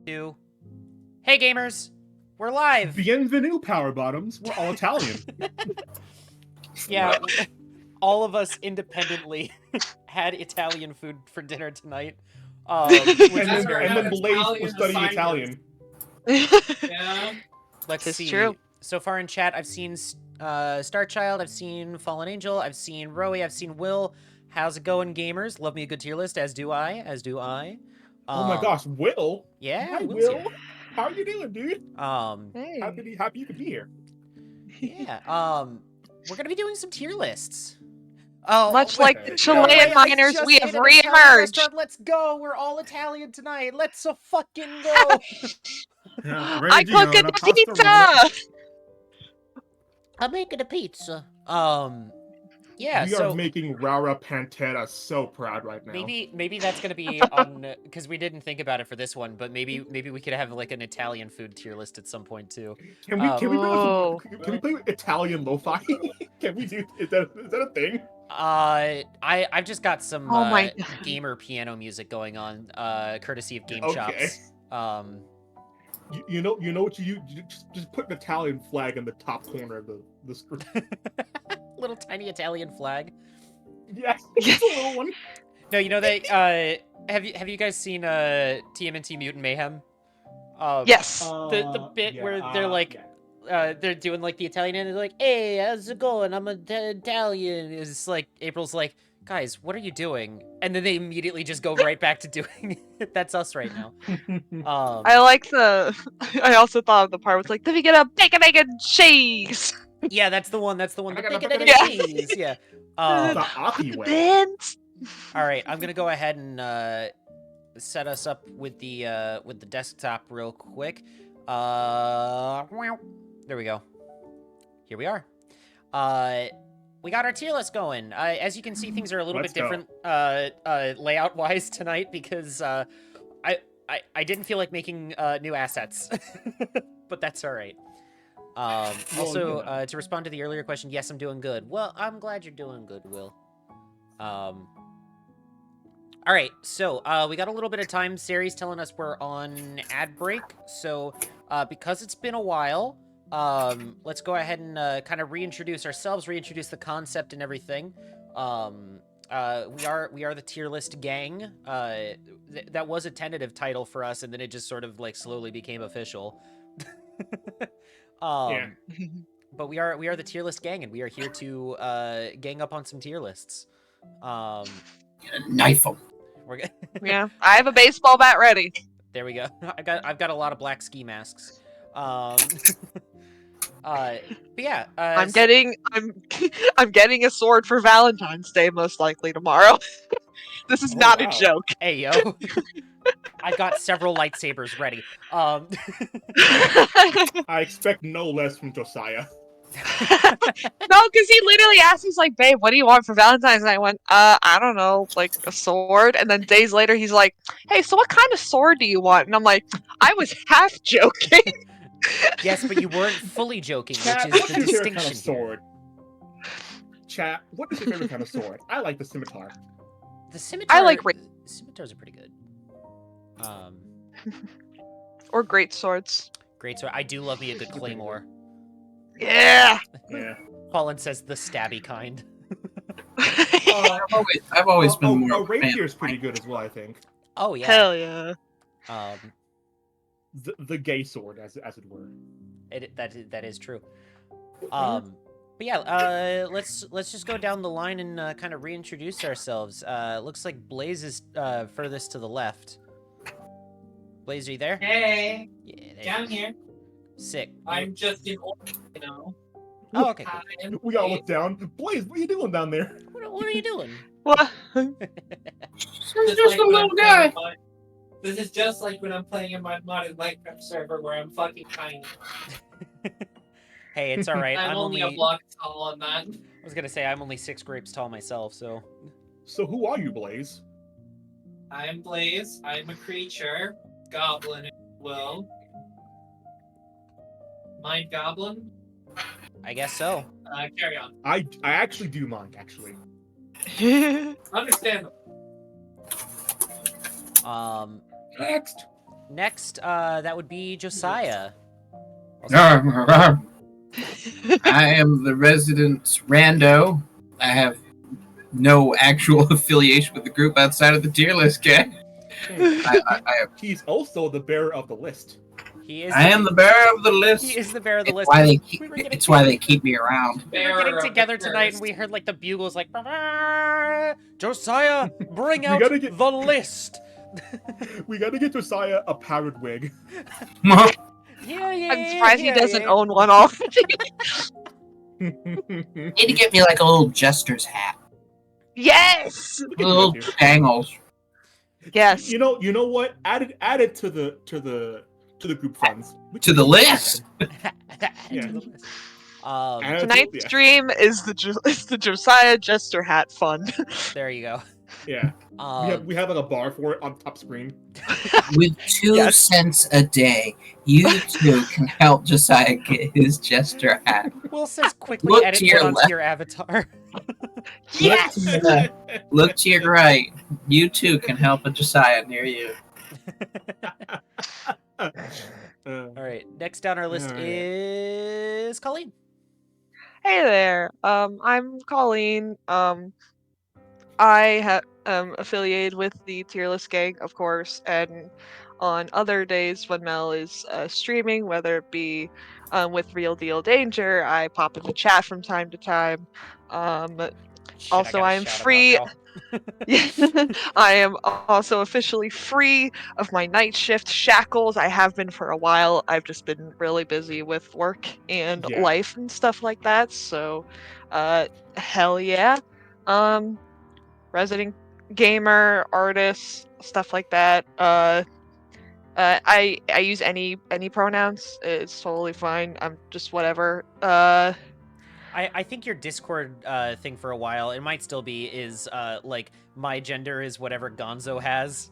2. Hey gamers, we're live. Bienvenue, Power Bottoms. We're all Italian. Yeah, all of us independently had Italian food for dinner tonight. And then Blaze was studying Italian. Yeah. Let's It's see. true. So far in chat, I've seen Starchild, I've seen Fallen Angel, I've seen Rowie, I've seen Will. How's it going, gamers? Love me a good tier list, as do I. Oh my gosh, Will. Yeah, Hi, Will's Will. How are you doing, dude? Hey. Happy you could be here. Yeah. We're gonna be doing some tier lists. Oh, Much wait, like the wait, Chilean I miners, just we have hit an Italian reemerged. restaurant. Let's go. We're all Italian tonight. Let's fucking go. I cook a pizza. I'm making a pizza. Yeah. We so are making Rara Pantera so proud right now. maybe that's gonna be on because we didn't think about it for this one, but maybe we could have like an Italian food tier list at some point too. Can we Oh. play Italian lo-fi? Can we do? Is that a thing? I've just got some Oh my God. gamer piano music going on, courtesy of Game Okay. Chops. You know what you just put an Italian flag in the top corner of the screen. Little tiny Italian flag. Yes, just a little one. No, you know they have you guys seen TMNT Mutant Mayhem? Yes. The bit where they're like they're doing like the Italian and they're like, "Hey, how's it going? I'm Italian." It's like April's like, "Guys, what are you doing?" And then they immediately just go right back to doing it. That's us right now. I like the. I also thought of the part was like, "Let me get a bacon, egg, and cheese." Yeah, that's the one. The I got a bacon, egg, bacon, and egg, and cheese. Yeah. The Aki way. Vince. All right, I'm gonna go ahead and set us up with the desktop real quick. There we go. Here we are. We got our tier list going. As you can see, things are a little Let's bit different layout-wise tonight because I didn't feel like making new assets, but that's all right. Also, to respond to the earlier question, yes, I'm doing good. Well, I'm glad you're doing good, Will. All right, so we got a little bit of time. Sari's telling us we're on ad break, so because it's been a while, let's go ahead and kind of reintroduce ourselves, reintroduce the concept and everything. We are the tier list gang. That was a tentative title for us, and then it just sort of like slowly became official. Yeah. But we are the tier list gang, and we are here to gang up on some tier lists. Knife them. We're Yeah, I have a baseball bat ready. There we go. I've got a lot of black ski masks. But yeah, I'm getting a sword for Valentine's Day most likely tomorrow. This is not wow. a joke. Hey yo, I've got several lightsabers ready. I expect no less from Josiah. No, because he literally asked, he's like, "Babe, what do you want for Valentine's?" And I went, I don't know, like a sword." And then days later, he's like, "Hey, so what kind of sword do you want?" And I'm like, I was half joking. Yes, but you weren't fully joking, Chat, which is what's the your favorite kind of distinction here. sword? Chat, what is your favorite kind of sword? I like the scimitar. The scimitar. I like scimitars are pretty good. Or great swords. Great sword. I do love me a good claymore. Yeah. Yeah. Colin says the stabby kind. I've always been more A of a fan rapier's of pretty good as well, I think. Oh yeah. Hell yeah. The gay sword, as it were. That is true. But yeah, let's just go down the line and kind of reintroduce ourselves. Looks like Blaze is furthest to the left. Blaze, are you there? Hey, Yeah, down here. Sick. I'm just in order, you know. Oh, okay. Cool. We all look down. Blaze, what are you doing down there? What are you doing? What? Just a little guy. This is just like when I'm playing in my modded Minecraft server where I'm fucking tiny. Hey, it's all right. I'm only a block tall on that. I was gonna say I'm only 6 grapes tall myself, so. So who are you, Blaze? I'm Blaze. I'm a creature. Goblin, if you will. Mind goblin? I guess so. Carry on. I actually do mind, actually. Understandable. Next. next, that would be Josiah. I am the resident rando. I have no actual affiliation with the group outside of the tier list gang. He's also the bearer of the list. He is. I am the bearer of the list. He is the bearer of the list. It's why they keep me around. We were getting together tonight, and we heard like the bugles, like, Josiah, bring out the list. We gotta get Josiah a powdered wig. Yeah. I'm surprised he doesn't own one already. Need to get me like a little jester's hat. Yes. Little dangles. Yes. You know what? Add it to the group funds. To the list. Yeah. Tonight's stream is the Josiah Jester Hat Fund. There you go. Yeah. We have like a bar for it on top screen. With 2 cents a day, you too can help Josiah get his jester hat. Will says quickly Look edit to your onto left. your avatar. Yes. Look to your right. You too can help a Josiah near you. All right. Next down our list is Colleen. Hey there. I'm Colleen. I am affiliated with the Tier List Gang, of course, and on other days when Mel is streaming, whether it be with Real Deal Danger, I pop into chat from time to time. Also, I am free. I am also officially free of my night shift shackles. I have been for a while. I've just been really busy with work and life and stuff like that. So, hell yeah. Resident gamer, artist, stuff like that. I use any pronouns. It's totally fine. I'm just whatever. I think your Discord thing for a while, it might still be, is like my gender is whatever Gonzo has.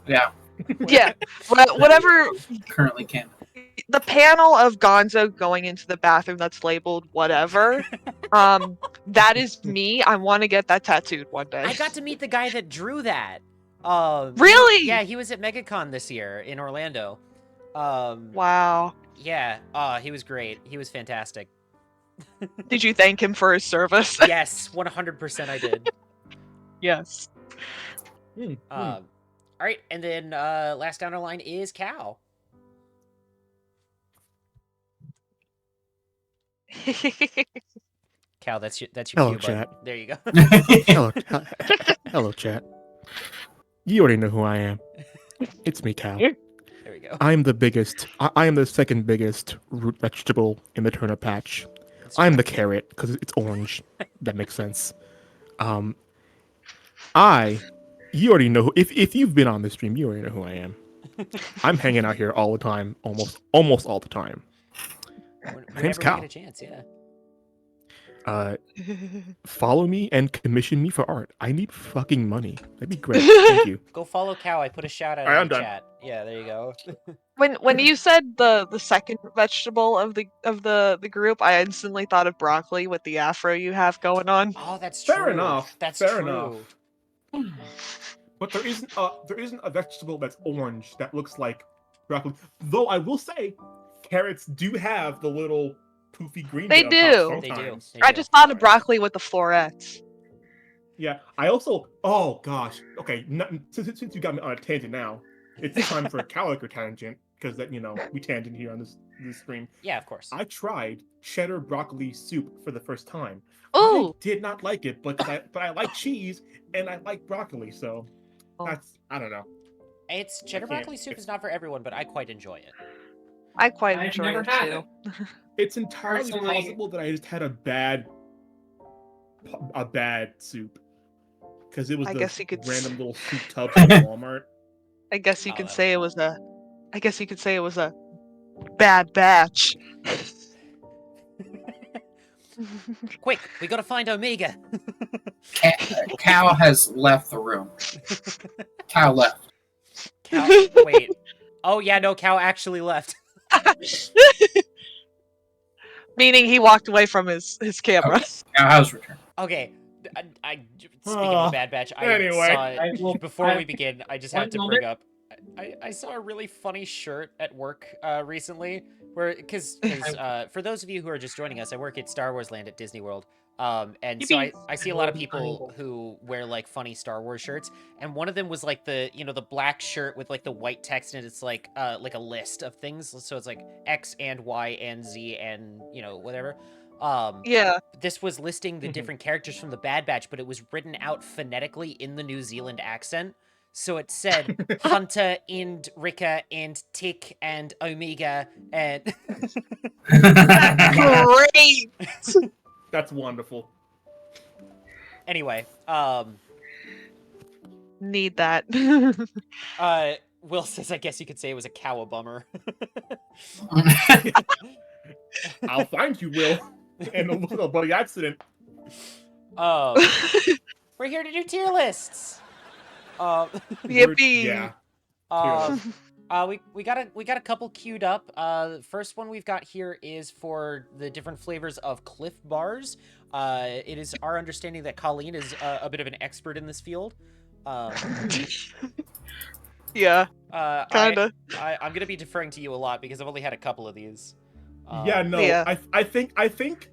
Yeah. Yeah. Whatever. Currently can. The panel of Gonzo going into the bathroom that's labeled whatever. That is me. I want to get that tattooed one day. I got to meet the guy that drew that. Really? Yeah, he was at MegaCon this year in Orlando. Wow. Yeah. He was great. He was fantastic. Did you thank him for his service? Yes, 100% I did. Yes. All right, and then last down our line is Cal. Cal, that's your Hello, cue, chat. bud. There you go. Hello, chat. You already know who I am. It's me, Cal. There we go. I'm the biggest. I am the second biggest root vegetable in the turnip patch. I'm the carrot because it's orange. That makes sense. You already know. If you've been on the stream, you already know who I am. I'm hanging out here all the time, almost all the time. My name's Cal. Get a chance, yeah. Follow me and commission me for art. I need fucking money. That'd be great. Thank you. Go follow Cow. I put a shout out in the chat. Yeah, there you go. When you said the second vegetable of the group, I instantly thought of broccoli with the afro you have going on. Oh, that's true. Fair enough. That's Fair true. enough. But there isn't a vegetable that's orange that looks like broccoli. Though I will say, carrots do have the little poofy green. They do. They do. I just thought of broccoli with the florets. Yeah, I also. Oh gosh. Okay, since you got me on a tangent now, it's time for a calico tangent because we tangent here on this stream. Yeah, of course. I tried cheddar broccoli soup for the first time. Ooh. I did not like it, but I like cheese and I like broccoli, so that's I don't know. It's cheddar broccoli soup is not for everyone, but I quite enjoy it. I quite enjoy it too. It's entirely possible that I just had a bad soup because it was random little soup tub from Walmart. I guess you could say it was a. I guess you could say it was a bad batch. Quick, we gotta find Omega. Cal has left the room. Cal left. Cal, wait. Oh yeah, no, Cal actually left. Meaning he walked away from his camera. Cal has returned. Okay. Speaking of a bad batch, Anyway. before we begin, I just have to bring up. I saw a really funny shirt at work recently, where because for those of you who are just joining us, I work at Star Wars Land at Disney World. And so Yippee. I see a lot of people who wear like funny Star Wars shirts, and one of them was like the the black shirt with like the white text, and it's like a list of things. So it's like X and Y and Z and whatever. Yeah. This was listing the different characters from the Bad Batch, but it was written out phonetically in the New Zealand accent. So it said Hunter and Rika and Tick and Omega and Great. That's wonderful. anyway, Need that. Will says I guess you could say it was a cowabummer. I'll find you, Will. And a little buddy accident. Um, we're here to do tier lists. Yippee. Yeah. We got a couple queued up. First one we've got here is for the different flavors of Cliff Bars. It is our understanding that Colleen is a bit of an expert in this field. Yeah. Kinda. I'm gonna be deferring to you a lot because I've only had a couple of these. Yeah, no. Yeah. I think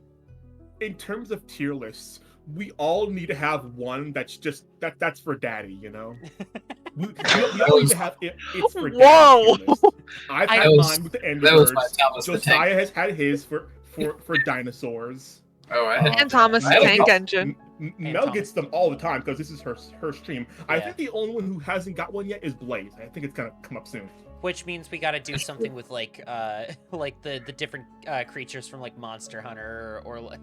in terms of tier lists, we all need to have one that's just that's for daddy, you know? We all need to have it's for daddy. Whoa. tier list. I've had mine with the Ender That was my Birds. Thomas the Tank. Josiah has had his for dinosaurs. Oh, I had And Thomas the I don't Tank know. Engine. Mel gets them all the time because this is her stream. I Yeah. think the only one who hasn't got one yet is Blaze. I think it's gonna come up soon. Which means we gotta do something with like like the different creatures from like Monster Hunter or like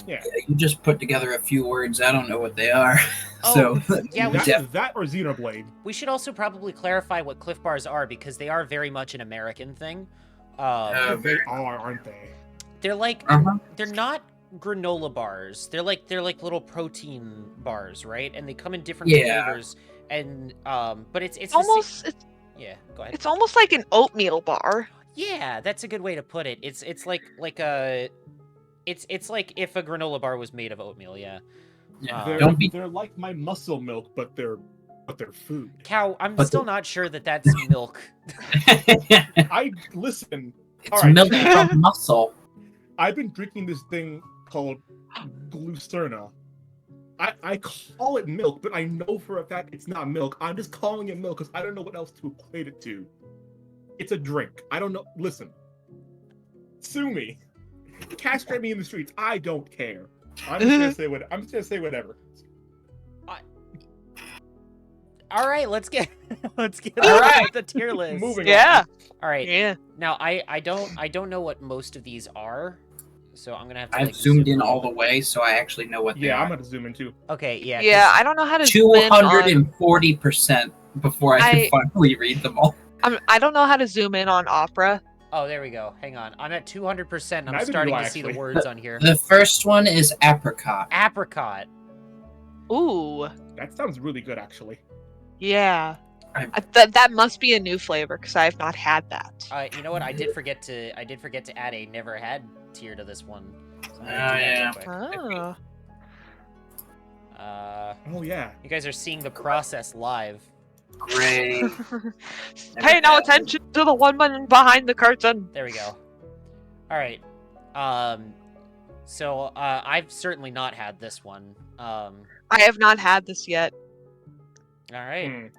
Yeah. You just put together a few words. I don't know what they are. Oh, So yeah, we that or Xenoblade. We should also probably clarify what Cliff Bars are because they are very much an American thing. They are, aren't they? They're like Uh-huh. they're not granola bars. They're like little protein bars, right? And they come in different Yeah. flavors. And but it's the Almost. yeah. Go ahead. It's almost like an oatmeal bar. Yeah, that's a good way to put it. It's like a it's like if a granola bar was made of oatmeal. Yeah. Yeah. They're, Don't be. they're like my muscle milk, but they're food. Cow, I'm But still not sure that that's milk. I listen. It's All right. milk from muscle. I've been drinking this thing called Glucerna. I call it milk, but I know for a fact it's not milk. I'm just calling it milk because I don't know what else to equate it to. It's a drink. I don't know. Listen, sue me, castrate me in the streets. I don't care. I'm just gonna say what. I'm just gonna say whatever. All right, let's get All on right. with the tier list. Moving Yeah. All right. Yeah. Now I don't know what most of these are, so I'm gonna have to. I've like, zoomed zoom in all the way, so I actually know what they Yeah, I'm are. gonna zoom in too. Okay, yeah. Yeah. I don't know how to zoom in on. 240% before I can finally read them all. I don't know how to zoom in on opera. Oh, there we go. Hang on. I'm at 200%. I'm Neither do starting I, to see the actually. words on here. The first one is apricot. Apricot. Ooh. That sounds really good, actually. Yeah. I- That must be a new flavor because I have not had that. You know what? I did forget to add a never had tier to this one. So I'm gonna Oh, do that yeah. real quick. Oh. Oh yeah. You guys are seeing the process live. Great. Pay no attention to the woman behind the curtain. There we go. All right. So I've certainly not had this one. All I have not had this yet. right.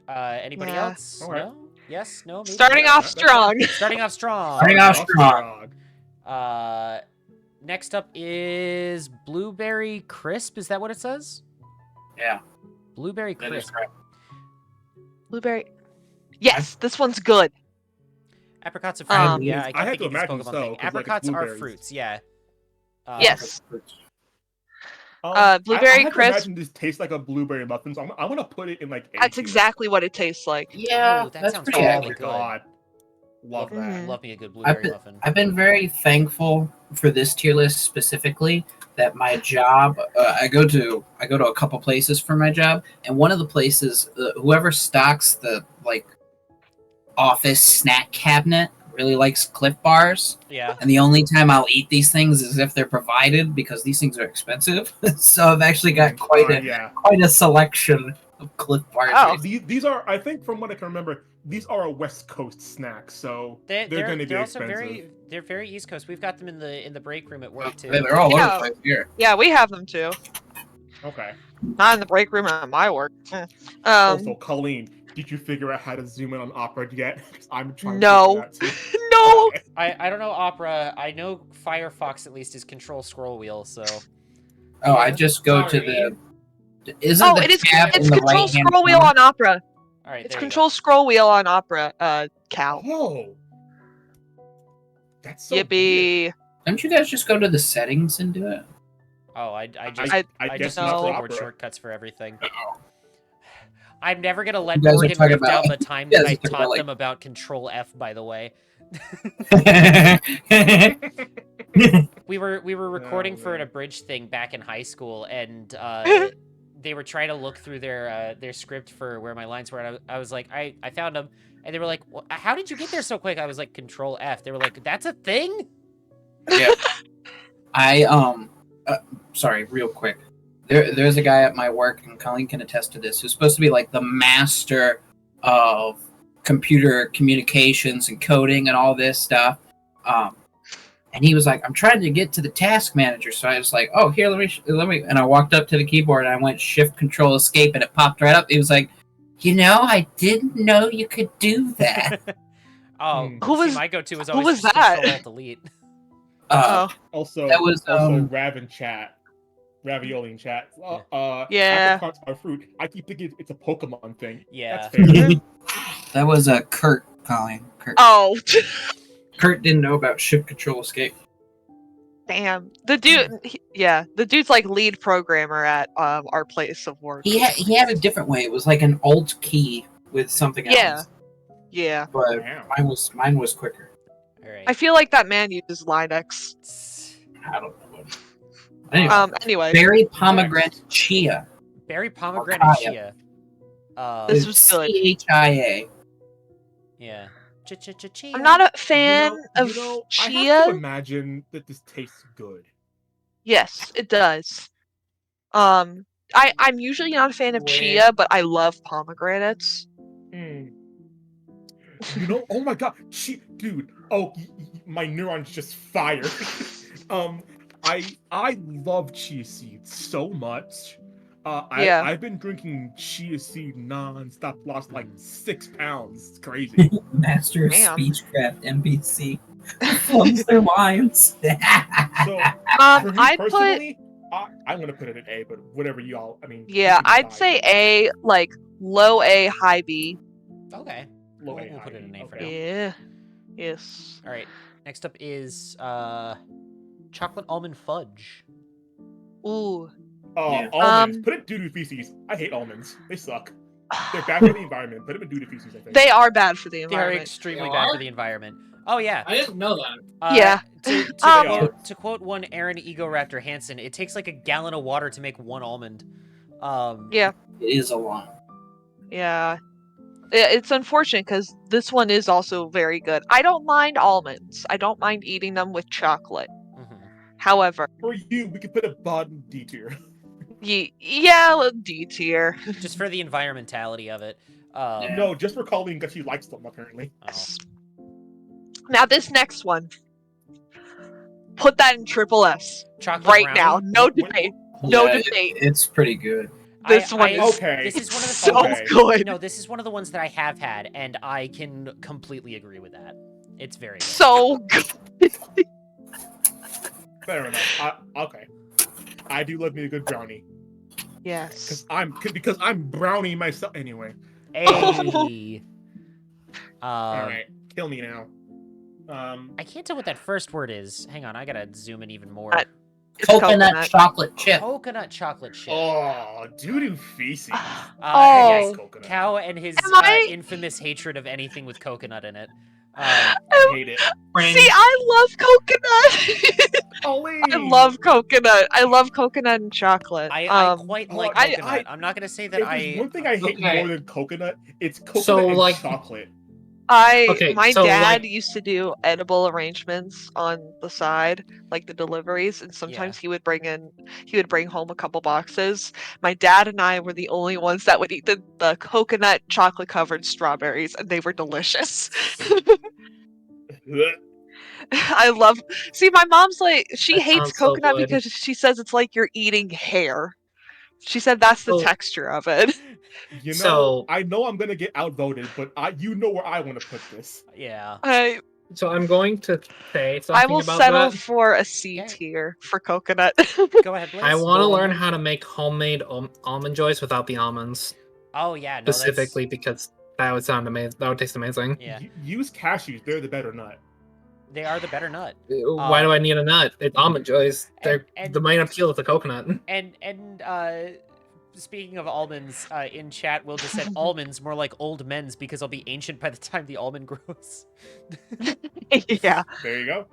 Hmm. Anybody Yeah. else? All right. No. Yes. No. Maybe? Starting Yeah, off that's strong. Starting off strong. Starting off strong. Next up is blueberry crisp. Is that what it says? Yeah, Blueberry that is crisp. correct. Blueberry. Yes, this one's good. Apricots are fruit. Um, Yeah, I I keep had to thinking this imagine Pokemon so, thing. 'cause, like, it's Apricots are blueberries. fruits. Yeah. Yes. I Blueberry had to crisp. imagine this tastes like a blueberry muffin, so I'm gonna put it in like. A That's tier. exactly what it tastes like. Yeah, Ooh, that that's sounds pretty Oh really my accurate. good. god, love that. Mhm. Love me a good blueberry muffin. I've been very thankful for this tier list specifically. That my job, I go to a couple places for my job, and one of the places, whoever stocks the like office snack cabinet really likes Cliff Bars, Yeah. and the only time I'll eat these things is if they're provided because these things are expensive. So I've actually got quite a Yeah. quite a selection Cliff Bar. Oh. These are, I think, from what I can remember, these are a West Coast snack, so they're going to be also expensive. they're very East Coast. We've got them in the break room at work too. They're all over Yeah. the place here. Yeah, we have them too. Okay. Not in the break room at my work. Also, Colleen, did you figure out how to zoom in on Opera yet? 'Cause I'm trying No. to figure that too. No. Okay. I don't know Opera. I know Firefox at least is control scroll wheel. So Oh, I just go to Sorry. the. Isn't Oh, the it is. tab It's in the control right-hand scroll wheel corner? on Opera. all right, It's there control scroll wheel on Opera. Cal. Oh. That's so weird. Yippee. Don't you guys just go to the settings and do it? you go. Oh, I just I I guess just not use for keyboard Opera. shortcuts for everything. I'm never gonna let You guys are Morgan talking live about- down the time you that guys I are talking taught about, like- them about Control F. By the way, we were recording for an man. abridged thing back in high school, and they were trying to look through their script for where my lines were, and I was like, I found them, and they were like, well, how did you get there so quick? I was like, Control F. They were like, that's a thing. Yeah. Sorry, real quick. There's a guy at my work, and Colleen can attest to this, who's supposed to be like the master of computer communications and coding and all this stuff. And he was like, I'm trying to get to the task manager. So I was like, oh, here, let me. And I walked up to the keyboard and I went Shift Control Escape, and it popped right up. He was like, I didn't know you could do that. Oh, Hmm. see, my go-to was who always was just that? Control Alt Delete. Oh. Also, That was, Rav in chat. Ravioli in chat. Yeah. Apricots are fruit. I keep thinking it's a Pokemon thing. Yeah. That's fair. That was Kurt, Colleen. Oh. Kurt didn't know about Shift Control Escape. Damn. The dude. The dude's like lead programmer at our place of work. He had a different way. It was like an Alt key with something Yeah. else. Yeah. But Damn. mine was quicker. All right. I feel like that man uses Linux. I don't know. Anyway, Anyway. berry pomegranate chia. Berry pomegranate Kaya. chia. This was good. CHIA. Yeah. Chia. I'm not a fan of I have to chia. imagine that this tastes good. Yes, it does. I'm usually not a fan of chia, but I love pomegranates. Hmm. Oh my god, dude. Oh, my neurons just fired. I love chia seeds so much. Yeah. I've been drinking chia seed non-stop, lost like 6 pounds. It's crazy. Master of Damn. Speechcraft NPC. Flums their lines. So, for me I'd put personally, I'm gonna put it at A, but whatever y'all, I mean. yeah, you can I'd decide. say A, like low A, high B. Okay. Low We'll A, put high it an B, A for okay. now. Yeah. Yes. All right. Next up is chocolate almond fudge. Ooh. Yeah. Almonds. Put it doo-doo feces. I hate almonds. They suck. They're bad for the environment. Put them in doo-doo feces, I think. They are bad for the They are environment. extremely They bad for are? the environment. Oh yeah. I didn't know that. Yeah. To quote one Aaron Ego Raptor Hansen, it takes like a gallon of water to make one almond. Yeah. It is a lot. Yeah. It's unfortunate because this one is also very good. I don't mind almonds. I don't mind eating them with chocolate. mhm. However, For you, we could put a bottom D tier. D tier. Just for the environmentality of it. Yeah. No, just for Colleen because she likes them, apparently. Oh. Now this next one, put that in triple S Chocolate right brownie? now. No What- debate. No Yeah, debate. It's pretty good. This one is Okay. This is one of the so Okay. good. No, this is one of the ones that I have had, and I can completely agree with that. It's very good. So good. Fair enough. Okay. I do love me a good brownie Yes. because I'm brownie myself anyway. Hey. All right, kill me now. I can't tell what that first word is. Hang on, I gotta zoom in even more. It's Coconut chocolate chip. Coconut chocolate chip. Oh, doo-doo feces. Oh. Yes, coconut. Cow and his Am I- infamous hatred of anything with coconut in it. I hate it. See, I love coconut. Colleen! I love coconut. I love coconut and chocolate. I quite like I- coconut. I'm not gonna say that If there's I. one thing I hate Okay. more than coconut, it's coconut So, and like- chocolate. My so, dad like- used to do edible arrangements on the side, like the deliveries, and sometimes he would bring home a couple boxes. My dad and I were the only ones that would eat the coconut chocolate covered strawberries, and they were delicious. I love. See, my mom's like, she That hates sounds so coconut good. because she says it's like you're eating hair. She said that's the So- texture of it. You know, So- I know I'm gonna get outvoted, but you know where I want to put this. Yeah. I So I'm going to say I something will about settle that. for a C Okay. tier for coconut. Go ahead, Blaze. I want to Go learn ahead. how to make homemade almond joys without the almonds, Oh yeah, no, specifically because that would sound amazing. That would taste amazing. Yeah, Use cashews; they're the better nut. they are the better nut. Why do I need a nut? It's almond joys. They're and- the main appeal of the coconut. And speaking of almonds, in chat, Will just said almonds more like old men's because I'll be ancient by the time the almond grows. Yeah. There you go.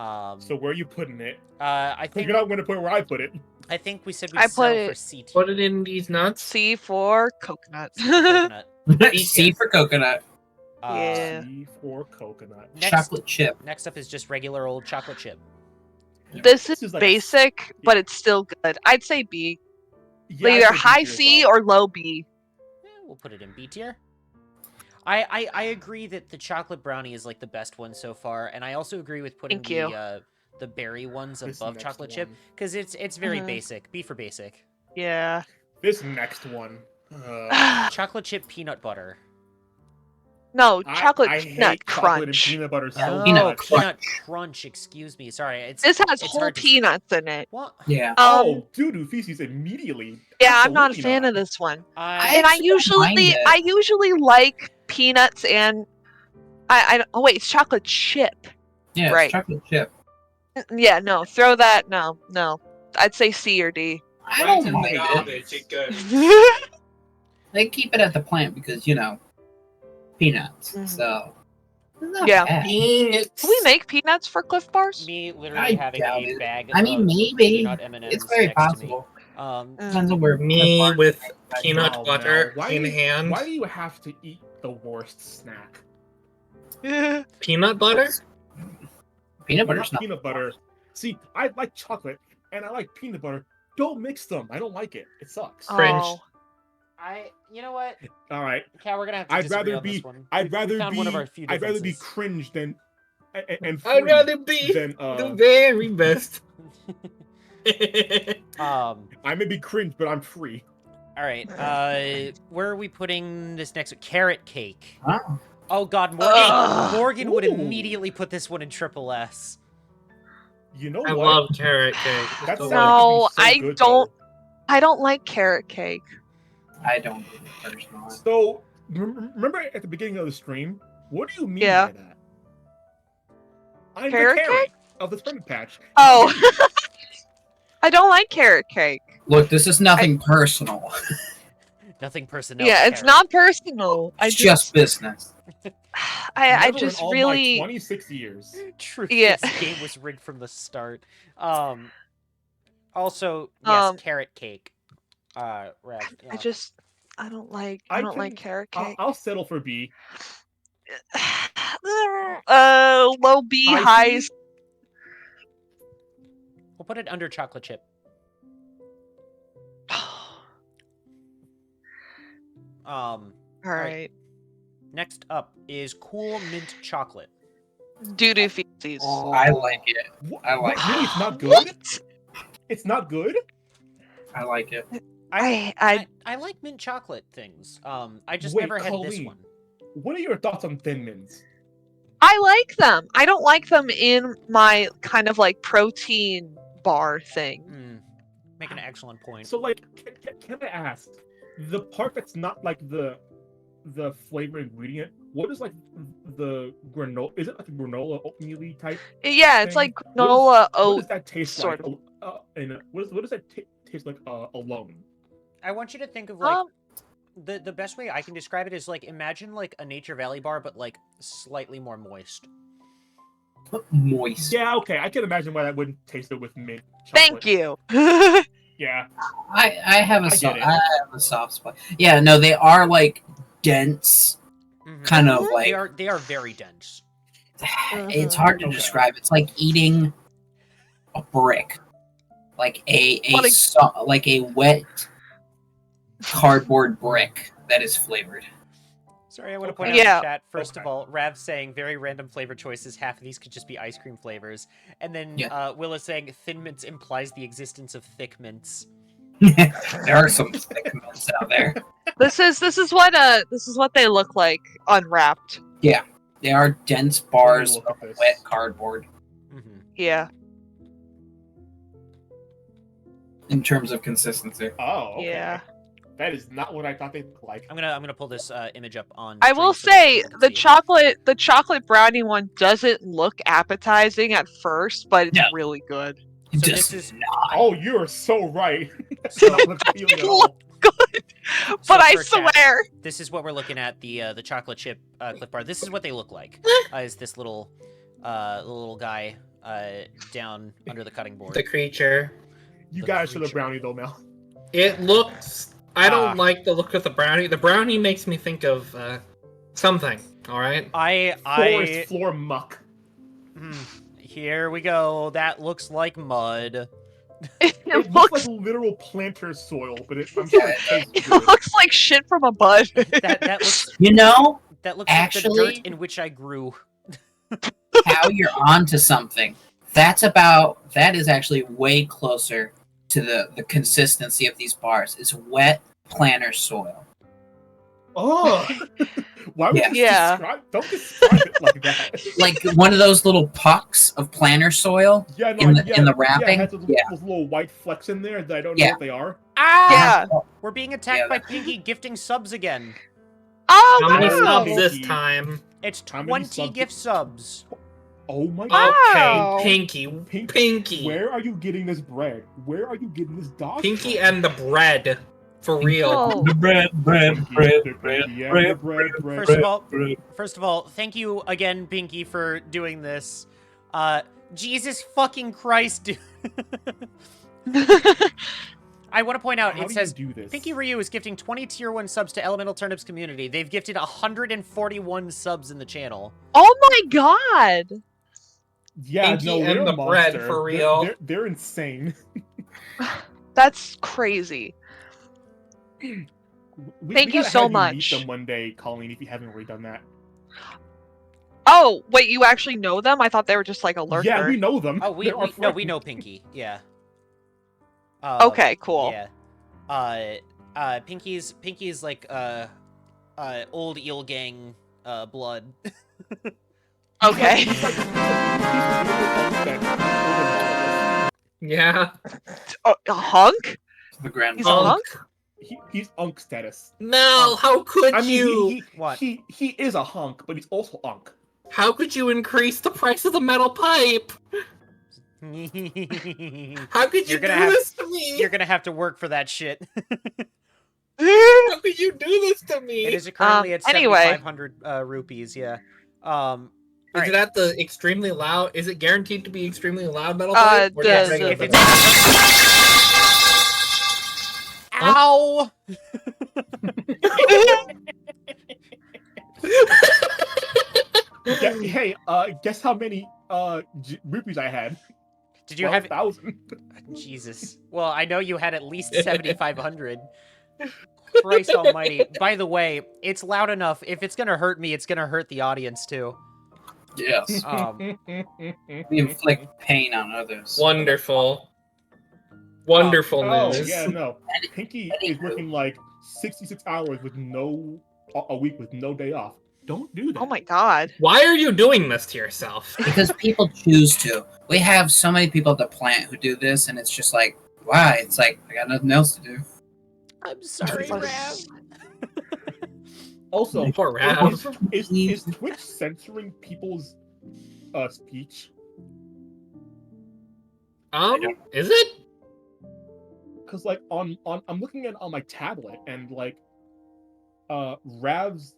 Um, So where are you putting it? I Because think you're not going to put it where I put it. I think we said I we'd put settle for it- C tier. Put it in these nuts. C for coconut. Coconut. C for coconut. Yeah. C for coconut. Next, Chocolate chip. next up is just regular old chocolate chip. This is like basic, but it's still good. I'd say B. Yeah, I'd Either say B high tier as C well. or low B. We'll put it in B tier. I agree that the chocolate brownie is like the best one so far, and I also agree with putting Thank you. the berry ones This above next chocolate chip one. because it's very Mhm. basic. B for basic. Yeah. This next one. Chocolate chip peanut butter. No, chocolate I peanut hate chocolate and crunch. peanut butter so Oh, peanut much. crunch. peanut crunch. Excuse me. Sorry. It's This has it's whole hard to say. peanuts in it. What? Yeah. Oh, doo-doo feces immediately. Yeah, I'm not a Absolutely fan not. of this one. I And I actually don't mind usually, it. I usually like peanuts and oh wait, it's chocolate chip. Yeah, it's Right. chocolate chip. Yeah, no, throw that. No. I'd say C or D. I Right don't in the mind it. garbage, it goes. They keep it at the plant because, peanuts. Mhm. So, it's not Yeah. bad. Peanuts. Can we make peanuts for Cliff Bars? me literally I having doubt a it. bag I mean, of maybe. peanut M&Ms It's very next possible. to me. Depends on where Me with I peanut Oh, butter Mel, in hand. Why do you have to eat the worst snack? Peanut butter? Peanut Not butter's not. peanut butter. See, I like chocolate and I like peanut butter. Don't mix them. I don't like it. It sucks. Cringe. Oh. you know what? All right. Cal, we're gonna have to I'd disagree rather on this be. one. I'd We rather found be. one of our few I'd rather be differences. cringe than and free I'd rather be than the very best. I may be cringe, but I'm free. All right. Where are we putting this next? Carrot cake. Oh. Oh God, Morgan. Ugh. Morgan would Ooh. immediately put this one in triple S. You know I what? love carrot cake. That So sounds No, like I it'd be so good, don't- though. I don't like carrot cake. I don't personally. So remember at the beginning of the stream, what do you mean Yeah. by that? I'm Carrot the carrot of the turnip patch. Oh. I don't like carrot cake. Look, this is nothing personal. Nothing personnel. Yeah, it's carrot. not personal. I It's just business. I Never just in all really my 26 years. True. Yeah. This game was rigged from the start. Also, yes, carrot cake. Rev, yeah. I don't like I don't like can- carrot cake. I'll settle for B. Low B, I high see- We'll put it under chocolate chip. All right. Next up is cool mint chocolate. Doo-doo feces. I like it. What? I like Really, it's not good. What? It's not good. I like it. I I like mint chocolate things. I just Wait, never had this Colleen. one. What are your thoughts on Thin Mints? I like them. I don't like them in my kind of like protein bar thing. Make an excellent point. So, like, can I ask, the part that's not like the flavor ingredient? What is like the granola? Is it like a granola oatmeal type? Yeah, it's thing? like granola What oat. does that taste sort like? What does that taste like alone? I want you to think of like Um, the best way I can describe it is like imagine like a Nature Valley bar, but like slightly more moist. Moist. Yeah, okay, I can imagine why that wouldn't taste good with mint. Thank chocolate. you. Yeah, I have a I soft get it. I have a soft spot. Yeah, no, they are like dense kind of They like are very dense. it's hard to Okay. describe. It's like eating a brick, like like a wet cardboard brick that is flavored. Sorry, I want to point Okay. out in Yeah. the chat, first of Okay. all, Rav saying very random flavor choices, half of these could just be ice cream flavors. And then Yeah. Will is saying thin mints implies the existence of thick mints. There are some thick mints out there. This is what they look like unwrapped. They are dense bars look at of this. wet cardboard Mm-hmm. Yeah. in terms of consistency. Oh, okay. Yeah. That is not what I thought they looked like. I'm gonna pull this image up on. I stream will so that say people can the see it. the chocolate brownie one doesn't look appetizing at first, but it's No. really good. So Just this is Oh, you are so right. so, Not appealing at all. Good. so But I for chat, swear. this is what we're looking at, the chocolate chip Cliff Bar. This is what they look like. Is this little guy down under the cutting board. The creature. You The guys should have creature. brownie though, Mel. It looks. I Ah. don't like the look of the brownie. The brownie makes me think of something. All right. Forest floor muck. Here we go. That looks like mud. It It looks looks like literal planter soil, but I'm sure it tastes it good. looks like shit from a bud. That looks You know, like the Actually- dirt in which I grew. how you're onto something. That is actually way closer to the consistency of these bars. It's wet planter soil. Oh, why would Yeah. you Yeah. don't describe it like that? Like one of those little pucks of planter soil. Yeah, in the yeah, wrapping? Yeah, it has those, Yeah. those little white flecks in there that I don't know Yeah. what they are. Ah! Yeah. We're being attacked Yeah, by Pinky gifting subs again. Oh How many no. subs this Pinky. time? It's How many 20 subs- gift subs. Oh my god. Wow. Okay, Pinky. Pinky. Where are you getting this bread? Where are you getting this dog? Pinky and the bread. For real. Oh. The bread, First of all, thank you again, Pinky, for doing this. Jesus fucking Christ, dude. I want to point out, How it do says you do this? Pinky Ryu is gifting 20 tier 1 subs to Elemental Turnips community. They've gifted 141 subs in the channel. Oh my god. Yeah, Pinky no, and they're the a bread, monster. for real. They're insane. That's crazy. Thank you gotta so have much. Meet them one day, Colleen, if you haven't already done that. Oh, wait, you actually know them? I thought they were just like a lurker. Yeah, we know them. Oh, we They're our no, we friends. know Pinky. Yeah. Okay, cool. Yeah. Pinky's like old eel gang blood. Okay. Yeah. A hunk? The grand. He's a hunk? He's unk status. Mel, how could I mean, you? What? He is a hunk, but he's also unk. How could you increase the price of the metal pipe? How could you You're do gonna have- this to me? You're gonna have to work for that shit. How could you do this to me? It is currently at Anyway. 7,500 rupees. Yeah. Is Alright. it at the extremely loud? Is it guaranteed to be extremely loud metal pipe? Or yes, just regular if metal Ow! Yeah, hey, guess how many rupees I had? Did you have 12,000. Jesus? Well, I know you had at least 7,500. Christ Almighty! By the way, it's loud enough. If it's gonna hurt me, it's gonna hurt the audience too. Yes. We inflict pain on others. Wonderful. Wonderful Oh, news. yeah, no. Pinky is working like 66 hours with a week with no day off. Don't do that. Oh my god. Why are you doing this to yourself? Because people choose to. We have so many people at the plant who do this, and it's just like, why? It's like, I got nothing else to do. I'm sorry, Rav. Also, Poor Rav. is Twitch censoring people's speech? Is it? Because like on I'm looking at it on my tablet and like Rav's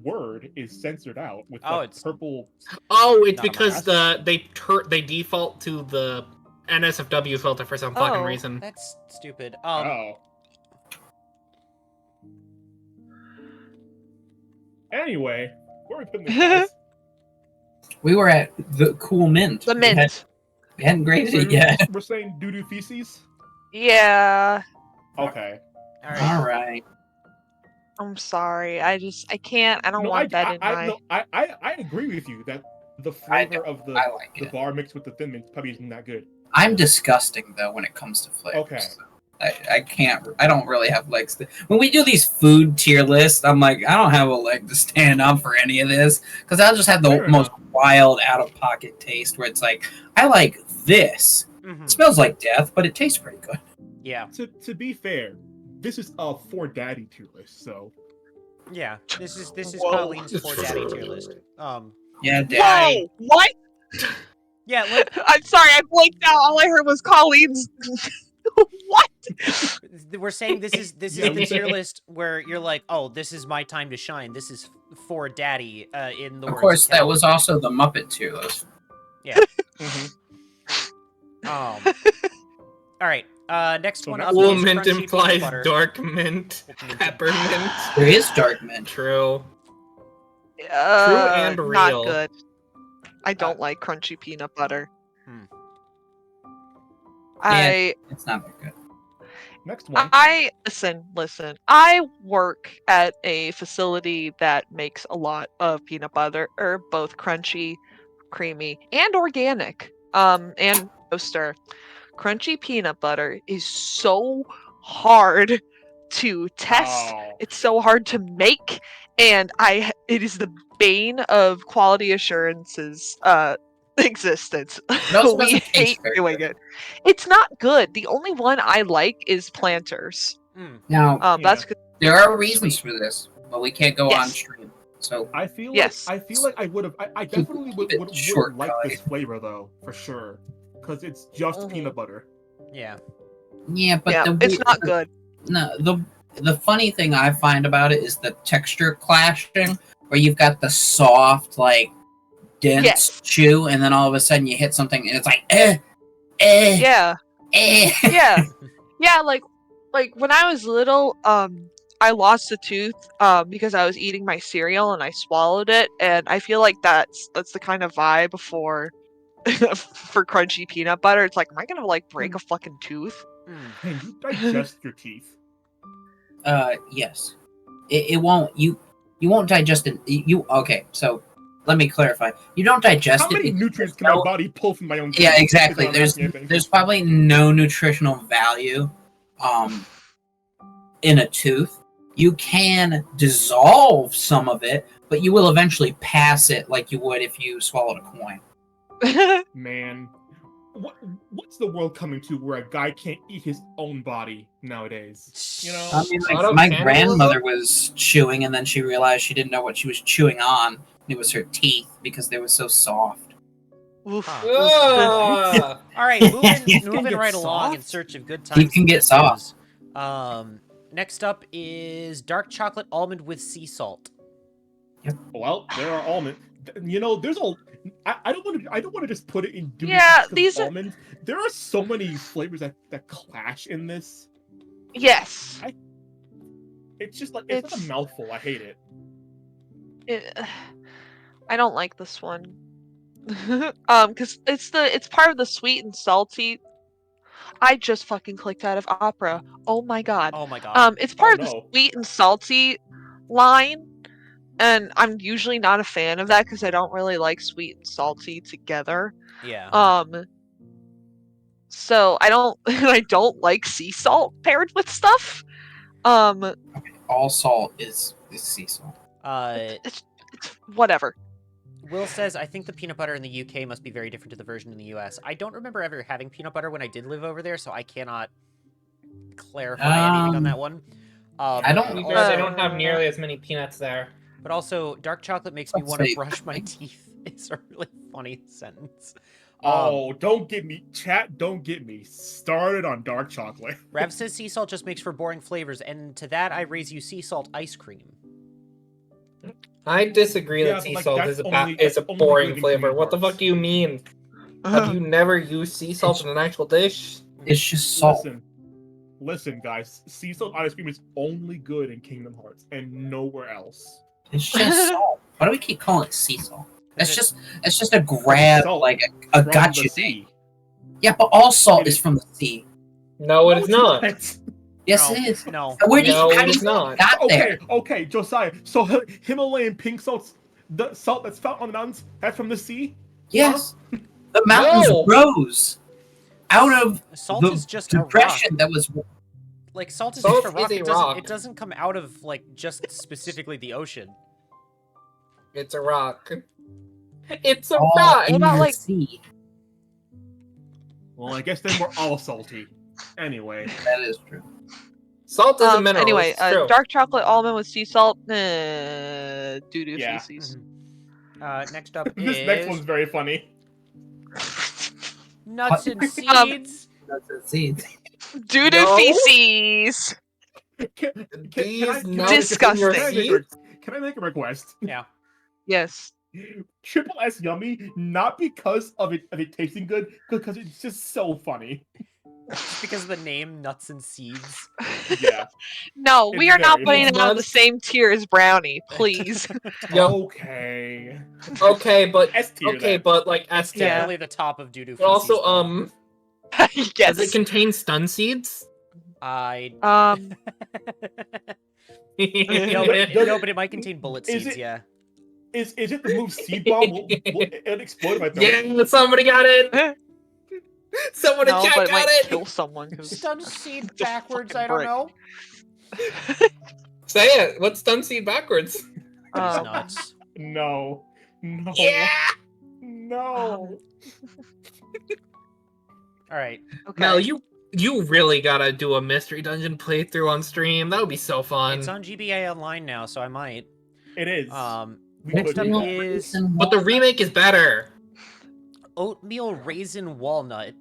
word is censored out with Oh, like, it's- purple. Oh, it's Not on my because ass. they default to the NSFW filter for some fucking reason. That's stupid. Anyway, where are we putting this, guys? We were at the Cool Mint. The mint. We hadn't graded So it yet. we're saying doo-doo feces? Yeah. Okay. All right. All right. I'm sorry. I can't. I don't No, want that in my. no, I agree with you that the flavor of the I like it. bar mixed with the thin mint probably isn't that good. I'm disgusting though when it comes to flavors. Okay. I can't. I don't really have legs. When we do these food tier lists, I'm like, I don't have a leg to stand up for any of this because I'll just have the Fair most enough. wild, out of pocket taste where it's like, I like this. Mhm. It smells like death, but it tastes pretty good. Yeah. To be fair, this is a for daddy tier list, so Yeah. This is Whoa. Colleen's for daddy tier list. Yeah, Daddy. Whoa! What? Yeah. Look, I'm sorry. I blanked out. All I heard was Colleen's. What? we're saying this is Yeah, the we tier said- list where you're like, oh, this is my time to shine. This is for daddy. In the Of words course, that Cal. was also the Muppet tier list. All right. Next So one next up Cool is mint crunchy peanut implies butter. dark mint, Mint. peppermint. There is dark mint. True. Not and real. good. I don't like crunchy peanut butter. Hmm. It's not that good. next one. I listen. I work at a facility that makes a lot of peanut butter, both crunchy, creamy, and organic. And roaster. Crunchy peanut butter is so hard to test. Oh. It's so hard to make, and it is the bane of quality assurance's existence. also We doesn't taste hate very doing good. it. It's not good. The only one I like is Planters. Mm. Now, That's good. there are reasons for this, but we can't go on Yes. stream. So, I feel Yes. like I would have. I definitely Keep it would short, like Kai. this flavor though, for sure, because it's just Mhm. peanut butter. Yeah. yeah, but Yeah, it's not good. No, the funny thing I find about it is the texture clashing, where you've got the soft, like dense Yes. chew, and then all of a sudden you hit something, and it's like, Yeah. Yeah. Yeah, like when I was little, I lost a tooth because I was eating my cereal and I swallowed it, and I feel like that's the kind of vibe for for crunchy peanut butter. It's like, am I gonna like break a fucking tooth? Mm. Can you digest your teeth? Yes. It won't. You won't digest it. Okay, so let me clarify. You don't digest How it. many because nutrients there's can no- my body pull from my own teeth? Yeah, Is exactly. what I'm There's asking, I think. there's probably no nutritional value in a tooth. You can dissolve some of it, but you will eventually pass it like you would if you swallowed a coin. Man, what's the world coming to where a guy can't eat his own body nowadays? You know, I mean, like, Auto my cannibalism? grandmother was chewing, and then she realized she didn't know what she was chewing on. And it was her teeth because they were so soft. Oof. Huh. Ah! All right, Teeth can moving get right along in soft? search of good times. Teeth can get soft. Next up is dark chocolate almond with sea salt. well, there are almond. You know, there's a. I don't want to just put it in. Yeah, because these are- almonds. There are so many flavors that clash in this. Yes. It's just like it's a It's- mouthful. I hate it. I don't like this one. Because it's part of the sweet and salty. I just fucking clicked out of opera. Oh my god. Oh my god. It's part Oh, of the no. sweet and salty line, and I'm usually not a fan of that because I don't really like sweet and salty together. Yeah. So I don't I don't like sea salt paired with stuff. All salt is sea salt. It's whatever. Will says, I think the peanut butter in the UK must be very different to the version in the US. I don't remember ever having peanut butter when I did live over there, so I cannot clarify anything on that one. I don't- To be fair, they don't have nearly as many peanuts there. But also, dark chocolate makes me Let's want to say- brush my teeth. It's a really funny sentence. Oh, don't get me, chat. Don't get me started on dark chocolate. Rav says sea salt just makes for boring flavors, and to that I raise you sea salt ice cream. I disagree Yeah, that but, sea like, salt that's is a only- is a that's only boring good in flavor. Kingdom What the Hearts. fuck do you mean? Have you never used sea salt in an actual dish? It's just salt. Listen, guys. Sea salt ice cream is only good in Kingdom Hearts and nowhere else. It's just salt. Why do we keep calling it sea salt? It's Is just a grab, Salt like a from gotcha the thing. sea. Yeah, but all salt It is is- from the sea. No, it is not. Yes, No, it is. no. Where do No, you, how it do is you not. got there? Okay, Josiah. So Himalayan pink salt's the salt that's found on the mountains. That's from the sea. Yes, the mountains No. rose out of Salt the is just a rock. depression that was. Like salt is Salt just a rock. is a It doesn't. rock. It doesn't come out of like just specifically the ocean. It's a rock. It's a all rock. in What about, the like- sea. Well, I guess then we're all salty. Anyway, That is true. Salt is a mineral. Anyway, it's true. dark chocolate almond with sea salt. Doo-doo Yeah. feces. Next up this is next one's very funny. nuts and seeds. That's the seeds. Doo-doo No. feces. These can nuts in your can I make a request? Yeah. Yes. Triple S yummy, not because of it tasting good, because it's just so funny. Just because of the name nuts and seeds. Yeah. No, we It's are not very putting it fun. on the same tier as brownie, please. Yo, Okay. okay, but S tier. okay, then. but like It's S tier. definitely the top of doo-doo But also, feces, yes. does it contain stun seeds? I No, no, but it might contain bullet Is seeds. it- Yeah. Is it the move seed bomb? Will it explode if I throw it? Yeah, somebody got it. Someone in No, chat but it got might it. kill someone. 'cause- Stun seed The backwards. fucking I don't brick. know. Say it. What's stun seed backwards? It's Um, nuts. No. No. Yeah. No. All right. okay. Mel, you really gotta do a mystery dungeon playthrough on stream. That would be so fun. It's on GBA Online now, so I might. It is. We Next could up do that. is But the remake is better. oatmeal raisin walnut.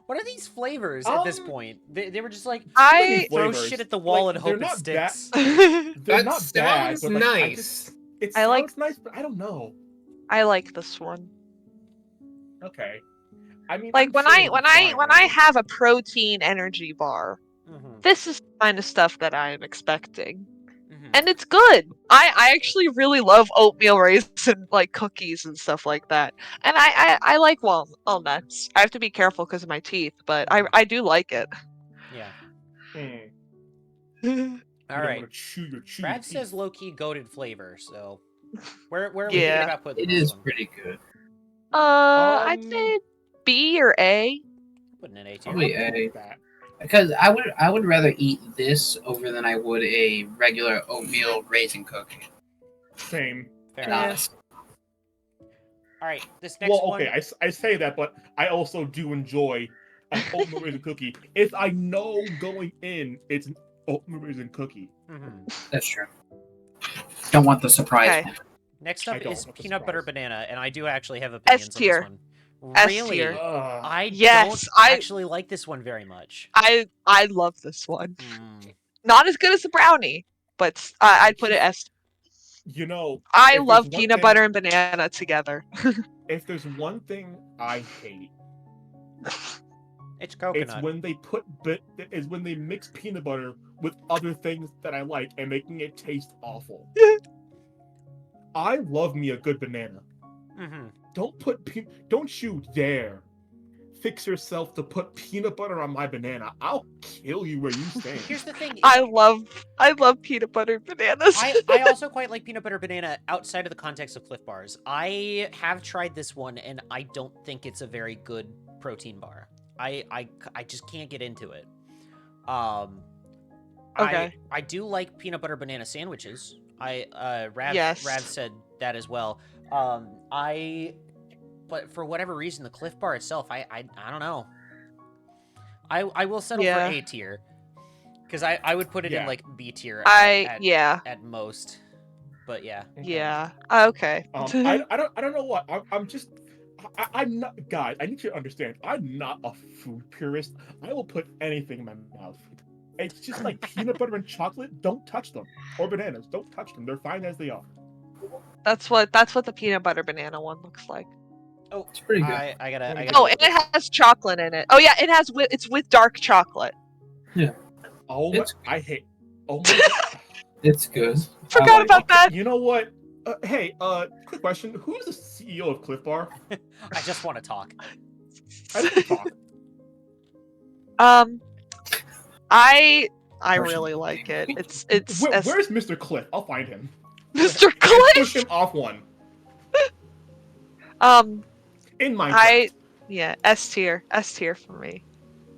What are these flavors at this Um, point? They were just like I throw flavors. shit at the wall Like, and they're hope it not bad. sticks. They're That not bad. sounds But like, nice. It I sounds like- nice, but I don't know. I like this one. Okay. I mean, Like I'm when sure I it'll when be I fine, when right? I have a protein energy bar, Mhm, this is the kind of stuff that I am expecting. mhm. And it's good. I actually really love oatmeal raisin like cookies and stuff like that. And I like walnuts. I have to be careful because of my teeth, but I do like it. Yeah. Mm. All You don't right. wanna chew your Brad says teeth. low-key goated flavor. So where are we Yeah. thinking about putting It this is one? pretty good. I'd Um, say B or A. Putting an A tier. Probably A. That. Because I would rather eat this over than I would a regular oatmeal raisin cookie. Same. Fair And enough. honest. All right. This next Well, one. okay, I say that, but I also do enjoy an oatmeal raisin cookie. If I know going in, it's an oatmeal raisin cookie. Mhm. That's true. Don't want the surprise. Okay. Next I up don't is want the peanut butter surprise. banana, and I do actually have opinions on tier. this one. S Really? tier. Ugh. I Yes, don't I- actually like this one very much. I love this one. Mm. Not as good as the brownie, but I'd put it S. You know, I if love there's one peanut thing- butter and banana together. if there's one thing I hate, It's it's coconut. when they mix peanut butter with other things that I like and making it taste awful. I love me a good banana. hmm Don't you dare fix yourself to put peanut butter on my banana. I'll kill you where you stand. Here's the thing. I love peanut butter and bananas. I also quite like peanut butter banana outside of the context of Cliff Bars. I have tried this one, and I don't think it's a very good protein bar. I just can't get into it. Okay. I do like peanut butter banana sandwiches. Rav Yes. said that as well. But for whatever reason, the Cliff Bar itself, I don't know. I will settle Yeah. for A tier, because I would put it in Yeah. like B tier. Yeah. At most, but yeah. Yeah. Okay. I don't know what I'm not, guys. I need you to understand. I'm not a food purist. I will put anything in my mouth. It's just like peanut butter and chocolate. Don't touch them, or bananas. Don't touch them. They're fine as they are. That's what the peanut butter banana one looks like. Oh, It's pretty good. I gotta. Oh, and it has chocolate in it. Oh yeah, it's with dark chocolate. Oh, It's- I hate. Oh my god. It's good. Forgot about that. You know what? Hey, quick question. Who's the CEO of Cliff Bar? I just want to talk. I need to talk. I Person. really like it. Where's Mr. Cliff? I'll find him. Mr. And push Cliff. him off one. In Minecraft. S tier for me.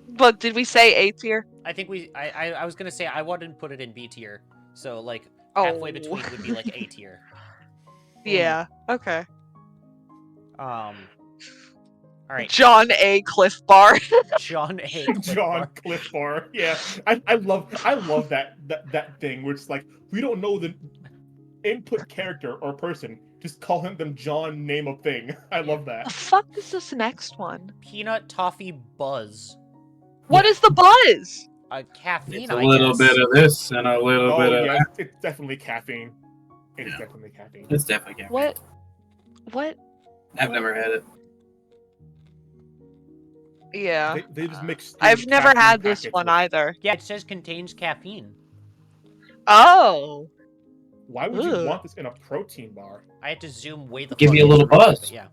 But did we say A tier? I think I was gonna say I wouldn't put it in B tier. So like Oh. halfway between would be like A tier. Yeah. Okay. All right. John A. Cliff Bar. John A. Cliff John Bar. Cliff Bar. Yeah, I love that thing where it's like we don't know the input character or person. Just call them John. Name a thing. I love The that. fuck is this next one? Peanut toffee buzz. What is the buzz? Caffeine. It's a I little guess. bit of this and a little Oh bit of yeah, that. it's definitely caffeine. It is definitely caffeine. It's definitely caffeine. What? What? I've never had it. Yeah. They just mix. I've never caffeine had this packets one with- either. Yeah, it says contains caffeine. Oh. Why would you Ugh. want this in a protein bar? I had to zoom way the Give fuck you a in little to read it, buzz. but yeah.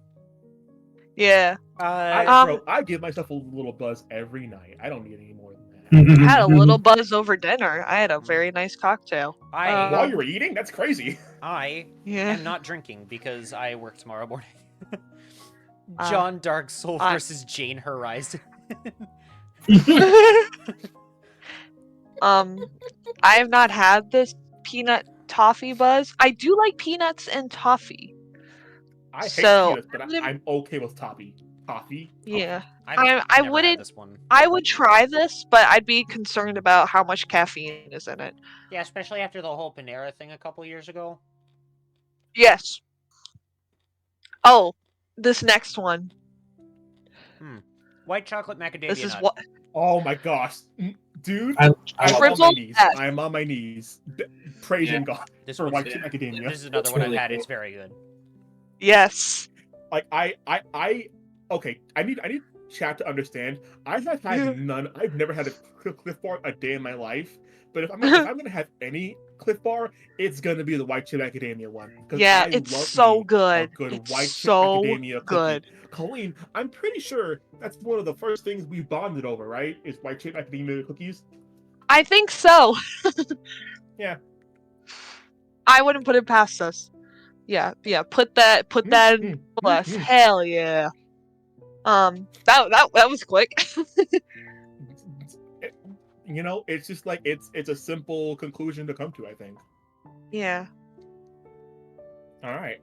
Yeah. I give myself a little buzz every night. I don't need any more than that. I had a little buzz over dinner. I had a very nice cocktail. While you were eating, that's crazy. I Yeah. am not drinking because I work tomorrow morning. Uh, John Dark Soul I- versus Jane Horizon. I have not had this peanut toffee buzz. I do like peanuts and toffee. I hate So, peanuts, but I'm okay with toffee. Toffee? Yeah. I've I never had wouldn't- this one. I would try this, but I'd be concerned about how much caffeine is in it. Yeah, especially after the whole Panera thing a couple years ago. Yes. Oh, this next one. White chocolate macadamia This is nut. what Oh my gosh. Dude, I I'm on my Frizzle knees. F. I am on my knees. Praising God This for one's white good. chip macadamia. This is another It's one really I've had. good. It's very good. Yes. Like okay, I need chat to understand. I have had none. I've never had a Cliff Bar a day in my life. But if I'm gonna have any Cliff Bar, it's gonna be the white chip macadamia one. 'Cause Yeah, I it's love so me good. a good It's white chip so macadamia cookie. good. Colleen, I'm pretty sure that's one of the first things we bonded over, right? Is white chip macadamia cookies. I think so. Yeah. I wouldn't put it past us. Yeah. Put that in us. Hell yeah. That was quick. You know, it's just like it's a simple conclusion to come to, I think. Yeah. All right.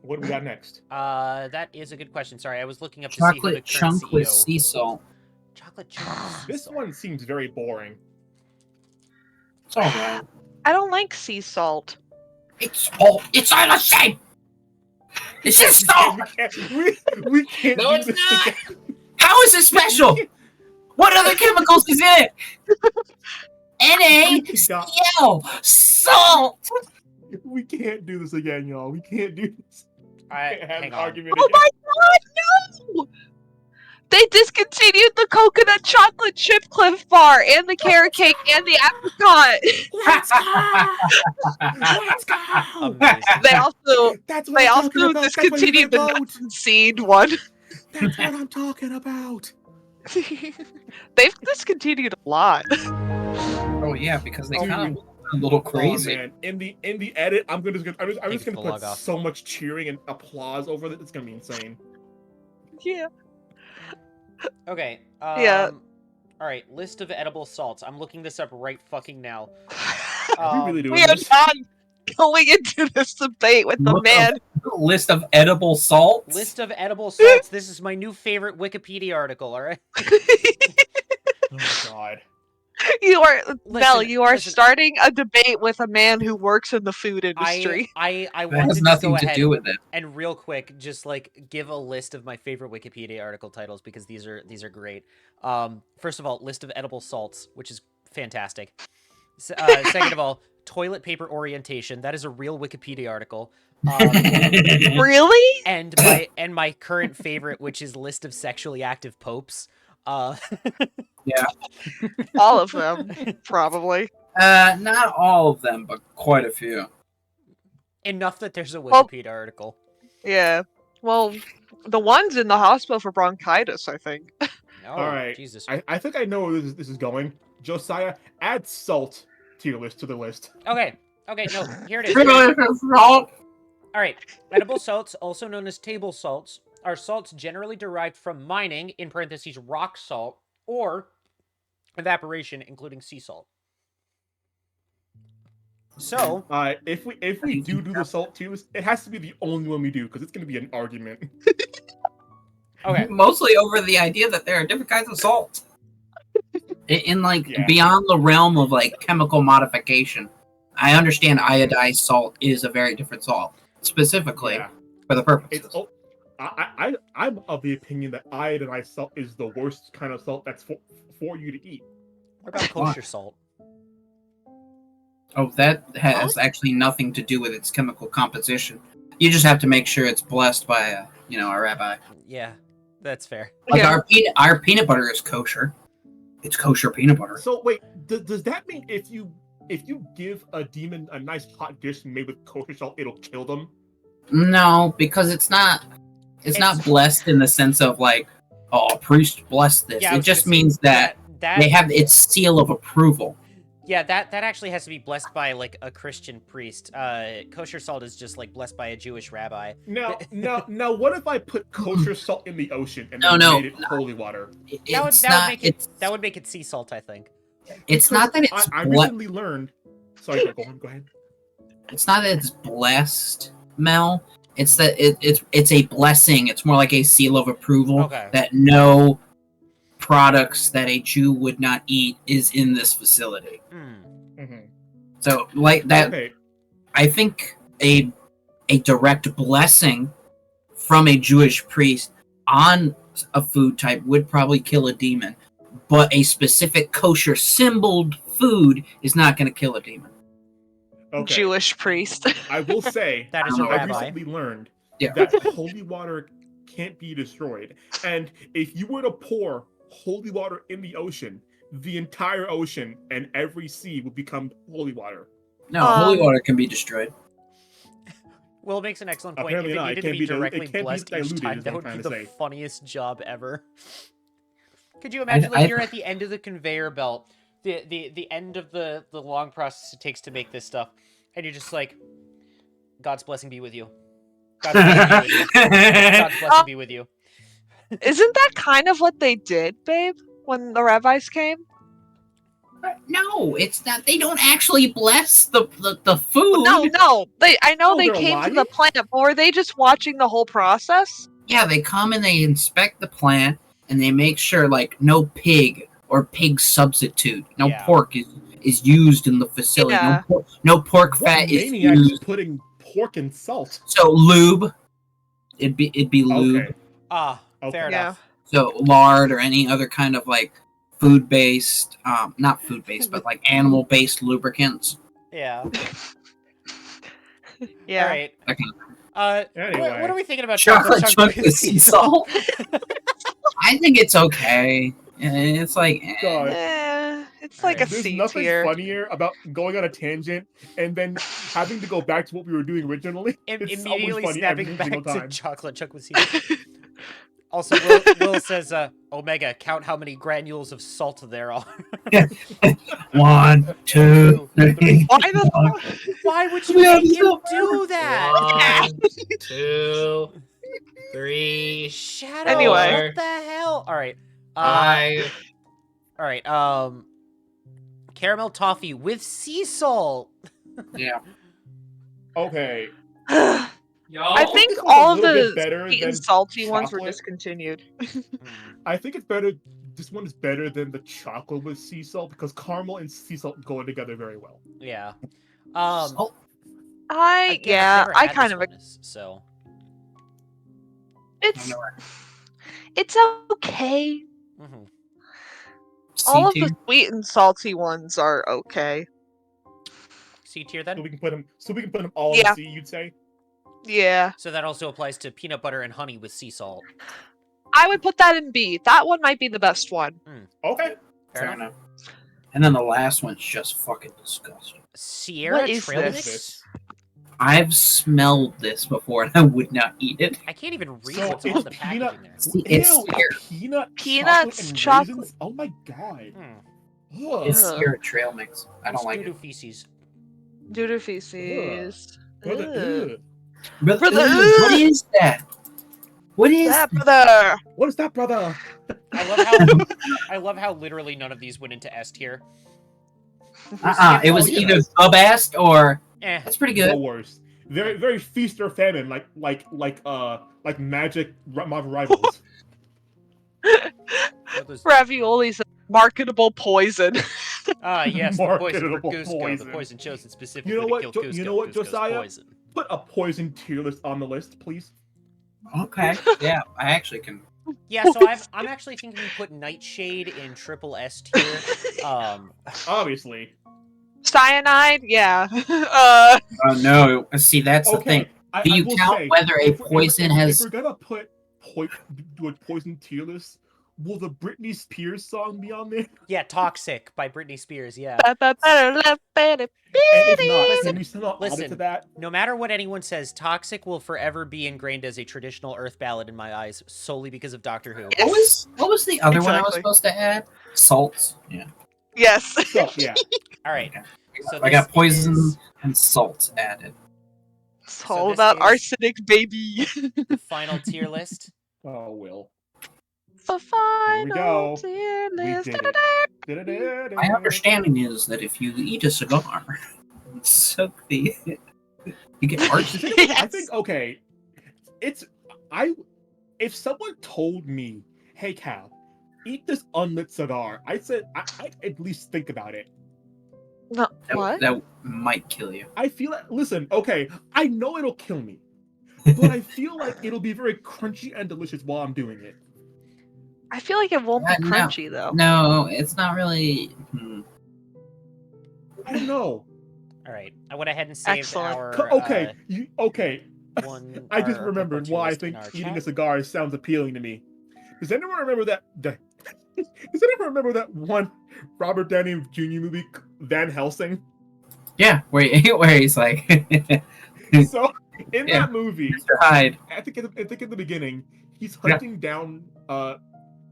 What do we got next? That is a good question. Sorry, I was looking up to see who the Chocolate current chunk CEO. with sea salt. Chocolate chunk. This one seems very boring. It's alright. I don't like sea salt. It's all the same. It's just salt. We can't No, do it's this not. again. How is it special? What other chemicals is in it? NaCl. Salt. We can't do this again, y'all. We can't do this. Can't have Hang an on. argument Oh again. my god, no! They discontinued the coconut chocolate chip Cliff Bar and the carrot cake and the apricot. Let's go! Let's go! Amazing. They also That's what they I'm talking also about. That's what I'm discontinued the about. nuts and seed one. That's what I'm talking about. They've discontinued a lot. Oh yeah, because they Dude. kind of a little Oh crazy. man, in the edit, I'm just Thank gonna you for the put log off. so much cheering and applause over it. It's gonna be insane. Yeah. Okay. Yeah. All right. List of edible salts. I'm looking this up right fucking now. Are we really doing We are this? not going into this debate with the Look man. List of edible salts. List of edible salts. This is my new favorite Wikipedia article. All right. Oh god. You are Mel. You are listen. starting a debate with a man who works in the food industry. I That wanted has to nothing go to ahead do with it. and real quick just like give a list of my favorite Wikipedia article titles because these are great. First of all, list of edible salts, which is fantastic. Second of all, toilet paper orientation. That is a real Wikipedia article. Really? And my current favorite, which is list of sexually active popes. All of them, probably. Not all of them, but quite a few. Enough that there's a Well- Wikipedia article. Yeah. Well, the ones in the hospital for bronchitis, I think. No, All right. Jesus. I think I know where this is going. Josiah, add salt to your list to the list. Okay, no, here it is. Here it is. All right, edible salts, also known as table salts, are salts generally derived from mining, in parentheses rock salt, or evaporation, including sea salt. So, If we do the salt tiers, it has to be the only one we do because it's gonna be an argument. okay, Mostly over the idea that there are different kinds of salt. In like Yeah. beyond the realm of like chemical modification, I understand iodized salt is a very different salt, specifically Yeah, for the purposes. it's. I'm of the opinion that iodized salt is the worst kind of salt that's for you to eat. what about kosher salt? Oh, that has actually nothing to do with its chemical composition. You just have to make sure it's blessed by a rabbi. Yeah, that's fair. Like Yeah. our peanut butter is kosher. It's kosher peanut butter. So wait, does that mean if you give a demon a nice hot dish made with kosher salt, it'll kill them? No, because it's not blessed in the sense of like, oh, a priest blessed this. Yeah, I It was just gonna say, means that that they have its seal of approval. Yeah, that actually has to be blessed by like a Christian priest. Kosher salt is just like blessed by a Jewish rabbi. Now, what if I put kosher salt in the ocean and No, then no. made it holy water? That would make it sea salt, I think. It's not that it's I recently learned. Sorry, go ahead. It's not that it's blessed, Mel. It's that it's a blessing. It's more like a seal of approval Okay. that no products that a Jew would not eat is in this facility. Mm-hmm. So like that, Okay. I think a direct blessing from a Jewish priest on a food type would probably kill a demon, but a specific kosher symboled food is not going to kill a demon. Okay. Jewish priest. I will say That is a I rabbi. recently learned Yeah. that holy water can't be destroyed, and if you were to pour holy water in the ocean, the entire ocean and every sea would become holy water. No, holy water can be destroyed. Will makes an excellent point. Apparently If it not. It needed to can't be be directly it can't be blessed each diluted, time, is that what would I'm be trying the to say. funniest job ever. Could you imagine like you're at the end of the conveyor belt, the end of the long process it takes to make this stuff, and you're just like, God's blessing be with you. God's blessing be with you. God's blessing be with you. Isn't that kind of what they did, babe, when the rabbis came? No, it's not. They don't actually bless the food. No. I know Oh, they they're came to the lying? plant, but were they just watching the whole process? Yeah, they come and they inspect the plant and they make sure like no pig or pig substitute, no Yeah. pork is used in the facility. Yeah. No pork What fat is maniac is used. putting pork and salt? So lube, it'd be lube. Okay. Fair Okay. enough. So lard or any other kind of like food-based, not food-based, but like animal-based lubricants. Yeah. Yeah. All right. Okay. Anyway. What are we thinking about Chocolate chunk with with sea salt. I think it's okay. It's like, God. It's like a There's C nothing tier. funnier about going on a tangent and then having to go back to what we were doing originally. It's always Immediately funny every snapping back single to time. chocolate chunk with sea. Also, Will says, Omega, count how many granules of salt there are. 1, 2, 3. Why the fuck? Why would you Yeah, make him so do that? 1, 2, 3, Shadow, Anyway. what the hell? All right. 5. All right. Caramel toffee with sea salt. Yeah. Okay. Yo, I think This is a all of little bit the better sweet than and salty ones were chocolate. discontinued. I think it's better. This one is better than the chocolate with sea salt because caramel and sea salt go together very well. Yeah. Salt. Again, I've never I had kind this of one, so. it's okay. Mhm. All of C-tier. the sweet and salty ones are okay. C tier So then. we can put them all Yeah. in C. You'd say. Yeah. So that also applies to peanut butter and honey with sea salt. I would put that in B. That one might be the best one. Okay. Fair enough. And then the last one's just fucking disgusting. Sierra What is trail this? mix? I've smelled this before and I would not eat it. I can't even read So what's it's on the peanut. packaging there. See, it's Ew, Sierra, peanut, Peanuts, chocolate, and chocolate. raisins. Oh my god. Hmm. Ugh. it's Ugh. Sierra trail mix. I don't like Doo-doo it. feces. Doodoo feces. Brother, Ugh. ugh. Brother, What is that? What is That brother. What is that, brother? I love how literally none of these went into S tier. It was Oh, yeah. either the best or Eh. that's pretty The good. worst. Very feast or famine, like magic Marvel Rivals. Raviolis, marketable poison. Ah, yes, the poison for Marketable Cusco. The poison. poison chosen specifically You know to what? kill Cusco. You know what, Cusco's Josiah? poison. Put a poison tier list on the list, please. Okay, yeah, I actually can. Yeah, so I'm actually thinking we put Nightshade in triple S tier. Obviously. Cyanide, yeah. Oh no! See, that's the thing. Okay. Do I you will count say, whether a if poison if has? we're gonna do a poison tier list, will the Britney Spears song be on there? Yeah, Toxic by Britney Spears, yeah. And if not, Listen, can we somehow add it to listen. that? No matter what anyone says, Toxic will forever be ingrained as a traditional Earth ballad in my eyes, solely because of Doctor Who. What was the other one I was Exactly. supposed to add? Salts. Yeah. Yes. So yeah. All right. Okay. So I got this poison is and salt added. It's So all this about is- arsenic, baby. the final tier list. Oh, Will. The Here we final go. tier We list. did it. My understanding is that if you eat a cigar, and soak the, you get Does arsenic. anyone- I Yes. think okay. If someone told me, "Hey Cal, eat this unlit cigar," I'd at least think about it. No, what? That might kill you. I feel like, listen, okay, I know it'll kill me, but I feel like it'll be very crunchy and delicious while I'm doing it. I feel like it won't be No. crunchy though. No, it's not really. I don't know. All right. I went ahead and saved Excellent. our Okay, okay. one. I just our remembered tier why I list in think our eating a chat. cigar sounds appealing to me. Does anyone remember that? Does anyone remember that one Robert Downey Jr. movie, Van Helsing? Yeah, where he's like, So in Yeah. that movie, Mr. Hyde. I think in the beginning, he's Yeah. hunting down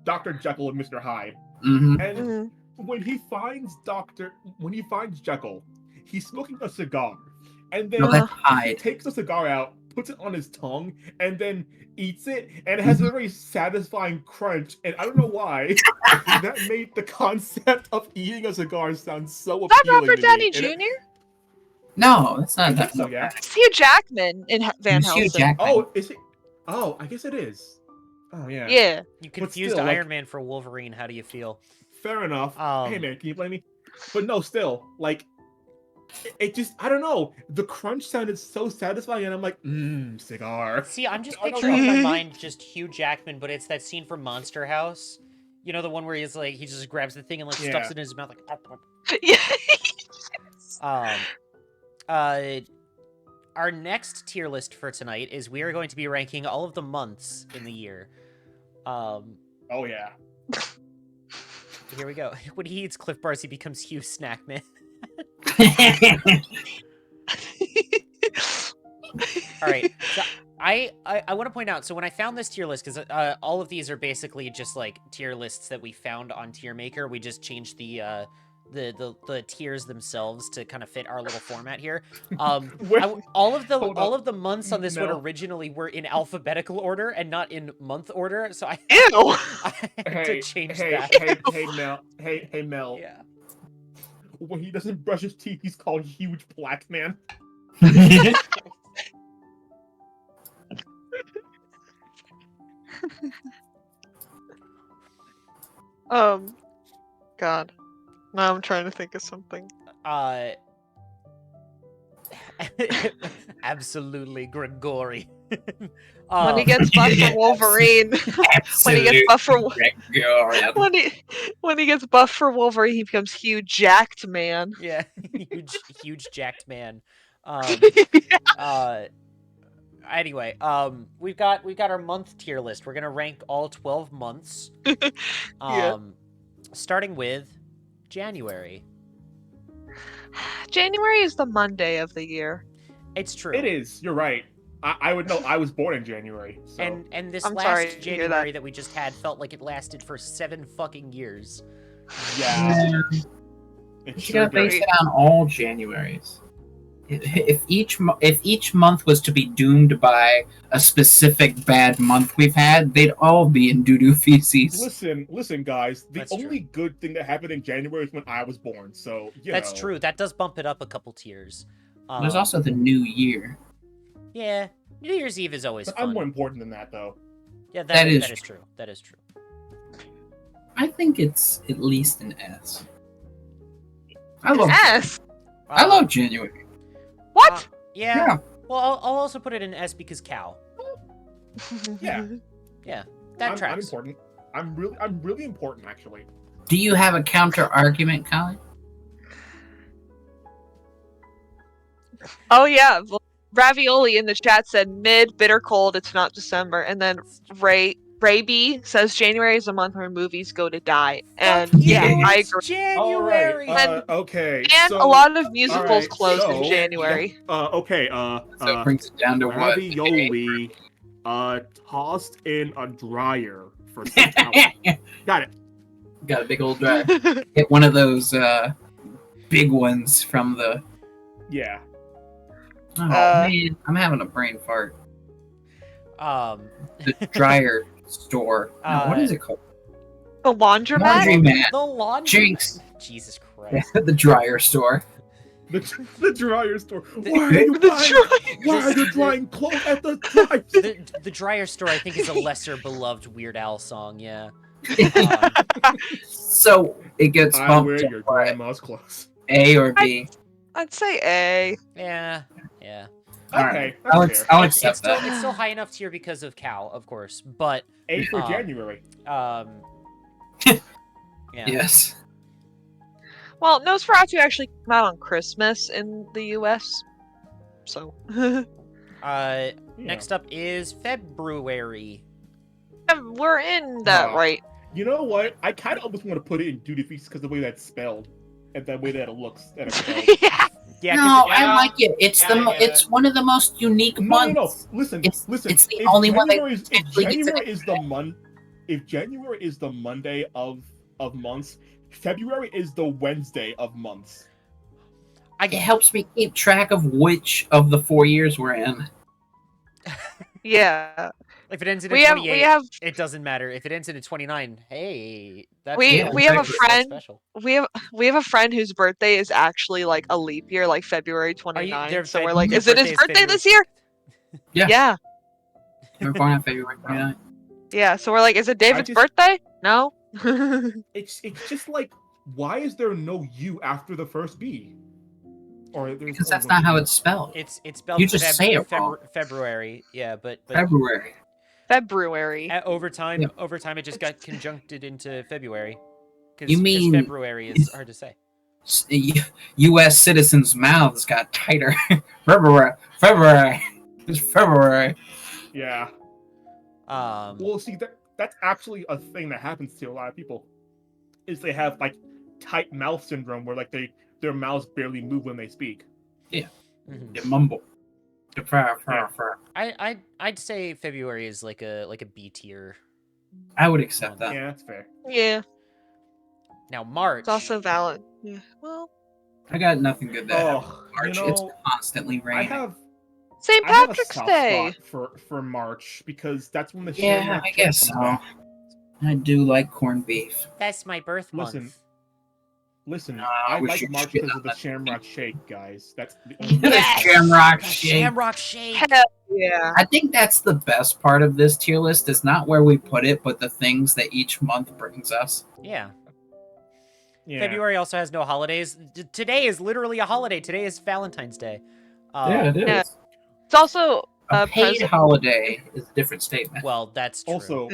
Dr. Jekyll and Mr. Hyde. Mm-hmm. And Mhm. when he finds Jekyll, he's smoking a cigar. And then No, that's he Hyde. takes the cigar out, puts it on his tongue, and then eats it, and it has a very satisfying crunch. And I don't know why that made the concept of eating a cigar sound so Is that appealing Robert to Downey me. Jr.? And it- No, that's I not think that. so, yeah. It's Hugh Jackman in Van It's Hugh Helsing. Jackman. Oh, is it? Oh, I guess it is. Oh, yeah. Yeah. You But confused still, like- Iron Man for Wolverine. How do you feel? Fair enough. Um, Hey, man, can you blame me? But no, still, like, it just, I don't know. The crunch sounded so satisfying, and I'm like, cigar. See, I'm just I don't picturing in my know. mind just Hugh Jackman, but it's that scene from Monster House. You know, the one where he's like, he just grabs the thing and like Yeah. stuffs it in his mouth, like. Yeah. Our next tier list for tonight is we are going to be ranking all of the months in the year. Oh, yeah. Here we go. When he eats Cliff Bars, he becomes Hugh Snackman. All right. So I want to point out. So when I found this tier list, because all of these are basically just like tier lists that we found on Tier Maker. We just changed the tiers themselves to kind of fit our little format here. All of the months on this one No. originally were in alphabetical order and not in month order. So I Ew. I had to change that. Hey, Mel. Yeah. When he doesn't brush his teeth, he's called Huge Black Man. God. Now I'm trying to think of something. Absolutely Grigori. When he gets buffed for Wolverine. When he gets buffed for when he gets buffed for Wolverine, he becomes Hugh Jacked Man. Yeah, huge jacked man. Anyway, we've got our month tier list. We're gonna rank all 12 months. Yeah. Starting with January. January is the Monday of the year. It's true. It is. You're right. I would know. I was born in January. So. And this I'm sorry last to hear January that we just had felt like it lasted for 7 fucking years. yeah. You It sure gotta base did. it on all Januaries. If each month was to be doomed by a specific bad month we've had, they'd all be in doo-doo feces. Listen, guys. The That's only good thing that happened in January is when I was born. So That's know. true. That does bump it up a couple tiers. There's also the new year. Yeah, New Year's Eve is always But fun. I'm more important than that, though. Yeah, That is that is true. That is true. I think it's at least an S. I love S. I love January. What? Yeah. Yeah. Well, I'll also put it in S because cow. Yeah. Yeah, that I'm tracks. important. I'm really important, actually. Do you have a counter argument, Colin? Oh yeah, Ravioli in the chat said mid, bitter cold. It's not December, and then Ray B says January is a month where movies go to die, and Fuck yeah, you, I it's agree. January. And- Okay. And so, a lot of musicals alright, close in so- January. Okay. So it brings it down to what? Ravioli, tossed in a dryer for 6 hours. Got it. Got a big old dryer. Get one of those big ones from the. Yeah. Oh man, I'm having a brain fart. The dryer store. No, what is it called? The laundromat. Laundromat. The laundry. Jinx. Jesus Christ. The dryer store. The dryer store. The- Why are you The buying? Why are you drying clothes at the dryer? The dryer store, I think, is a lesser beloved Weird Al song. Yeah. So it gets I bumped wear to your what, grandma's clothes. A or B. I'd say A. Yeah. All Okay, right. that's fair. I'll It's accept still that. it's still high enough tier because of cow, of course. But A for um, January. yeah. Yes. Well, Nosferatu actually came out on Christmas in the U.S. So Yeah. Next up is February. we're in that Wow. right. You know what? I kind of almost want to put it in duty feast because the way that's spelled and the way that it looks. That it's spelled. Yeah. Yeah. No, 'cause I like it. It's Yeah, I get it's one of the most unique No. months. Listen. It's the If only one that January is- if potentially gets January an is the if January is the Monday of months, February is the Wednesday of months. It helps me keep track of which of the 4 years we're in. Yeah. if it ends in a We have 28, it doesn't matter. If it ends in a 29, hey, that's We- we have a that's friend- special. we have a friend whose birthday is actually like a leap year, like February 29th. their So Feb- we're like, their is it his birthday is birthday February this year? Yeah. Yeah. We're born on February 29th. Yeah. So we're like, is it David's just- birthday? No. It's just like, why is there no U after the first B? Or there's Because only that's one not how U. it's spelled. It's spelled You just say it wrong. February. Yeah, but February. February. over time, Yeah. it just got conjuncted into February. You mean- February is hard to say. U.S. citizens' mouths got tighter. February. It's February. Yeah. Well, see, that's actually a thing that happens to a lot of people. Is they have like tight mouth syndrome, where like their mouths barely move when they speak. mhm. You mumble. I'd say February is like a B tier. I would accept that. Yeah, that's fair. Yeah. Now March. It's also valid. Yeah. Well, I got nothing good that happens Oh, in March. you know, It's constantly I raining. have St. I have a Patrick's soft Day. spot for March because that's when the Yeah, Shamrock I Shake guess comes so. back. I do like corned beef. That's my birth Listen, month. Listen, I I wish like you'd March shit because on of the that. Shamrock Shake, guys. That's the only The Yes! Shamrock The Shake. Shamrock Shake. Hell yeah. I think that's the best part of this tier list. Is not where we put it, but the things that each month brings us. Yeah. Yeah. February also has no holidays. Today is literally a holiday. Today is Valentine's Day. Yeah, it is. yeah. It's also A paid President- holiday is a different statement. Well, that's true. Also,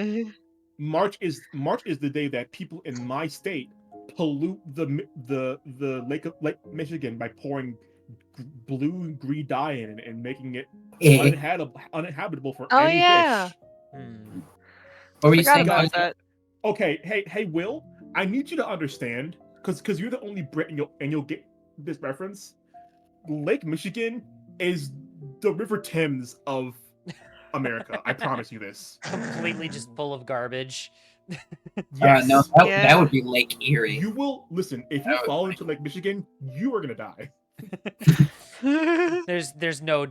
March is the day that people in my state pollute the Lake Michigan by pouring blue and green dye in it and making it uninhabitable for Oh, any yeah. fish. Hmm. What were you Forgot saying? about guys? that. Okay, hey Will, I need you to understand because you're the only Brit and you'll get this reference. Lake Michigan is the River Thames of America. I promise you this. Completely just full of garbage. Yes. No, that Yeah. would be Lake Erie. You will listen. If you fall into Lake Michigan, you are gonna die. There's no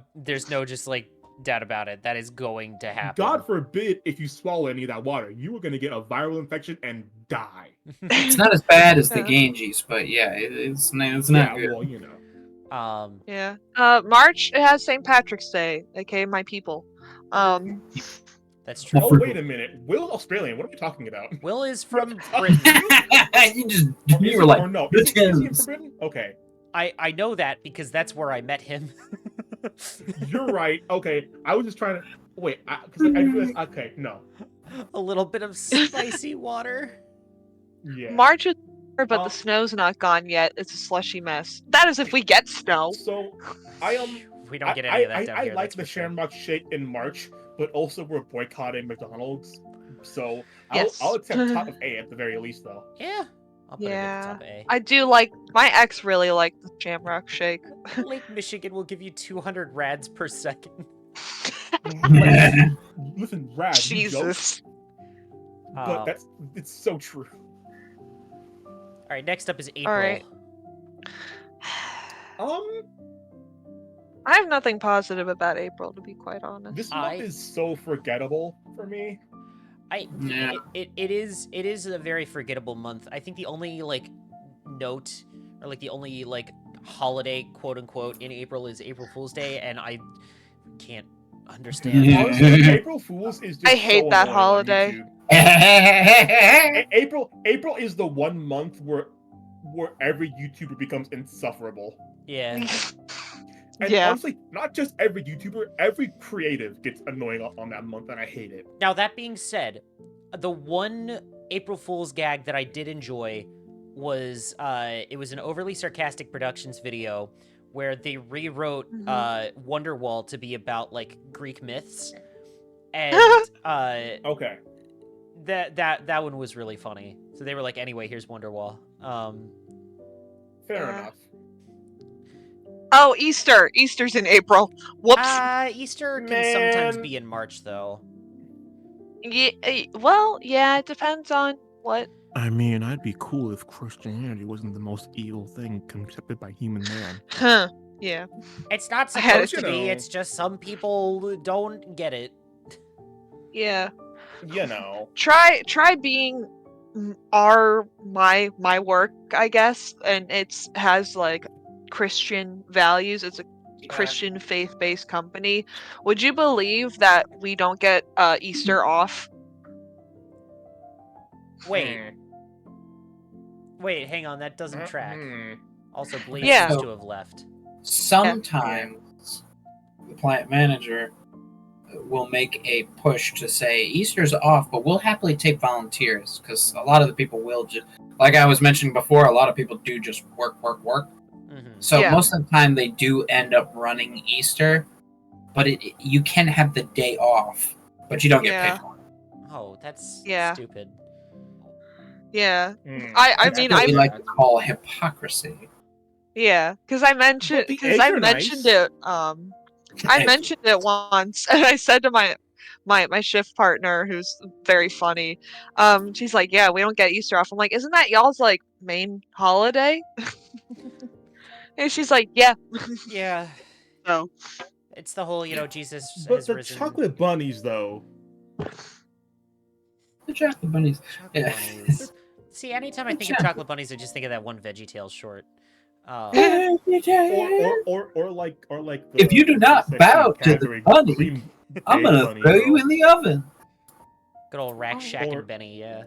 just like doubt about it. That is going to happen. God forbid if you swallow any of that water, you are gonna get a viral infection and die. It's not as bad as the Yeah. Ganges, but yeah, it's not Yeah, good. well, you know. Yeah. March, it has St. Patrick's Day, aka my people. That's true. Oh, wait a minute. Will's Australian. What are we talking about? Will is from Or Britain. you were like, or no? "The Is he from Thames." Britain? Okay. I know that because that's where I met him. You're right. Okay. I was just trying to wait, because I realized okay, no. A little bit of spicy water. Yeah. March is over, but Um, the snow's not gone yet. It's a slushy mess. That is if we get snow. So I We don't get any of that down I here. like that's the for sure. Shamrock Shake in March, but also we're boycotting McDonald's. So Yes. I'll accept top of A at the very least though. Yeah. I'll put it at Yeah. the top of A. I do like, my ex really liked the Shamrock Shake. Lake Michigan will give you 200 rads per second. Listen, Rad, you joke, Jesus. but it's so true. All right, next up is April. right. Um, I have nothing positive about April, to be quite honest. this month is so forgettable for me. Yeah. It is a very forgettable month. I think the only like note or like the only like holiday quote unquote in April is April Fool's Day, and I can't understand. Yeah. Honestly, April Fools is just I hate so that annoying on holiday. YouTube. April is the one month where every YouTuber becomes insufferable. Yeah. And Yeah. honestly, not just every YouTuber, every creative gets annoying on that month, and I hate it. Now that being said, the one April Fool's gag that I did enjoy was it was an overly sarcastic productions video where they rewrote Wonderwall to be about like Greek myths, and Okay. that one was really funny. So they were like, anyway, here's Wonderwall. Fair Yeah. enough. Oh, Easter. Easter's in April. Whoops. Easter can sometimes be in March though. Yeah, well, yeah, it depends on what. I mean, I'd be cool if Christianity wasn't the most evil thing conceived by human man. Huh. Yeah. It's not I had it supposed to be. It's just some people don't get it. Yeah. You know. Try being my work, I guess, and it's has like Christian values. It's a Christian faith-based company. Would you believe that we don't get Easter off? Wait, hang on, that doesn't track. Also, Blaze Yeah. seems to have left. Sometimes the plant manager will make a push to say Easter's off, but we'll happily take volunteers because a lot of the people will just, like I was mentioning before, a lot of people do just work. So Yeah. most of the time they do end up running Easter, but you can have the day off, but you don't get paid for it. Oh, that's Yeah. stupid. Yeah. Hmm. I That's mean, what I we like to call hypocrisy. yeah, because I mentioned But the eggs are nice. it. I mentioned it once, and I said to my shift partner, who's very funny, she's like, "Yeah, we don't get Easter off." I'm like, "Isn't that y'all's like main holiday?" And she's like, "Yeah." Yeah. So It's the whole, Jesus But has the risen. chocolate bunnies, though. The chocolate bunnies. Chocolate Yeah. bunnies. See, anytime I think of chocolate bunnies, I just think of that one VeggieTales short. Or like the, If you do not sexy bow to the Cadbury bunny, cream I'm egg gonna bunny, throw you though. in the oven. Good old Rack Shack Or- and Benny, yeah.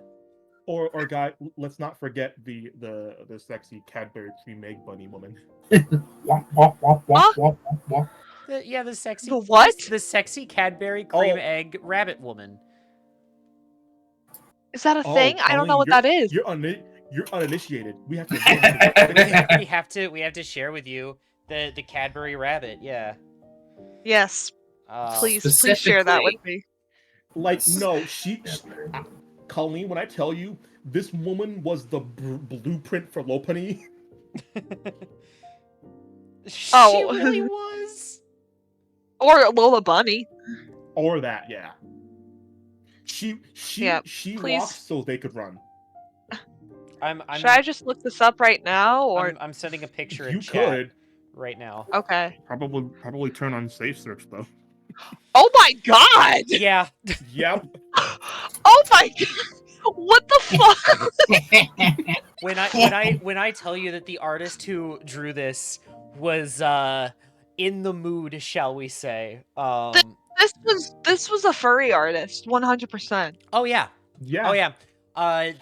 Or guy, let's not forget the sexy Cadbury cream egg bunny woman. Womp, womp, womp, Huh? womp, womp, womp. The sexy. The what? The sexy Cadbury cream Oh. egg rabbit woman. is that a thing? I don't know what Colleen, that is. You're uninitiated. We have to. we have to share with you the Cadbury rabbit, yeah. Yes, please share that with me. Like no, Colleen, when I tell you this woman was the blueprint for Lopunny, She Oh. really was. Or Lola Bunny. or that, yeah. Yeah, She please. walked so they could run. Should I just look this up right now, or I'm sending a picture You in chat could right now. okay? probably turn on safe search though. Oh my god! Yeah. Yep. Oh my god! What the fuck? When I tell you that the artist who drew this was in the mood, shall we say? This was a furry artist, 100%. Oh yeah. Yeah. Oh yeah.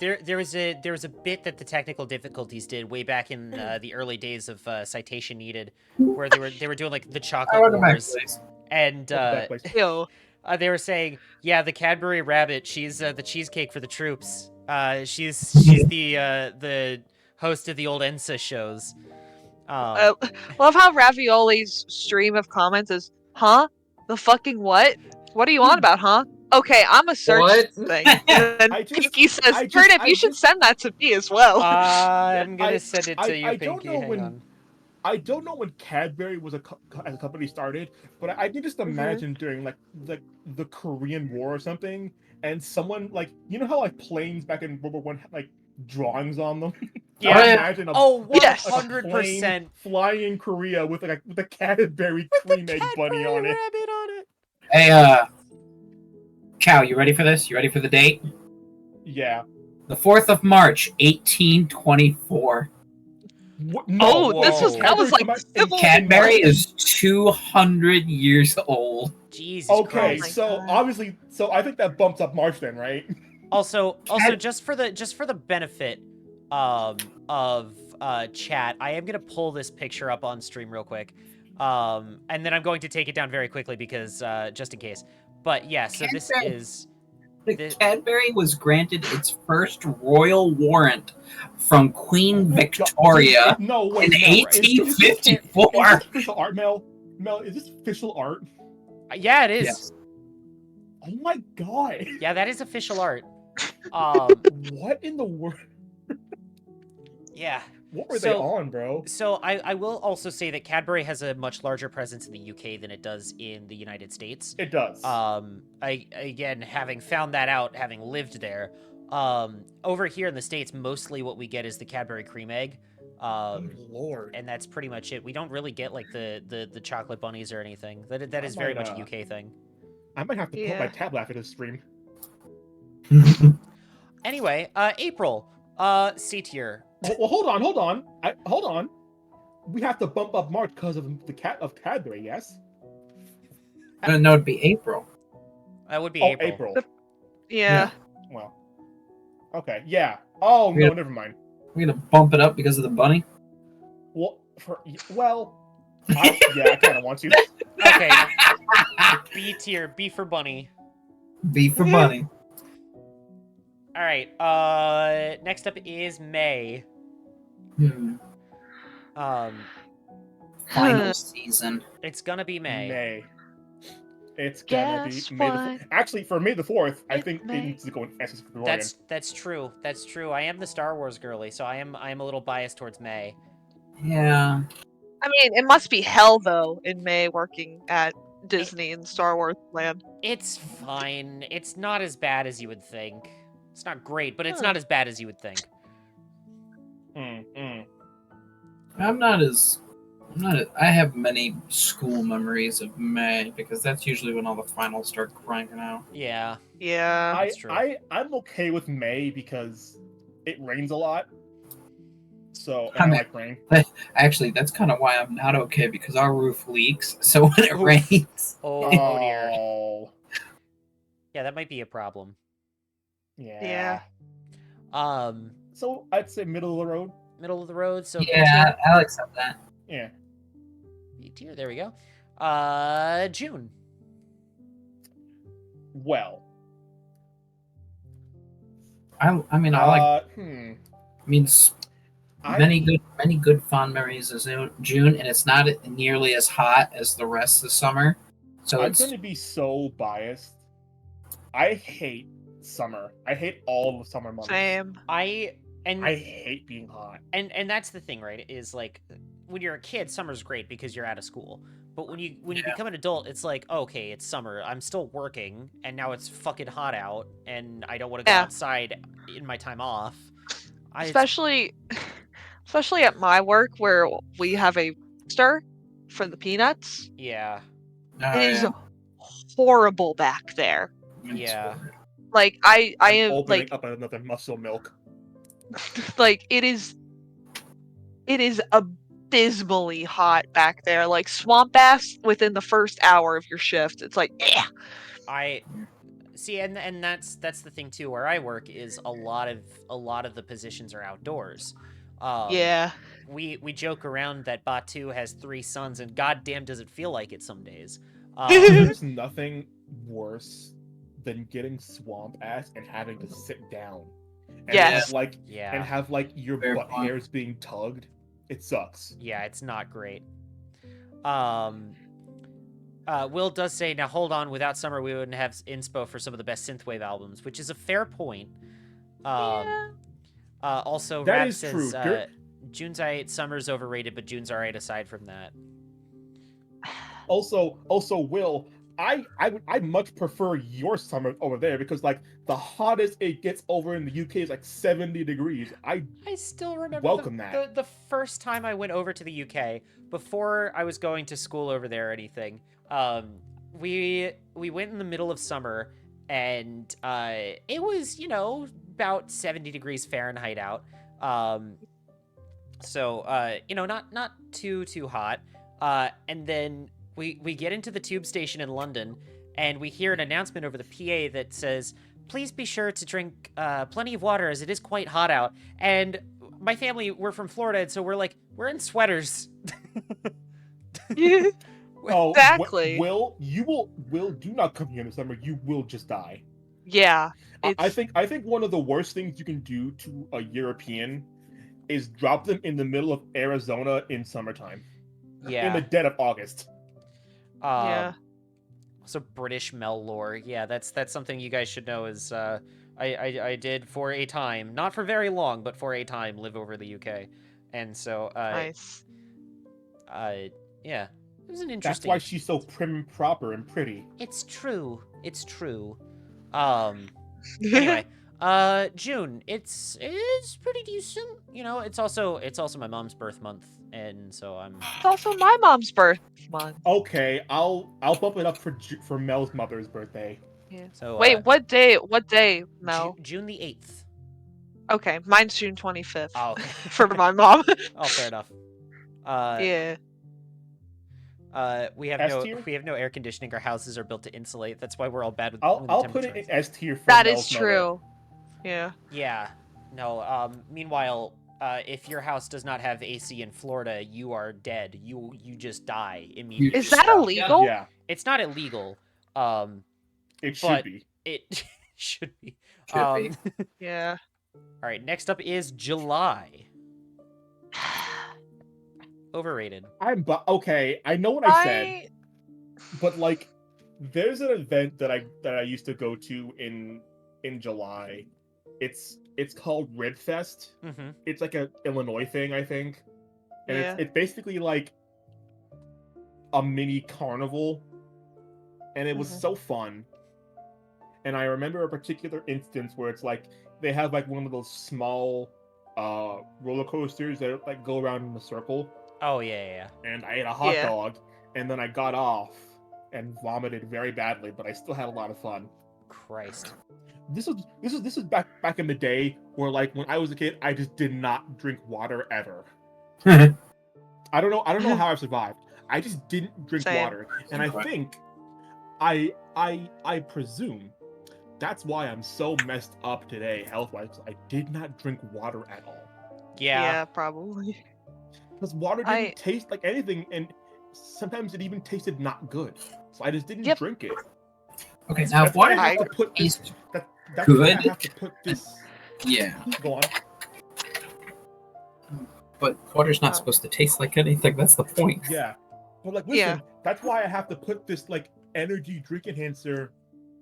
There was a bit that the technical difficulties did way back in the early days of Citation Needed, where they were doing like the chocolate Welcome back, wars, please. and Back place. Yo, they were saying, yeah, the Cadbury Rabbit, she's the cheesecake for the troops. She's the host of the old ENSA shows. love how Ravioli's stream of comments is, huh? The fucking what? What are you on about, huh? Okay, I'm a search What? thing. And then Pinky says, Turnip, you should send that to me as well. I'm gonna send it to you, I Pinky. don't know Hang when on. I don't know when Cadbury was as a company started, but I can just imagine during like the Korean War or something, and someone like how like planes back in World War I had like drawings on them. Yeah. I imagine a, Oh, Yes. 100%. flying in Korea with a Cadbury cream egg bunny on it. Rabbit on it. Hey, Cow, you ready for this? You ready for the date? Yeah. The 4th of March, 1824. What? Oh, this was whoa. that was like Cadbury civil. Cadbury is 200 years old. Jesus Okay, Christ. so God. obviously, I think that bumps up March then, right? Also, just for the benefit of chat, I am gonna pull this picture up on stream real quick, and then I'm going to take it down very quickly because just in case. But yeah, so this Cadbury. is Cadbury was granted its first royal warrant from Queen Victoria No, in wait, no. Is this 1854. official art, Mel? Mel, is this official art? yeah, it is. Yes. Oh my god! Yeah, that is official art. What in the world? Yeah. What were they on, bro? So I will also say that Cadbury has a much larger presence in the UK than it does in the United States. It does. I again, having found that out, having lived there, over here in the States, mostly what we get is the Cadbury cream egg. Lord. And that's pretty much it. We don't really get like the chocolate bunnies or anything. That is very much a UK thing. I might have to put Yeah. my tab after this stream. Anyway, April, C tier. Well, hold on. Hold on. We have to bump up March because of the Cadbury, yes? No, it'd be April. That would be Oh, April. April. Yeah. Well. Okay, yeah. Oh, no, Yeah. never mind. We're gonna bump it up because of the bunny. Well, I kind of want to. Okay. B tier, B for bunny. B for bunny. All right. Next up is May. Final season. It's gonna be May. It's gonna Guess be May the what? Actually, for May the 4th, I It's think it May. needs to go in Essence Gregorian. That's true. That's true. I am the Star Wars girly, so I am a little biased towards May. Yeah. I mean, it must be hell though in May working at Disney and Star Wars land. It's fine. It's not as bad as you would think. It's not great, but it's not as bad as you would think. I have many school memories of May because that's usually when all the finals start cranking out. Yeah. Yeah. That's true. I'm okay with May because it rains a lot. So I I mean- like rain. Actually, that's kind of why I'm not okay because our roof leaks. So when it Oof. rains, Oh dear. Oh, Yeah, that might be a problem. yeah. Yeah. So I'd say middle of the road. Middle of the road. So yeah, I'll accept that. Yeah. B tier. There we go. June. Well. I mean, I like. Hmm. I mean, I- many good fond memories of June, and it's not nearly as hot as the rest of summer. So I'm it's going to be so biased. I hate summer. I hate all of the summer months. Same. I hate being hot. And that's the thing, right? Is like when you're a kid, summer's great because you're out of school. But when you become an adult, it's like, okay, it's summer. I'm still working, and now it's fucking hot out, and I don't want to go Yeah. outside in my time off. Especially at my work where we have a roaster for the peanuts. Yeah. Oh, It is yeah. horrible back there. Yeah. Like I I'm am opening like up another muscle milk. like it is abysmally hot back there. Like swamp baths within the first hour of your shift. It's like, eh. I see, and that's the thing too. Where I work is a lot of the positions are outdoors. Yeah. We joke around that Batu has 3 suns, and goddamn does it feel like it some days. There's nothing worse than getting swamp ass and having to sit down. And Yes. have, like Yeah. and have like your Fair butt point. hairs being tugged. It sucks. Yeah, it's not great. Will does say, now hold on, without summer we wouldn't have inspo for some of the best synthwave albums, which is a fair point. Yeah. Also, That Rap is says, true. June's alright, summer's overrated, but June's alright aside from that. Also, Will, I much prefer your summer over there because like the hottest it gets over in the UK is like 70 degrees. I still remember welcome that. the first time I went over to the UK, before I was going to school over there or anything. We went in the middle of summer, and it was, about 70 degrees Fahrenheit out. So not too hot. And then we get into the tube station in London, and we hear an announcement over the PA that says, please be sure to drink plenty of water as it is quite hot out. And my family, we're from Florida, and so we're in sweaters. Oh, Exactly. Will do not come here in the summer. You will just die. Yeah. I think one of the worst things you can do to a European is drop them in the middle of Arizona in summertime. Yeah. In the dead of August. Yeah. So British Mel lore. Yeah, that's something you guys should know is I did for a time, not for very long, but for a time, live over the UK. And so Nice. yeah. It was an That's interesting. why she's so prim and proper and pretty. It's true. Anyway, June. It's pretty decent. It's also my mom's birth month, and so I'm. It's also my mom's birth month. Okay, I'll bump it up for Mel's mother's birthday. Yeah. So Wait, what day? What day, Mel? June the 8th. Okay, mine's June 25th. Oh, okay. For my mom. Oh, fair enough. Yeah. We have S no tier? air conditioning. Our houses are built to insulate. That's why we're all bad with. I'll when the put it temperature in is. S tier for That Mel's is mother. true. Yeah. Yeah. No. Meanwhile, if your house does not have AC in Florida, you are dead. You just die immediately. Is that illegal? Yeah, It's not illegal. it should But- be. It should be. Should be. Yeah. All right. Next up is July. Overrated. Okay. I know what I said, but like, there's an event that I used to go to in July. It's called Red Fest. Mm-hmm. It's like a Illinois thing, I think, and Yeah. it's basically like a mini carnival, and it was Mhm. so fun. And I remember a particular instance where it's like they have like one of those small roller coasters that like go around in a circle, Oh yeah. and I ate a hot Yeah. dog, and then I got off and vomited very badly, but I still had a lot of fun. Christ. This is back in the day where like when I was a kid, I just did not drink water ever. I don't know how I survived. I just didn't drink Same. water, and I Right. think I presume that's why I'm so messed up today health-wise. I did not drink water at all Yeah. Probably. because water didn't taste like anything, and sometimes it even tasted not good. So I just didn't Yep. drink it. Okay, now That's why water I have to put this. tastes That's why I good. have to put this. Yeah, Go on. but water's not Oh. supposed to taste like anything. That's the point. Yeah. But like, Yeah. listen, that's why I have to put this like energy drink enhancer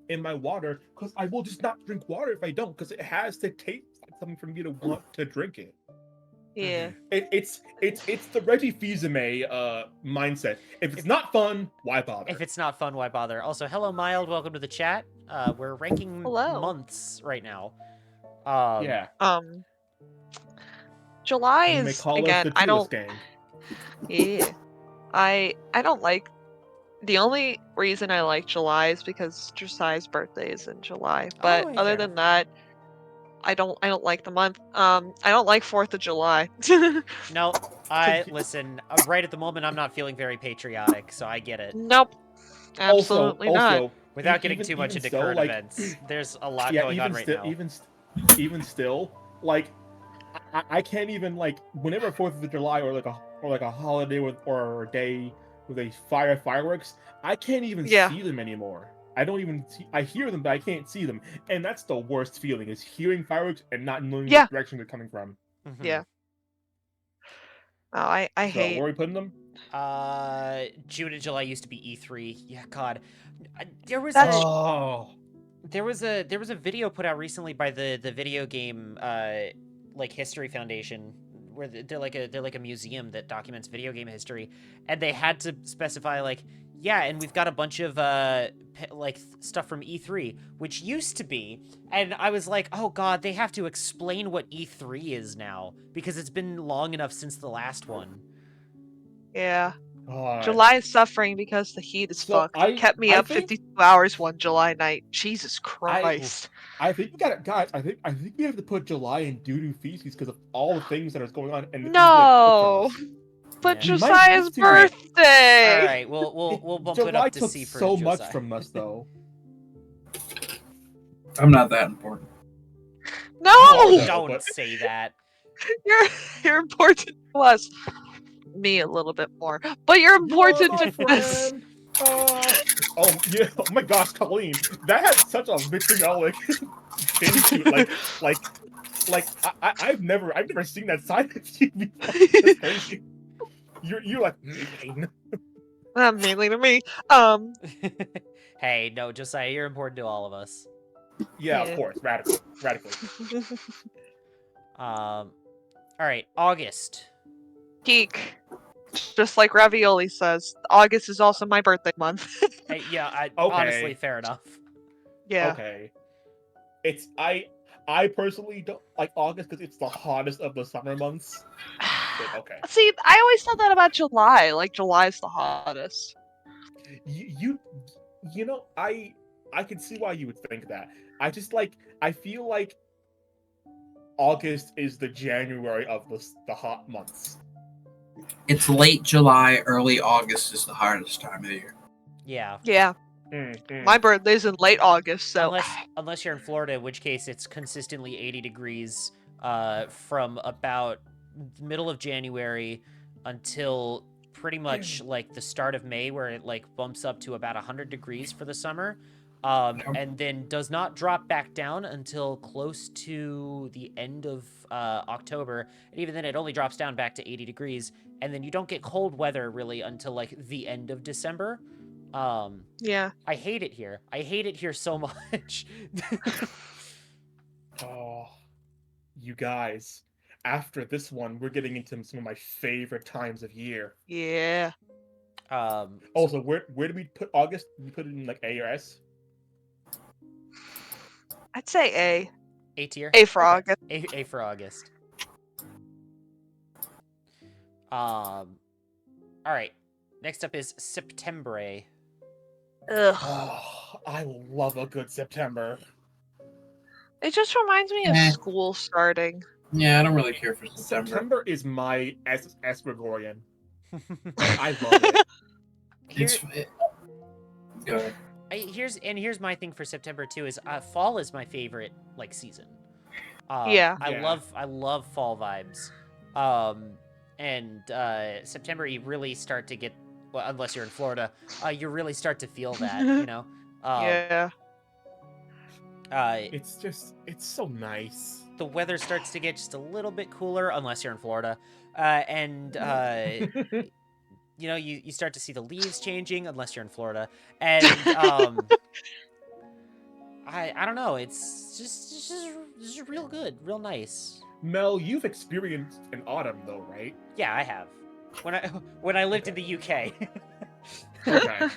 in my water because I will just not drink water if I don't, because it has to taste like something for me to want to drink it. Yeah. It's the Reggie Fils-Aimé mindset. If it's not fun, why bother? If it's not fun, why bother? Also, hello, Mild. Welcome to the chat. We're ranking Hello. months right now. Yeah, July you may is call us again. the I Tier List don't. gang. Yeah. I don't like. The only reason I like July is because Josiah's birthday is in July. But Oh, other fair than enough. that, I don't like the month. I don't like 4th of July. No, listen. Right at the moment, I'm not feeling very patriotic, so I get it. Nope. Absolutely not. Without getting too much even into so, current like, events, there's a lot yeah, going on right now. even still, like, I can't even, like, whenever 4th of July or like a holiday or a day where they fire fireworks, I can't even Yeah. see them anymore. I don't even see. I hear them, but I can't see them, and that's the worst feeling: is hearing fireworks and not knowing Yeah. what direction they're coming from. Mhm. Yeah. Oh, I So hate. where are we putting them? June and July used to be E3. Yeah, God, there was That's Oh, there was a video put out recently by the video game like History Foundation, where they're like a museum that documents video game history, and they had to specify like, yeah, and we've got a bunch of stuff from E3, which used to be, and I was like, oh God, they have to explain what E3 is now because it's been long enough since the last one. yeah. God. July is suffering because the heat is So fucked. It kept me I up think 52 hours one July night. Jesus Christ. I think we got it, guys. I think we have to put July in doo-doo feces because of all the things that are going on and the things that it took No. from us. But Yeah. We might Josiah's need to. All birthday. right, we'll bump it July up to took C for so much Josiah. from us, though. I'm not that important. No. Oh, Don't but- say that. You're important to us. Me a little bit more, but you're You are important my to us. friend. Oh yeah! Oh my gosh, Colleen, that had such a vitriolic tinge to it. I've never seen that side of you before. That's crazy. You're like mean. Mainly to me. Hey, no, Josiah, you're important to all of us. Yeah, Yeah. of course, radically. All right, August. Geek. Just like Ravioli says, August is also my birthday month. Hey, yeah, Okay. honestly, fair enough. Yeah. Okay. It's I personally don't like August because it's the hottest of the summer months. But okay. See, I always thought that about July. Like July's the hottest. You know, I can see why you would think that. I feel like August is the January of the hot months. It's late July, early August is the hardest time of the year. Yeah. Yeah. My birthday's in late August, so Unless you're in Florida, in which case it's consistently 80 degrees from about middle of January until pretty much like the start of May, where it like bumps up to about 100 degrees for the summer, and then does not drop back down until close to the end of October, and even then it only drops down back to 80 degrees, and then you don't get cold weather really until like the end of December. yeah. I hate it here. I hate it here so much. Oh, you guys. After this one, we're getting into some of my favorite times of year. Yeah. Also, where do we put August? We put it in like A or S? I'd say A. A tier. A for Okay. August. A for August. All right. Next up is September. Ugh. Oh, I love a good September. It just reminds me of Eh. school starting. Yeah, I don't really care for September. September is my S Gregorian. I love it. Go ahead. Here's my thing for September too is fall is my favorite like season. Yeah. I love fall vibes. And September you really start to get, well, unless you're in Florida, you really start to feel that, you know. Yeah. It's so nice. The weather starts to get just a little bit cooler, unless you're in Florida, and you know, you start to see the leaves changing, unless you're in Florida, and I don't know. It's just real good, real nice. Mel, you've experienced an autumn though, right? Yeah, I have. When I lived in the UK. Okay.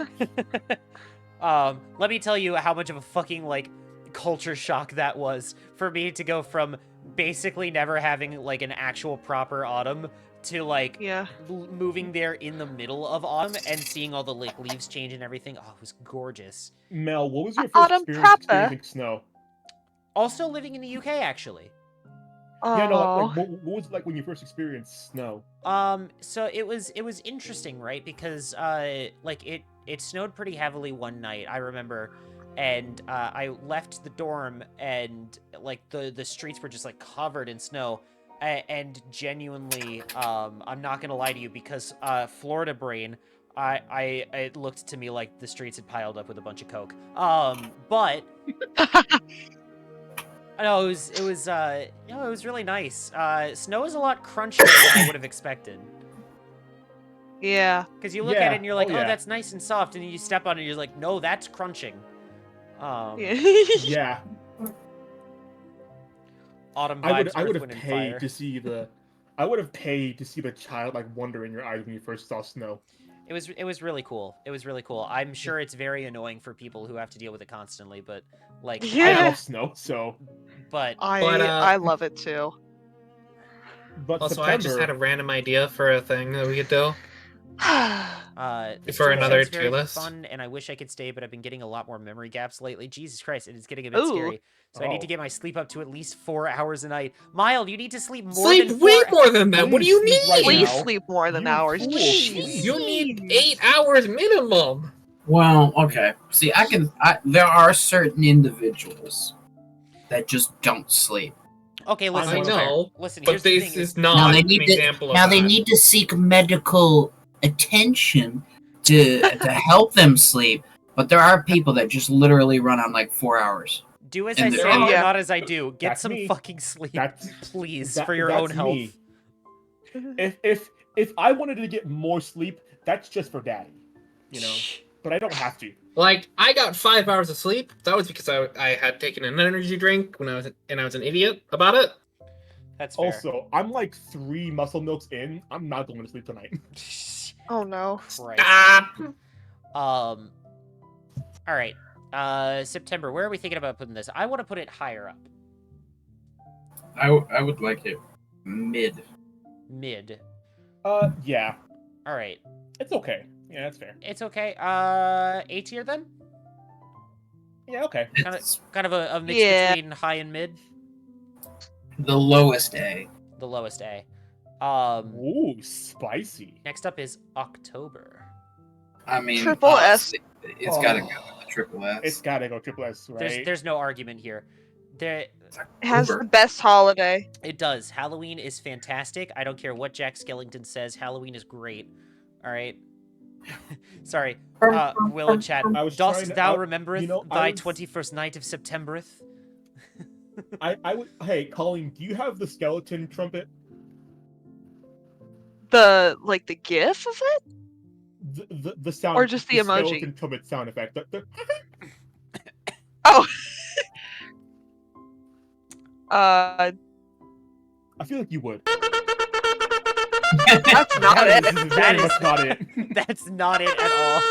Let me tell you how much of a fucking like culture shock that was for me to go from basically never having like an actual proper autumn to like Yeah. moving there in the middle of autumn and seeing all the like leaves change and everything. Oh, it was gorgeous. Mel, what was your first Autumn experience proper. experiencing snow? Also living in the UK actually. Yeah, no, Oh. what was it like when you first experienced snow? So it was interesting, right? Because like it snowed pretty heavily one night, I remember, and I left the dorm and like the streets were just like covered in snow, and genuinely, I'm not gonna lie to you, because Florida brain, it looked to me like the streets had piled up with a bunch of coke. But no, it was you know, it was really nice. Snow is a lot crunchier than I would have expected. Yeah. Because you look at it and you're like, oh, oh, yeah. that's nice and soft, and then you step on it and you're like, no, that's crunching. Yeah. Yeah, Autumn I vibes, would Earth, have Wind, and paid Fire. to see the, I would have paid to see the childlike wonder in your eyes when you first saw snow. It was really cool. It was really cool. I'm sure it's very annoying for people who have to deal with it constantly, but like, I Yeah. love snow, so. but I love it too. But Also, September. I just had a random idea for a thing that we could do. this For trip another sounds very tier list? fun, and I wish I could stay, but I've been getting a lot more memory gaps lately. Jesus Christ, it is getting a bit Ooh. scary. So I need to Oh. get my sleep up to at least 4 hours a night. Mile, you need to sleep more Sleep than way 4 more than that. What do you Please sleep right mean? Please now. sleep more than You hours. fool. Please. You need 8 hours minimum. Well, okay. See, there are certain individuals that just don't sleep. Okay, listen. I Fair. know, Listen, but here's the this thing: is Now not they an need to. example of Now that. they need to seek medical attention to help them sleep. But there are people that just literally run on like 4 hours. do as and I they're say, out. but Yeah. not as I do. Get That's some me. fucking sleep, That's please, that- for your own that's health. me. If I wanted to get more sleep, that's just for daddy, you know. But I don't have to. Like, I got 5 hours of sleep. That was because I had taken an energy drink when I was an idiot about it. That's fair. Also, I'm like 3 muscle milks in. I'm not going to sleep tonight. Oh no. Christ. Ah, All right. September. Where are we thinking about putting this? I want to put it higher up. I would like it mid. Mid. Yeah, All right. it's okay. Yeah, that's fair. It's okay. A tier then? Yeah, okay. It's Kind of a mix Yeah. between high and mid. the lowest A. The lowest A. Ooh, spicy. Next up is October. I mean, Triple S. honestly, it's gotta go Oh. with the triple S. It's gotta go triple S, right? There's no argument here. There, It has October. the best holiday. it does. Halloween is fantastic. I don't care what Jack Skellington says. Halloween is great. All right. Sorry. Will in chat. I was trying Dost to- thou I- remembereth you know, thy I was- 21st night of Septembereth? I would. Hey, Colleen, do you have the skeleton trumpet? The gif of it? The sound, Or just the emoji? skeleton trumpet sound effect. Oh. I feel like you would. That's not That it. is That very is- much not it. That's not it at all.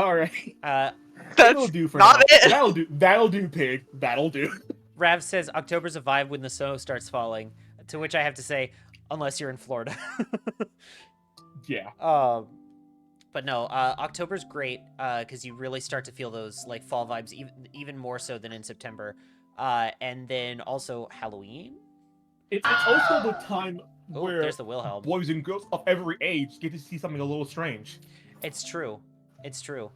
All right. That's That'll do for not now. it. That'll do. That'll do, pig. That'll do. Rav says October's a vibe when the snow starts falling. To which I have to say, unless you're in Florida. Yeah. But no, October's great because you really start to feel those like fall vibes even more so than in September. And then also Halloween. It's also the time Oh, where there's the Wilhelm. boys and girls of every age get to see something a little strange. It's true. It's true.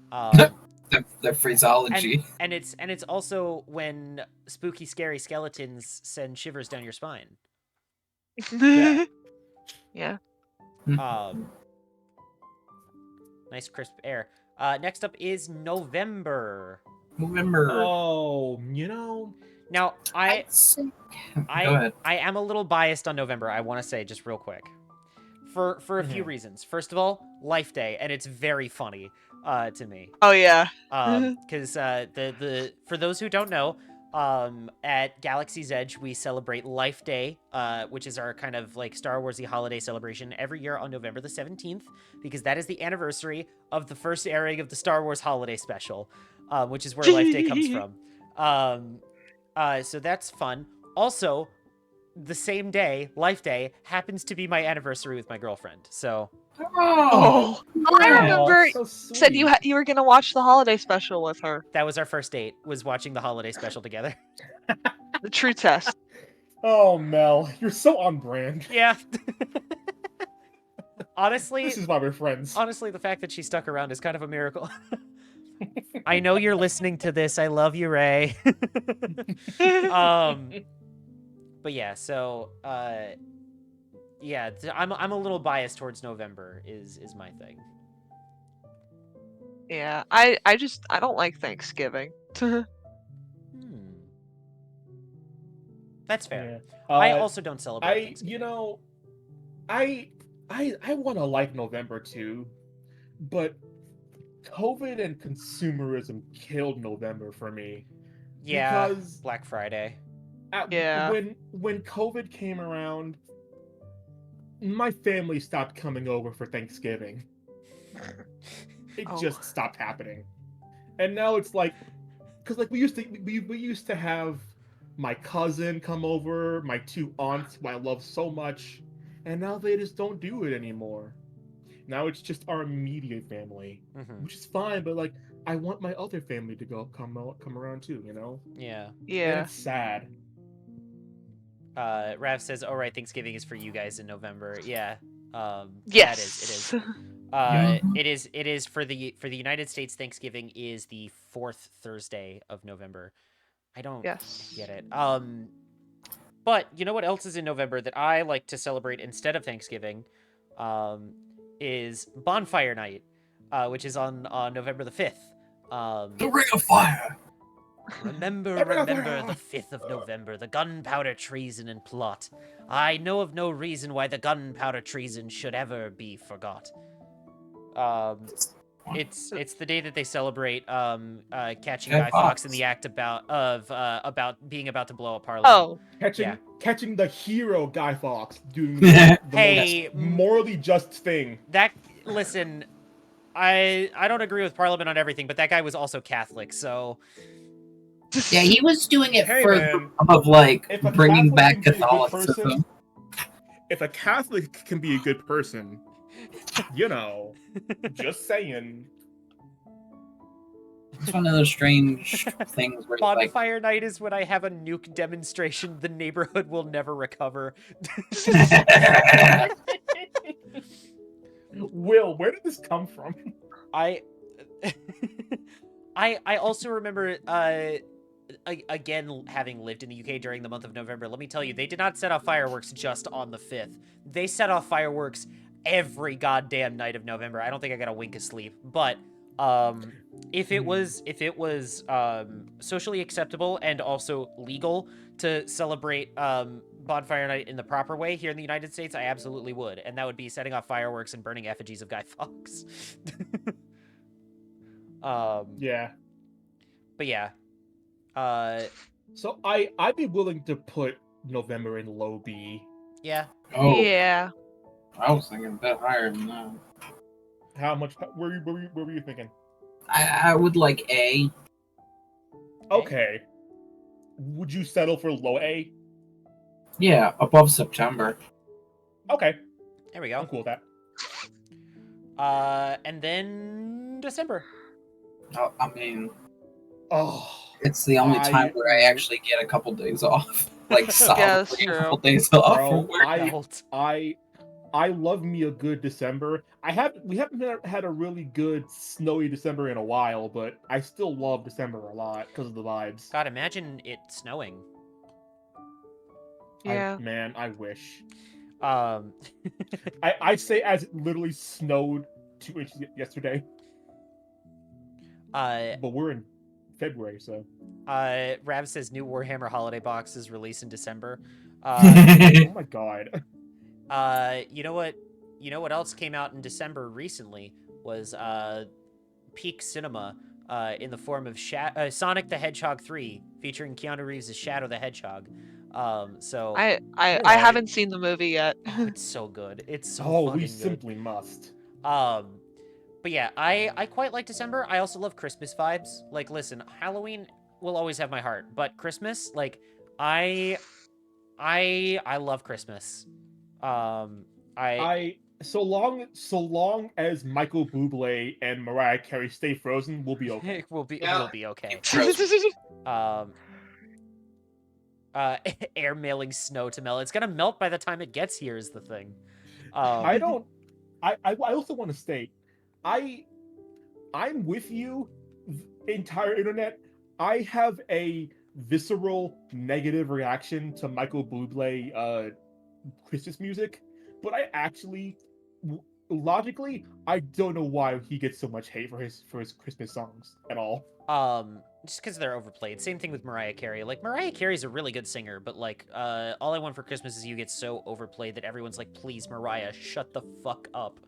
The phraseology. And it's also when spooky, scary skeletons send shivers down your spine. Yeah. Yeah. Nice crisp air. Next up is November. November. Oh, you know. Now Go ahead. I am a little biased on November. I want to say just real quick. for a few reasons. First of all, Life Day, and it's very funny to me. Oh yeah. Because the for those who don't know, at Galaxy's Edge we celebrate Life Day, which is our kind of like Star Warsy holiday celebration every year on November the 17th, because that is the anniversary of the first airing of the Star Wars holiday special, which is where Life Day comes from. So that's fun. Also, the same day, Life Day, happens to be my anniversary with my girlfriend. So Oh, I yeah. remember so said you sweet. you were gonna watch the holiday special with her. that was our first date, was watching the holiday special together. The true test. Oh, Mel, you're so on brand. Yeah. Honestly, This is why we're friends. honestly, the fact that she stuck around is kind of a miracle. I know you're listening to this. I love you, Ray. um, but yeah, so yeah, I'm a little biased towards November. Is my thing. Yeah, I don't like Thanksgiving. That's fair. Yeah. I also don't celebrate Thanksgiving. You know, I want to like November too, but COVID and consumerism killed November for me. Yeah, Because Black Friday. Yeah. when COVID came around, my family stopped coming over for Thanksgiving. It Oh. just stopped happening. And now it's like, because like we used to have my cousin come over, my two aunts who I love so much, and now they just don't do it anymore. Now it's just our immediate family, which is fine. But like, I want my other family to come around too, you know? Yeah. And Yeah. it's sad. Rav says, "Oh right, Thanksgiving is for you guys in November." Yeah. Yes. It is. It is for the United States. Thanksgiving is the fourth Thursday of November. I don't Yes. get it. But you know what else is in November that I like to celebrate instead of Thanksgiving, is Bonfire Night, which is on November the 5th. The Ring of Fire. Remember Ring of the Fire! 5th of November, the gunpowder treason and plot. I know of no reason why the gunpowder treason should ever be forgot. It's the day that they celebrate catching Guy Guy Fawkes in Fawkes. the act about being about to blow up Parliament. Oh. Catching the hero Guy Fawkes doing the Hey, most morally just thing. listen, I don't agree with Parliament on everything, but that guy was also Catholic, so Yeah, he was doing it Hey, for the man, love of like if a bringing Catholic back can be a good Catholicism. person, if a Catholic can be a good person, you know, just saying. It's one of those strange things where it's like, Bonfire Night is when I have a nuke demonstration the neighborhood will never recover. Will, where did this come from? I also remember again having lived in the UK during the month of November. Let me tell you, they did not set off fireworks just on the 5th. They set off fireworks every goddamn night of November. I don't think I got a wink of sleep, but if it was socially acceptable and also legal to celebrate Bonfire Night in the proper way here in the United States, I absolutely would, and that would be setting off fireworks and burning effigies of Guy Fawkes. Yeah. But yeah. So I'd be willing to put November in low B. Yeah. oh, Yeah. I was thinking a bit higher than that. How much? Where were you thinking? I would like A. Okay. Would you settle for low A? Yeah, above September. Okay, There we I'm go. cool with that. And then December. Oh, I mean, Oh, it's the only time where I actually get a couple days off. Like solidly that's a true. couple days off bro, from work. I love me a good December. We haven't had a really good snowy December in a while, but I still love December a lot because of the vibes. God, imagine it snowing. Yeah. Man, I wish. Um, I say as it literally snowed 2 inches yesterday, but we're in February, so. Rav says new Warhammer holiday box is released in December. Oh my god. You know what? you know what else came out in December recently was peak cinema in the form of Sonic the Hedgehog 3, featuring Keanu Reeves as Shadow the Hedgehog. So I Alright. haven't seen the movie yet. oh, it's so good. It's so Oh, fucking we good. simply must. But yeah, I quite like December. I also love Christmas vibes. Like, listen, Halloween will always have my heart, but Christmas, like, I love Christmas. So long as Michael Bublé and Mariah Carey stay frozen, we'll be okay. we'll be Yeah. okay. Frozen. Um, air mailing snow to melt. It's gonna melt by the time it gets here. Is the thing. I also want to state, I'm with you, entire internet. I have a visceral negative reaction to Michael Bublé Christmas music, but I actually logically I don't know why he gets so much hate for his Christmas songs at all. Just because they're overplayed. Same thing with Mariah Carey. Like, Mariah Carey's a really good singer, but like, All I Want for Christmas Is You gets so overplayed that everyone's like, please, Mariah, shut the fuck up.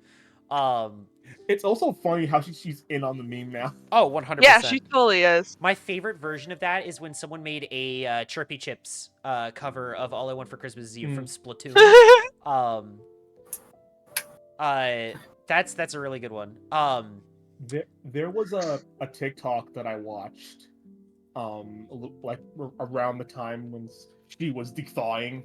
It's also funny how she's in on the meme now. Oh, 100%. Yeah, she totally is. My favorite version of that is when someone made a Chirpy Chips cover of All I Want for Christmas Is You from Splatoon. That's a really good one. There was a TikTok that I watched, like around the time when she was thawing,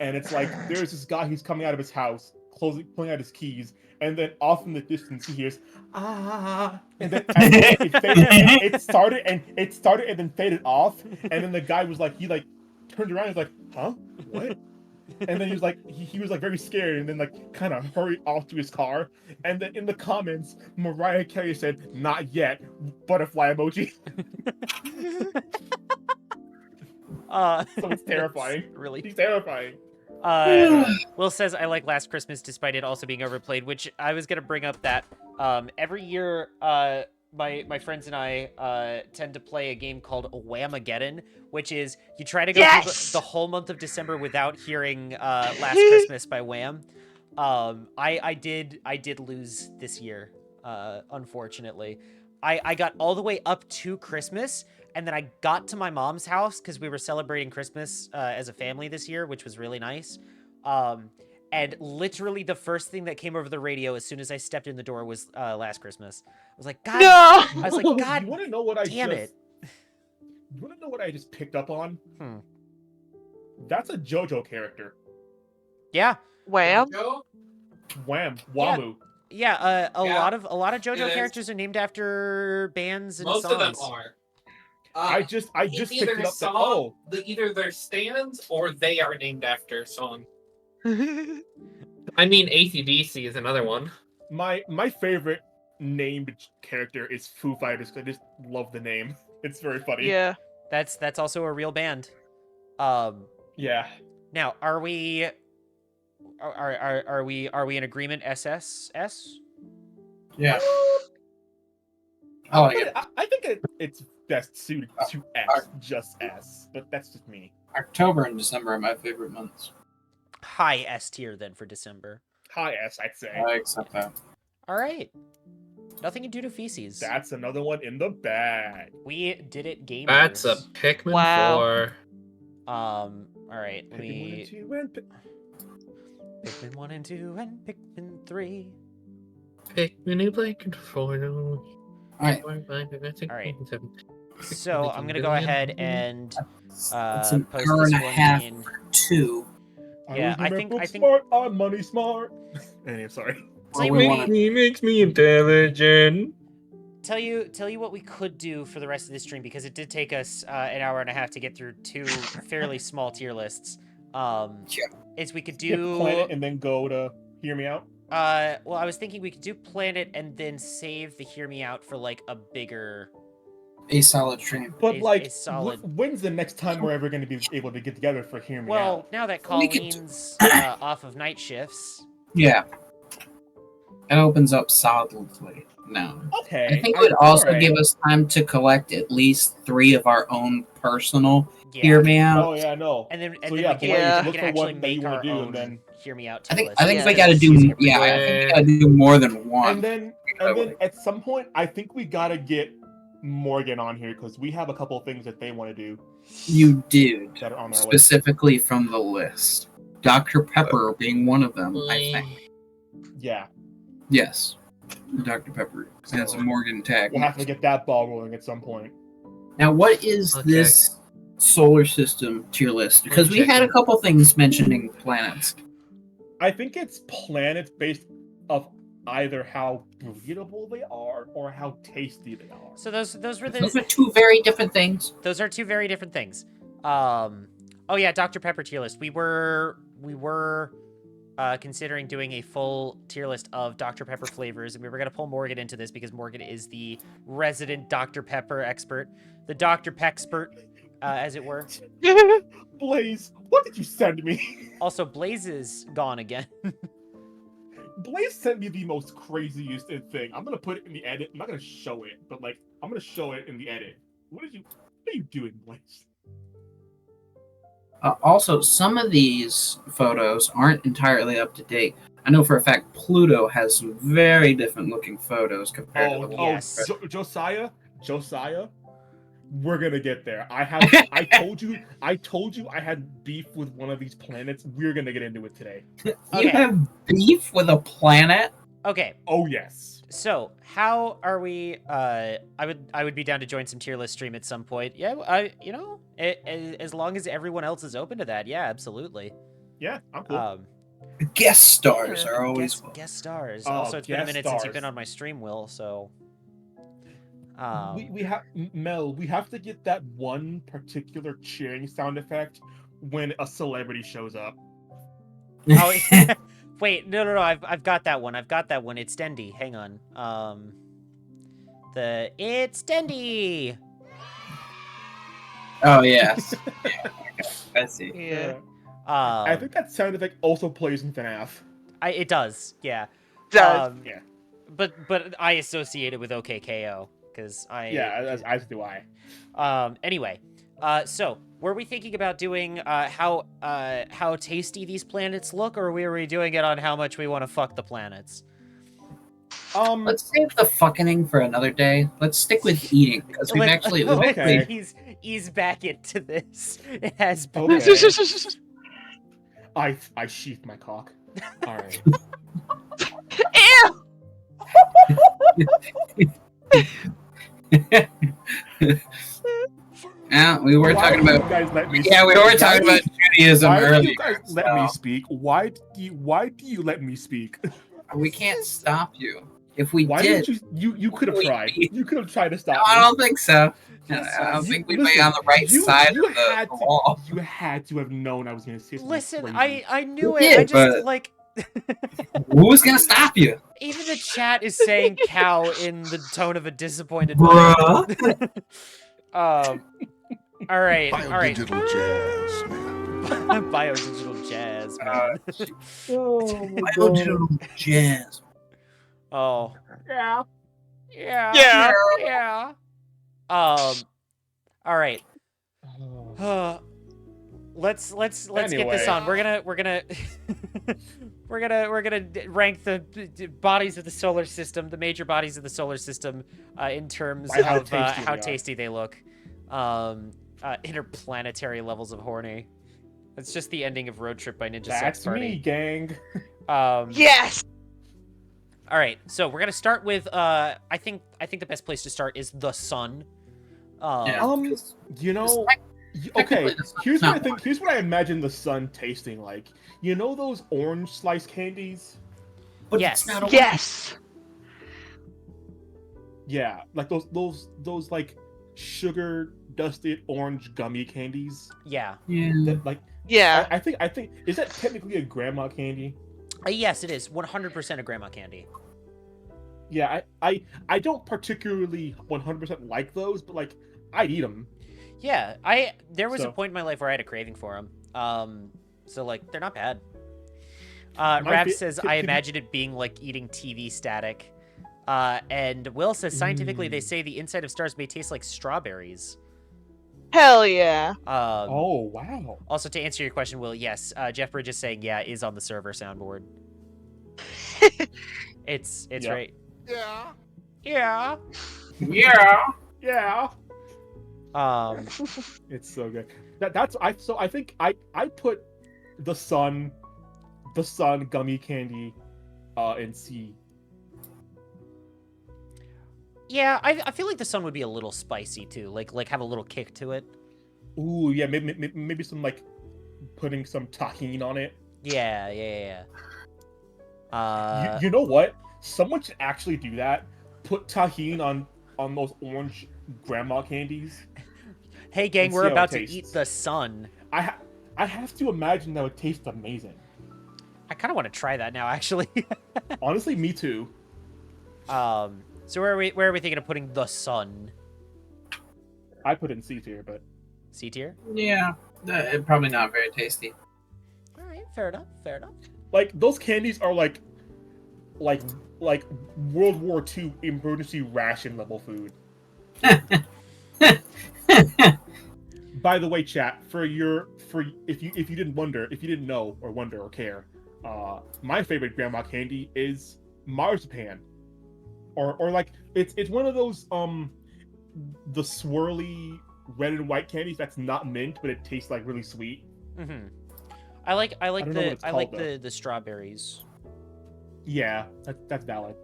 and it's like there's this guy who's coming out of his house, pulling out his keys, and then off in the distance he hears and then it started and then faded off, and then the guy was like, he like turned around and was like, huh, what? And then he was like, he was like very scared, and then like kind of hurried off to his car. And then in the comments, Mariah Carey said, "Not yet," butterfly emoji. So it's terrifying. Really, He's terrifying. Will says, "I like Last Christmas despite it also being overplayed," which I was gonna bring up that every year my friends and I tend to play a game called Whamageddon, which is you try to go through the whole month of December without hearing Last Christmas by Wham. I did lose this year, unfortunately. I got all the way up to Christmas, and then I got to my mom's house because we were celebrating Christmas as a family this year, which was really nice. And literally the first thing that came over the radio as soon as I stepped in the door was Last Christmas. I was like, God. No! I was like, God. You want to know what damn it. You want to know what I just picked up on? That's a JoJo character. Yeah. Wham? Joe? Wham. Wamu. Yeah. A lot of JoJo It is. characters are named after bands and Most songs. of them are. I just It's picked either it a up. song, either their stands or they are named after a song. I mean, AC/DC is another one. My favorite named character is Foo Fighters. I just love the name. It's very funny. Yeah. That's also a real band. Yeah. Now, are we in agreement? SSS? Yeah. I like it. I think it's best suited to S, just S. But that's just me. October and December are my favorite months. High S tier then for December. High S, I'd say. I accept that. All right. Nothing can do to feces. That's another one in the bag. We did it, gamers. That's a Pikmin Wow. 4. All right. Let Pikmin 1 me. and 2 Pikmin 1 and 2 and Pikmin 3. Pikmin who play controller. Alright. Alright. So I'm gonna go ahead and It's an post hour this and a one half in. for 2. Yeah, I was think- never I think- smart. I'm money smart. Anyway, sorry. Tell you, we what, wanna- He makes me intelligent. tell you what we could do for the rest of this stream, because it did take us an hour and a half to get through 2 fairly small tier lists. Is we could Skip do Planet and then go to Hear Me Out. well, I was thinking we could do Planet and then save the Hear Me Out for like a bigger. A solid stream. But A like, solid- when's the next time we're ever going to be able to get together for Hear Me Well, Out? now that We could- Colleen's off of night shifts. Yeah. It opens up solidly now. Okay. I think it would also alright. give us time to collect at least 3 of our own personal Yeah. Hear Me Out. Oh yeah, no. And then So we yeah, can, we Yeah. can look for actually one that you make want our to do, own and then hear me out. I think list. I think Yeah. we got to do I think we got to do more than one. And then at some point, I think we gotta get Morgan on here because we have a couple things that they want to do You did that are on our list. specifically from the list. Dr. Pepper being one of them, I think. Yeah, Yes, Dr. Pepper has a Morgan tag. we'll have to get that ball rolling at some point. Now, what is Okay. this solar system tier list? Because we had a couple things mentioning planets. I think it's planets based of either how breedable they are or how tasty they are. So those were Those the are two very different things. those are two very different things. Oh yeah, Dr. Pepper tier list. We were considering doing a full tier list of Dr. Pepper flavors, and we were gonna pull Morgan into this because Morgan is the resident Dr. Pepper expert, the Dr. Pexpert, as it were. Blaze, what did you send me? Also, Blaze is gone again. Blaze sent me the most craziest thing. I'm gonna put it in the edit. I'm not gonna show it, but like I'm gonna show it in the edit. What are you doing, Blaze? Also, some of these photos aren't entirely up to date. I know for a fact Pluto has some very different looking photos compared to the one. yes. Josiah, we're gonna get there. I told you I had beef with one of these planets. We're gonna get into it today. You Okay. have beef with a planet? Okay, Oh yes. so how are we? I would be down to join some tier list stream at some point. Yeah, as long as everyone else is open to that. Yeah, absolutely. Yeah, I'm cool. Guest stars are always guest stars. Oh, Also, it's been a guest minute since you've stars. been on my stream, Will. So, we have Mel. We have to get that one particular cheering sound effect when a celebrity shows up. oh, yeah. Wait, no. I've got that one. It's Dendy. Hang on. It's Dendy. Oh yes. Yeah, I see. Yeah. I think that sound effect also plays in FNAF. It does. Yeah. Does. Yeah. But I associate it with OKKO because As do I. Anyway, so were we thinking about doing how tasty these planets look, or were we doing it on how much we want to fuck the planets? Let's save the fucking for another day. Let's stick with eating because we've actually Okay. Ease back into this. It has been. Okay. I sheathed my cock. All right. Ew! Yeah, we were talking Why do about. you guys let me Yeah, we were talking about Judaism Why do earlier. you guys let me speak? Why do you let me speak? We can't stop you. If we Why did, didn't you could have We- tried. You could have tried to no, stop I me. don't think so. I don't think we'd be Listen, on the right side you of the had to, wall. You had to have known I was going to say something Listen, crazy. I knew You it. I did, just but- like. Who's gonna stop you? Even the chat is saying cow in the tone of a disappointed Bruh. All right. Biodigital jazz, man. Biodigital jazz, man. Biodigital jazz. Oh. Yeah. Yeah. All right. Let's get this Anyway. on. We're gonna we're gonna rank the bodies of the solar system, the major bodies of the solar system, in terms By how of tasty how they are. tasty they look. Interplanetary levels of horny. It's just the ending of Road Trip by Ninja Sex That's Party. me, gang. Yes. All right, so we're gonna start with I think the best place to start is the sun. Yeah. You know, Technically, okay. the sun's Here's what I not think. Here's what I imagine the sun tasting like. You know those orange slice candies? But Yes. it's not a Yes. Yeah, like those like sugar dusted orange gummy candies. Yeah. Yeah. That like Yeah. I think is that technically a grandma candy? Yes, it is 100% a grandma candy. Yeah, I don't particularly 100% like those, but like I'd eat them. Yeah, there was a So- point in my life where I had a craving for them. So like they're not bad. My Rav fa- says could I you- imagine it being like eating TV static. And Will says scientifically Mm. they say the inside of stars may taste like strawberries. Hell yeah. Oh wow. Also, to answer your question, Will, yes, Jeff Bridge is saying yeah is on the server soundboard. It's Yep. right. Yeah. Yeah. Yeah. Yeah. Um. It's so good. I think I put the sun gummy candy in C. Yeah, I feel like the sun would be a little spicy too, like have a little kick to it. Ooh, yeah, maybe some like putting some tahini on it. Yeah. You know what? Someone should actually do that. Put tahini on those orange grandma candies. Hey gang, and we're see how it about to tastes. eat the sun. I have to imagine that would taste amazing. I kind of want to try that now, actually. Honestly, me too. So where are we thinking of putting the sun? I put it in C tier, but C tier. Yeah. Probably not very tasty. All right, fair enough. like those candies are like World War II emergency ration level food. By the way, chat, if you didn't know or wonder or care, my favorite grandma candy is marzipan, or like it's one of those the swirly red and white candies that's not mint but it tastes like really sweet. Mm-hmm. I like don't know what it's called, the strawberries. Yeah, that's valid.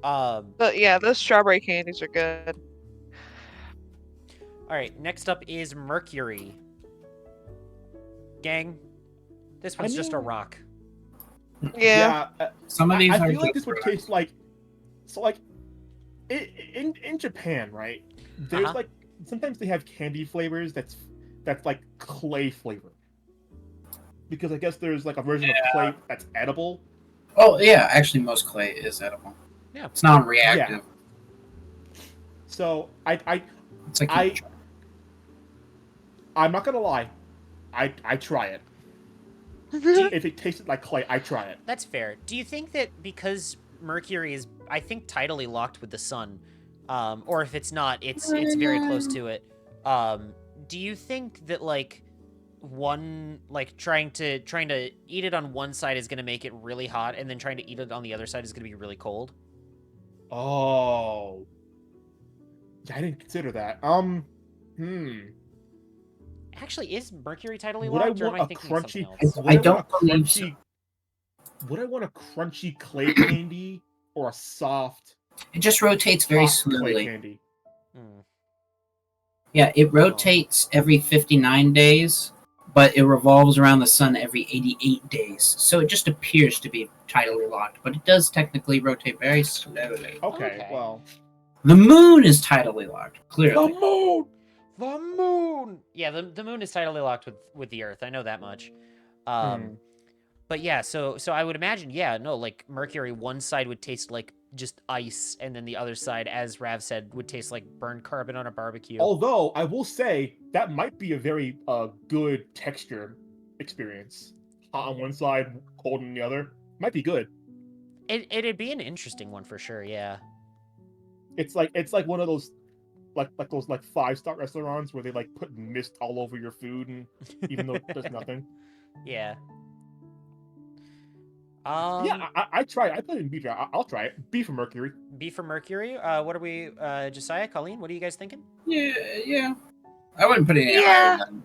But yeah, those strawberry candies are good. All right, next up is mercury. Gang, this one's just a mean- rock. Yeah. Some of these I are feel like just this would rock. taste like in Japan, right? There's Uh-huh. like sometimes they have candy flavors that's like clay flavor. Because I guess there's like a version of clay that's edible. Oh yeah, actually most clay is edible. Yeah. It's non-reactive. So It's like I'm not gonna lie, I try it. If it tasted like clay, I try it. That's fair. Do you think that because Mercury is, I think, tidally locked with the sun, or if it's not, it's very close to it. Do you think that like trying to eat it on one side is gonna make it really hot, and then trying to eat it on the other side is gonna be really cold? Oh. Yeah, I didn't consider that. Actually, is Mercury tidally Would I locked, or am want I a thinking of something crunchy? else? Would I want don't a believe so. Would I want a crunchy clay candy or a soft It just rotates very soft clay slowly. candy? Hmm. Yeah, it rotates every 59 days, but it revolves around the sun every 88 days. So it just appears to be tidally locked, but it does technically rotate very slowly. Okay, Okay. well. The moon is tidally locked, clearly. The moon! The moon. Yeah, the moon is tidally locked with the Earth. I know that much. But yeah, so I would imagine, yeah, no, like Mercury, one side would taste like just ice, and then the other side, as Rav said, would taste like burned carbon on a barbecue. Although I will say that might be a very good texture experience. Hot on one side, cold on the other. Might be good. It'd be an interesting one for sure. Yeah. It's like one of those like those 5-star restaurants where they like put mist all over your food, and even though there's nothing. Yeah. Yeah, I try it. I put it in B. I'll try it. B for Mercury. B for Mercury. What are we, Josiah, Colleen? What are you guys thinking? Yeah. I wouldn't put it any Yeah. higher than.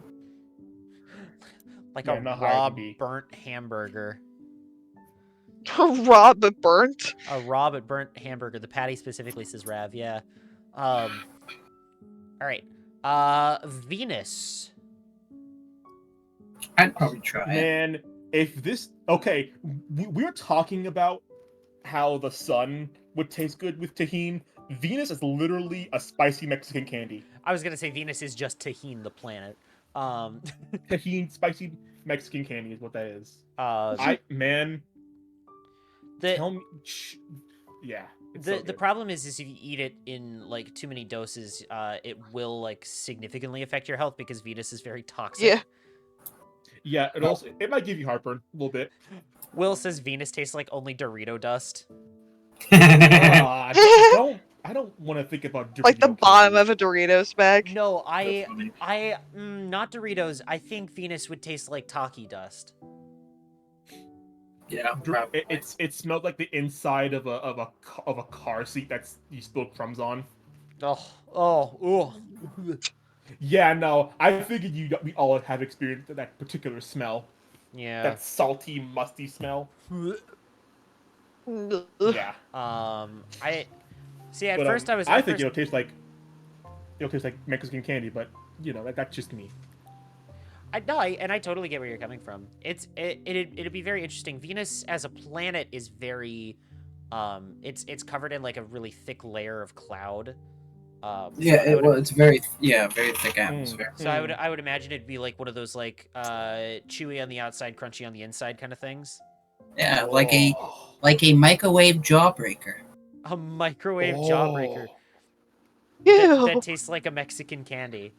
Like Yeah, a not higher raw than B. burnt hamburger. Raw but burnt. A raw but burnt hamburger. The patty specifically says Rav. Yeah. All right. Venus. I'd probably try it. Man, if this okay, we were talking about how the sun would taste good with tahini. Venus is literally a spicy Mexican candy. I was gonna say Venus is just Tahine, the planet. Tahini spicy Mexican candy is what that is. Uh, Tell me, yeah. It's so the good. problem is if you eat it in like too many doses, it will like significantly affect your health because Venus is very toxic. Yeah. Yeah, it also it might give you heartburn a little bit. Will says Venus tastes like only Dorito dust. I don't want to think about Like the Dorito bottom candy. of a Doritos bag. No, That's funny. not Doritos. I think Venus would taste like Taki dust. Yeah, Dor- probably. it smelled like the inside of a car seat that's you spilled crumbs on. Oh. Yeah, no, I figured we all have experienced that particular smell. Yeah. That salty, musty smell. Ugh. Yeah. I see. At But first, I was. I At think first, it'll taste like Mexican candy, but that's just me. I totally get where you're coming from. It'd be very interesting. Venus as a planet is very, it's covered in like a really thick layer of cloud. Yeah, it's very thick atmosphere. So I would imagine it'd be like one of those like chewy on the outside, crunchy on the inside kind of things. Yeah, like a microwave jawbreaker. A microwave jawbreaker Ew. that tastes like a Mexican candy.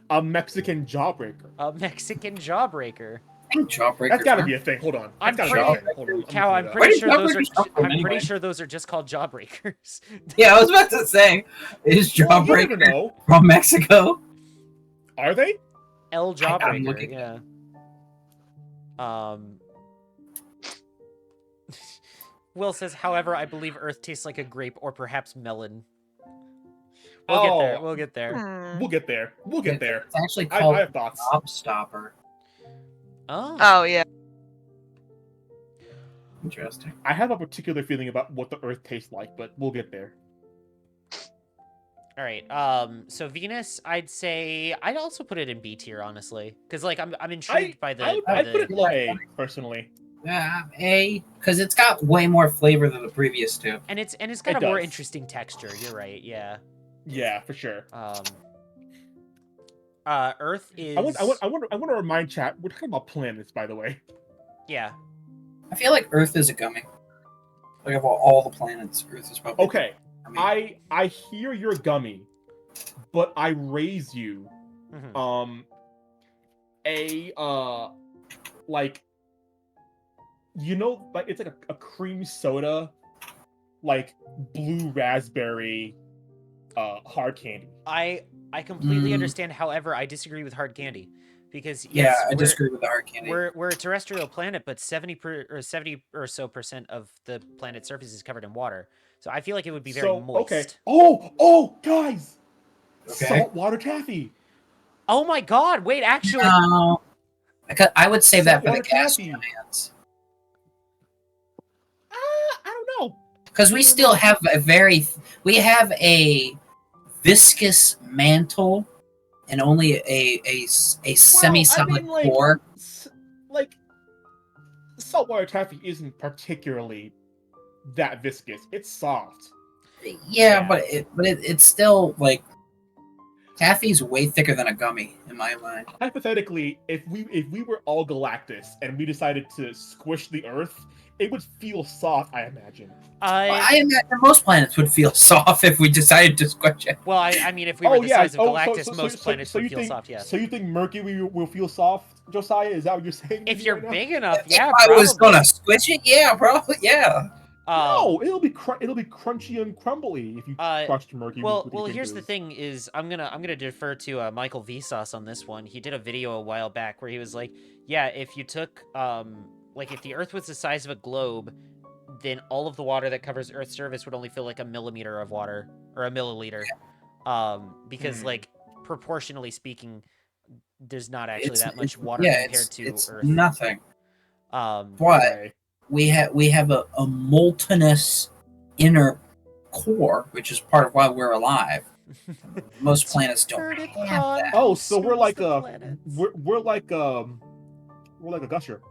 A Mexican jawbreaker. A Mexican jawbreaker. I think jawbreakers. That's gotta are- be a thing. Hold on. I'm That's gotta pretty- be a thing. Hold on. Cow, I'm looking it up. pretty sure Where those did are. jawbreakers come from I'm pretty anyway? sure those are just called jawbreakers. Yeah, I was about to say, is Well, you never jawbreaker know. from Mexico? Are they? El I'm jawbreaker. looking Yeah. Will says, however, I believe Earth tastes like a grape or perhaps melon. We'll get there. Oh. We'll get there. Hmm. We'll get there. We'll get there. It's actually I called have thoughts. Gobstopper. Oh. Oh yeah. Interesting. I have a particular feeling about what the Earth tastes like, but we'll get there. All right. So Venus, I'd say I'd also put it in B tier, honestly, because like I'm intrigued by the. I'd put it low A, personally. A, because it's got way more flavor than the previous two. and it's got It a more does. interesting texture. You're right. Yeah. Yeah, for sure. Earth is. I want to remind chat. We're talking about planets, by the way. Yeah. I feel like Earth is a gummy. Like of all the planets, Earth is probably. Okay, I hear your gummy, but I raise you Mhm. like like it's like a cream soda, like blue raspberry hard candy. I completely Mm. understand. However, I disagree with hard candy because Yeah, yes, I disagree with the hard candy. we're a terrestrial planet, but 70 or so percent of the planet's surface is covered in water. So I feel like it would be very moist. Okay. Oh, guys, Okay. saltwater taffy. Oh my God! Wait, actually, No, I would save that for the Saltwater gas taffy. giants. I don't know. Because we still have we have a viscous mantle and only a semi-solid core. Like saltwater taffy isn't particularly that viscous. It's soft. Yeah, but it's still like taffy's way thicker than a gummy in my mind. Hypothetically, if we were all Galactus and we decided to squish the Earth, it would feel soft, I imagine. I imagine most planets would feel soft if we decided to squish it. well, I mean, if we were the size of Galactus, so most planets would feel soft. Yes. So you think Mercury will feel soft, Josiah? Is that what you're saying? to If me you're right now? big enough, If yeah. I was probably. gonna squish it, yeah, probably, yeah. No, it'll be crunchy and crumbly if you crushed Mercury. with your Well, here's the fingers. thing: is I'm gonna defer to Michael Vsauce on this one. He did a video a while back where he was like, yeah, if you took like if the Earth was the size of a globe, then all of the water that covers Earth's surface would only fill like a millimeter of water or a milliliter, because like proportionally speaking, there's not actually that much water compared to it's Earth. nothing. Um, But Okay. we have a moltenous inner core, which is part of why we're alive. Most planets don't Turnip have con that. Oh, so we're consumes like the a planets. we're like a gusher.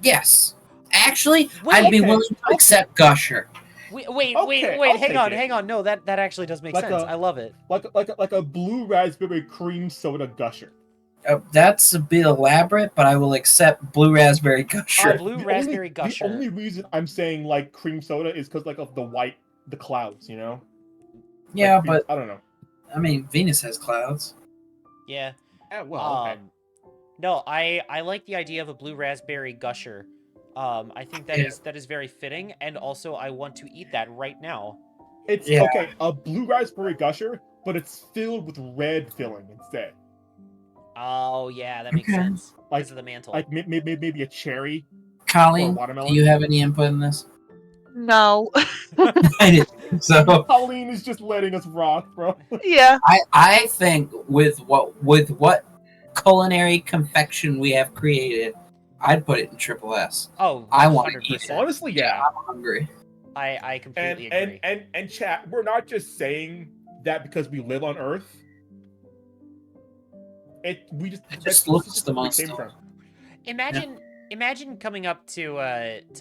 Yes. Actually, Wait, I'd be okay, willing to accept Gusher. Wait, Okay, I'll hang take on, it. hang on. No, that actually does make Like sense. a- I love it. Like a blue raspberry cream soda gusher. That's a bit elaborate, but I will accept blue raspberry Gusher. Blue The raspberry only, gusher. The only reason I'm saying like cream soda is because like of the clouds, you know. Yeah, Like, but I don't know. I mean, Venus has clouds. Yeah. Well, okay. No, I like the idea of a blue raspberry gusher. I think that Yeah. is very fitting, and also I want to eat that right now. It's Yeah. okay, a blue raspberry gusher, but it's filled with red filling instead. Oh yeah, that makes Okay. sense. Like- Because of the mantle. Like maybe a cherry or a Colleen, watermelon. do you have any input in this? No. I didn't think so. Colleen is just letting us rock, bro. Yeah. I think with what culinary confection we have created, I'd put it in triple S. Oh, I wanna eat 100%. it. Honestly, yeah. I'm hungry. I completely agree. And chat, we're not just saying that because we live on Earth. We just It just that's looks just the where we most. came from. Imagine coming up to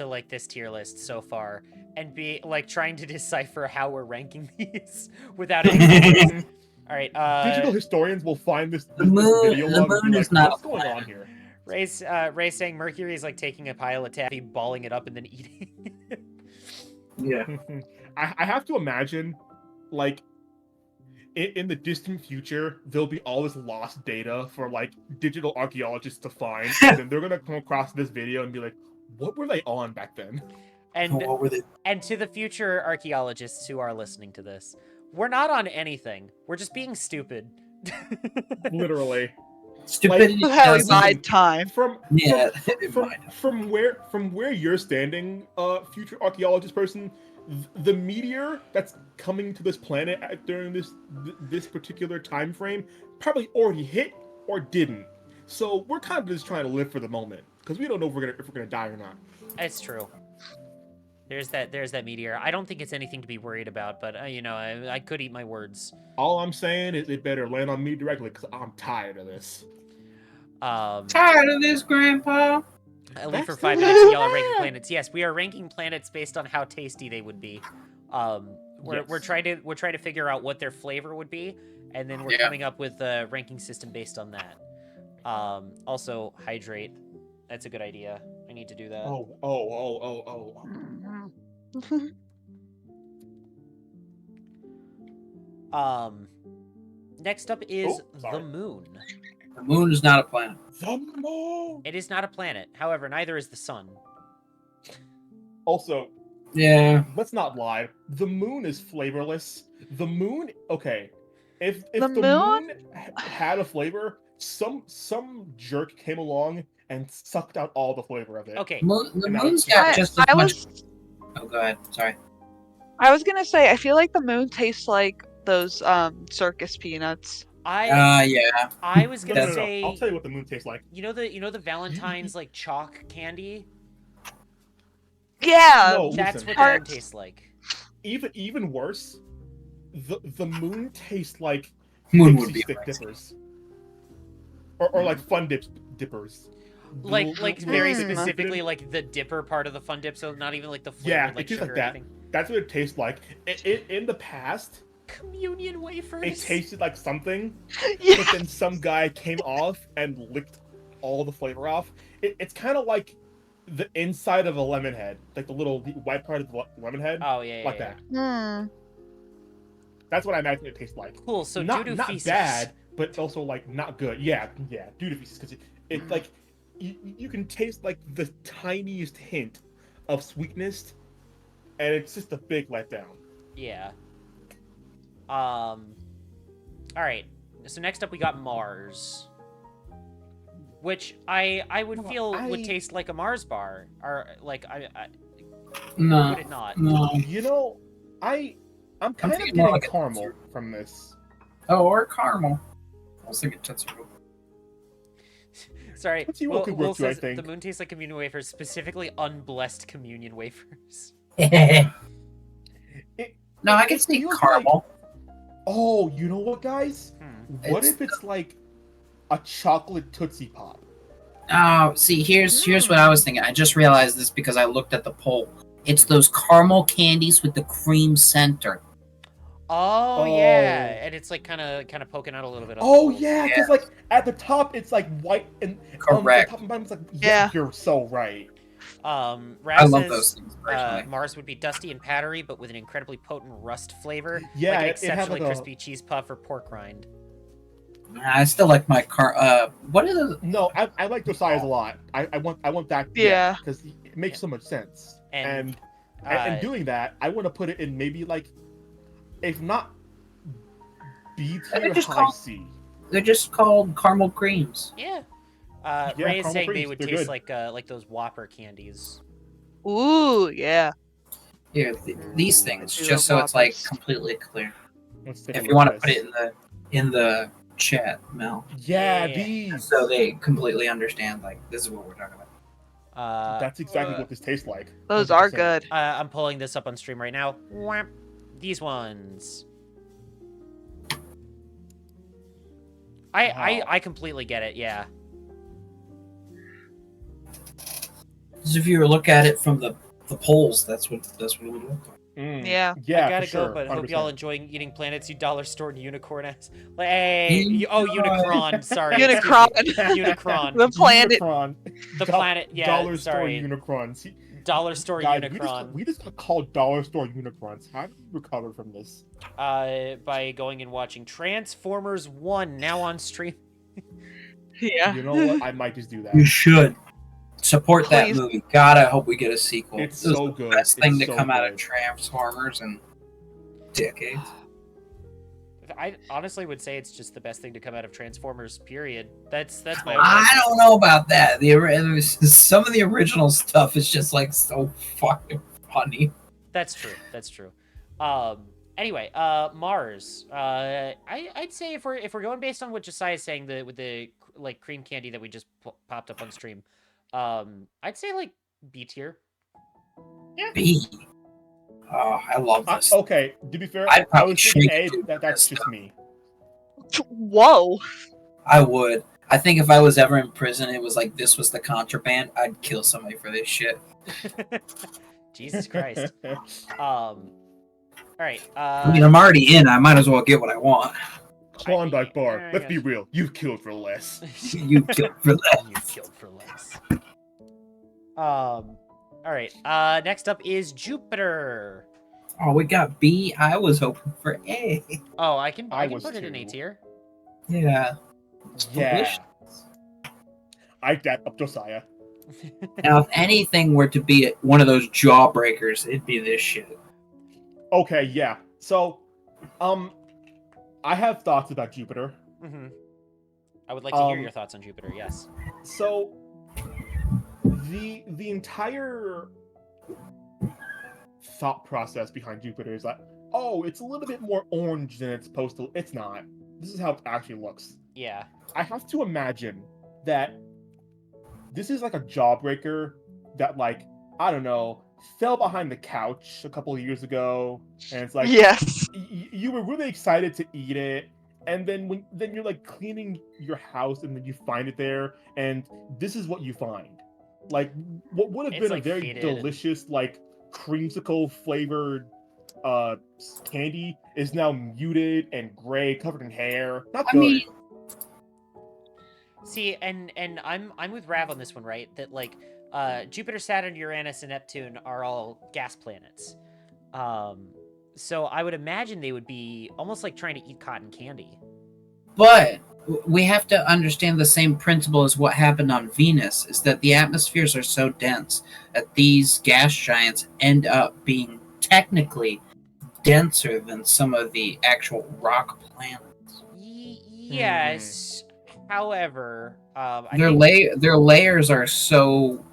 like this tier list so far and be like trying to decipher how we're ranking these without any. All right, Digital historians will find this The moon- video the log and be moon like, is not what's a going planet." on here? Ray saying Mercury is like taking a pile of taffy, balling it up, and then eating it. Yeah. I have to imagine, like, in the distant future, there'll be all this lost data for like digital archaeologists to find, and then they're gonna come across this video and be like, "What were they on back then?" And What were they? and to the future archaeologists who are listening to this, we're not on anything. We're just being stupid. Literally. Stupidity. How we doesn't- bide time. Yeah. From where you're standing, future archaeologist person, the meteor that's coming to this planet during this particular time frame probably already hit or didn't. So we're kind of just trying to live for the moment because we don't know if we're gonna die or not. It's true. There's that meteor. I don't think it's anything to be worried about, but you know, I could eat my words. All I'm saying is it better land on me directly because I'm tired of this. Tired of this, Grandpa. I leave for That's 5 the- minutes. Y'all are ranking planets. Yes, we are ranking planets based on how tasty they would be. We're Yes. trying to figure out what their flavor would be, and then we're Yeah. coming up with a ranking system based on that. Also, hydrate. That's a good idea. I need to do that. Oh. Next up is Oh, sorry. the moon. The moon is not a planet. The moon. It is not a planet. However, neither is the sun. Also, Yeah. let's not lie. The moon is flavorless. The moon, okay. If The the moon? moon had a flavor, some jerk came along and sucked out all the flavor of it. Okay. The And moon's now- got just as I much. was Oh, go ahead. Sorry. I was gonna say I feel like the moon tastes like those circus peanuts. Yeah. I was gonna No. say, I'll tell you what the moon tastes like. you know the Valentine's like chalk candy. Yeah. No, That's listen. what that Hearts. tastes like. Even worse, the moon tastes like Moon Dixie would be stick amazing. dippers, or like fun dippers. Like very Mm. specifically like the dipper part of the fun dip, so not even like the flavored Yeah, like it tastes sugar like or that. anything. That's what it tastes like. In the past, Communion wafers. it tasted like something, Yeah. but then some guy came off and licked all the flavor off. It's kind of like the inside of a lemon head, like the white part of the lemon head, Oh yeah, like yeah, that. Hmm. That's what I imagine it tastes like. Cool. So not doo-doo not feces. bad, but also like not good. Yeah, doo-doo feces, because it's like you can taste like the tiniest hint of sweetness, and it's just a big letdown. Yeah. All right. So next up we got Mars, which I would No, feel would I- taste like a Mars bar, or like I No. would it not? No. You know, I'm kind of thinking more getting like a caramel from this. Oh, or caramel. I was thinking Tootsie Roll. Sorry. Tootsie Roll could work Will too, I says think. the moon tastes like communion wafers, specifically unblessed communion wafers. No, I It can see feels caramel. Oh, you know what, guys? What It's- if it's like a chocolate Tootsie Pop? Oh, see, here's what I was thinking. I just realized this because I looked at the poll. It's those caramel candies with the cream center. Oh yeah, and it's like kind of poking out a little bit. on the Oh holes. yeah, because like at the top it's like white and Correct. the top and bottom it's like Yeah. you're so right. Raz I love says, those things personally. Mars would be dusty and powdery, but with an incredibly potent rust flavor. Yeah, like an it had exceptionally like a- crispy cheese puff or pork rind. I still like my what are the No, I like Josiah's a lot. I want that. Yeah. because it makes so much sense. And, And Uh, doing that, I want to put it in maybe like if not B They're tier, just high called- C. They're just called caramel creams. Yeah. Yeah, Ray is caramel saying they creams, would they're taste good. like those Whopper candies. Ooh, yeah. Here, these Ooh, things, I just love so it's like Whoppers. completely clear. Let's take a If look you want at to put it this. in the chat, Mel, Yeah, Yeah. these. so they completely understand. Like this is what we're talking about. That's exactly what this tastes like. Those are 100%. good. I'm pulling this up on stream right now. Wham. These ones. Wow. I completely get it. Yeah. Because if you look at it from the poles, that's what it would look like. Yeah. Yeah, I gotta for go, sure, but hope y'all 100%. enjoying eating planets you dollar store and unicorn ass. Hey, Enjoy. Unicron. Sorry, Unicron. excuse me. Unicron. The planet. Unicron. The planet. Yeah, Dollar sorry. store Unicron. See, Dollar store guys, Unicron. we just got called dollar store Unicrons. How do we recover from this? By going and watching Transformers 1 now on stream. Yeah. You know what? I might just do that. You should support that Please. movie. God, I hope we get a sequel. It's It was so the good. Best thing It's to so come out of good. Transformers in decades. I honestly would say it's just the best thing to come out of Transformers. Period. That's my. I don't know about that. Some of the original stuff is just like so fucking funny. That's true. That's true. Anyway, Mars. I'd say if we're going based on what Josiah is saying, with the like cream candy that we just popped up on stream, I'd say like B tier. B. Oh, I love this. Okay, to be fair, I'd I probably was thinking shake A. it to That's this just me. Whoa. I would. I think if I was ever in prison, it was like this was the contraband. I'd kill somebody for this shit. Jesus Christ. All right. I mean, I'm already in. I might as well get what I want. Klondike I bar. Let's be guess. real. You killed for less. You killed for that. You killed for less. All right. Next up is Jupiter. Oh, we got B. I was hoping for A. Oh, I can I can was put it in A too. tier. Yeah. It's delicious. I that up Josiah. Now, if anything were to be one of those jawbreakers, it'd be this shit. Okay, yeah. So, I have thoughts about Jupiter. Mm-hmm. I would like to hear your thoughts on Jupiter. Yes. So, the entire thought process behind Jupiter is like, oh, it's a little bit more orange than it's supposed to. It's not. This is how it actually looks. Yeah. I have to imagine that this is like a jawbreaker that, like, I don't know, fell behind the couch a couple of years ago, and it's like, Yes. you were really excited to eat it, and then you're like cleaning your house, and then you find it there, and this is what you find. Like, what would have It's, been like, a very faded. delicious, like, creamsicle flavored candy is now muted and gray, covered in hair. Not I good. mean, See, and I'm with Rav on this one, right? That like Jupiter, Saturn, Uranus, and Neptune are all gas planets. So I would imagine they would be almost like trying to eat cotton candy. but we have to understand the same principle as what happened on Venus, is that the atmospheres are so dense that these gas giants end up being technically denser than some of the actual rock planets. Yes. However, I Their think their layers are so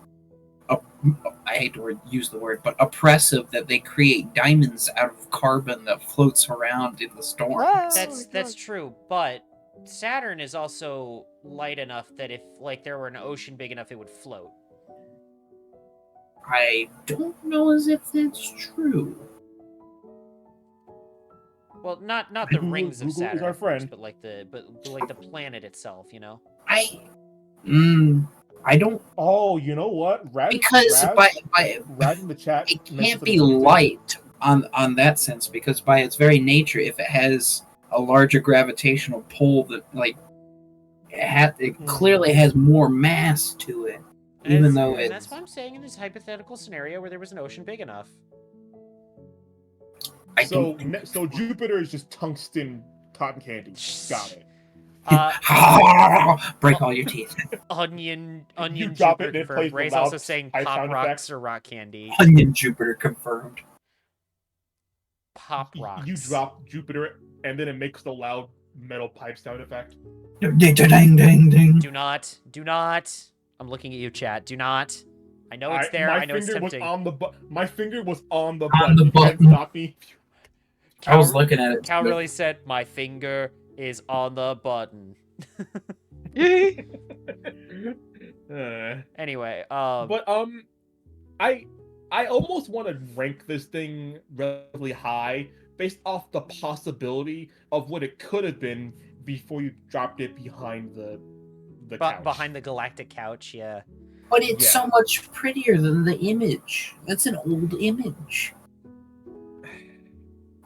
I hate to use the word, but oppressive that they create diamonds out of carbon that floats around in the storm. that's true, but Saturn is also light enough that if like there were an ocean big enough, it would float. I don't know as if that's true. Well, not the Google- rings of Google is Saturn, our of course, friend. but like the planet itself, you know. I don't, Oh, you know what? because Raz in the chat. it mentioned can't be something too. light on that sense, because by its very nature, if it has a larger gravitational pull, that like it clearly has more mass to it, even though And it's that's what I'm saying in this hypothetical scenario where there was an ocean big enough. I So, don't think so Jupiter is just tungsten cotton candy. Got it. break all your teeth. Onion drop it Jupiter and it confirmed. plays the Ray's loud also saying eye pop sound rocks effect. or rock candy. Onion Jupiter confirmed. pop rocks. You drop Jupiter, and then it makes the loud metal pipe sound effect. Ding, ding, ding. Do not. I'm looking at you, chat. Do not. I know it's there. I know it's tempting. My finger was on the On button. the You can't button. stop me. I was looking at it. Cal really said, "My finger is on the button." Anyway, But I almost want to rank this thing relatively high based off the possibility of what it could have been before you dropped it behind the couch. behind the galactic couch, yeah. But it's Yeah. so much prettier than the image. That's an old image.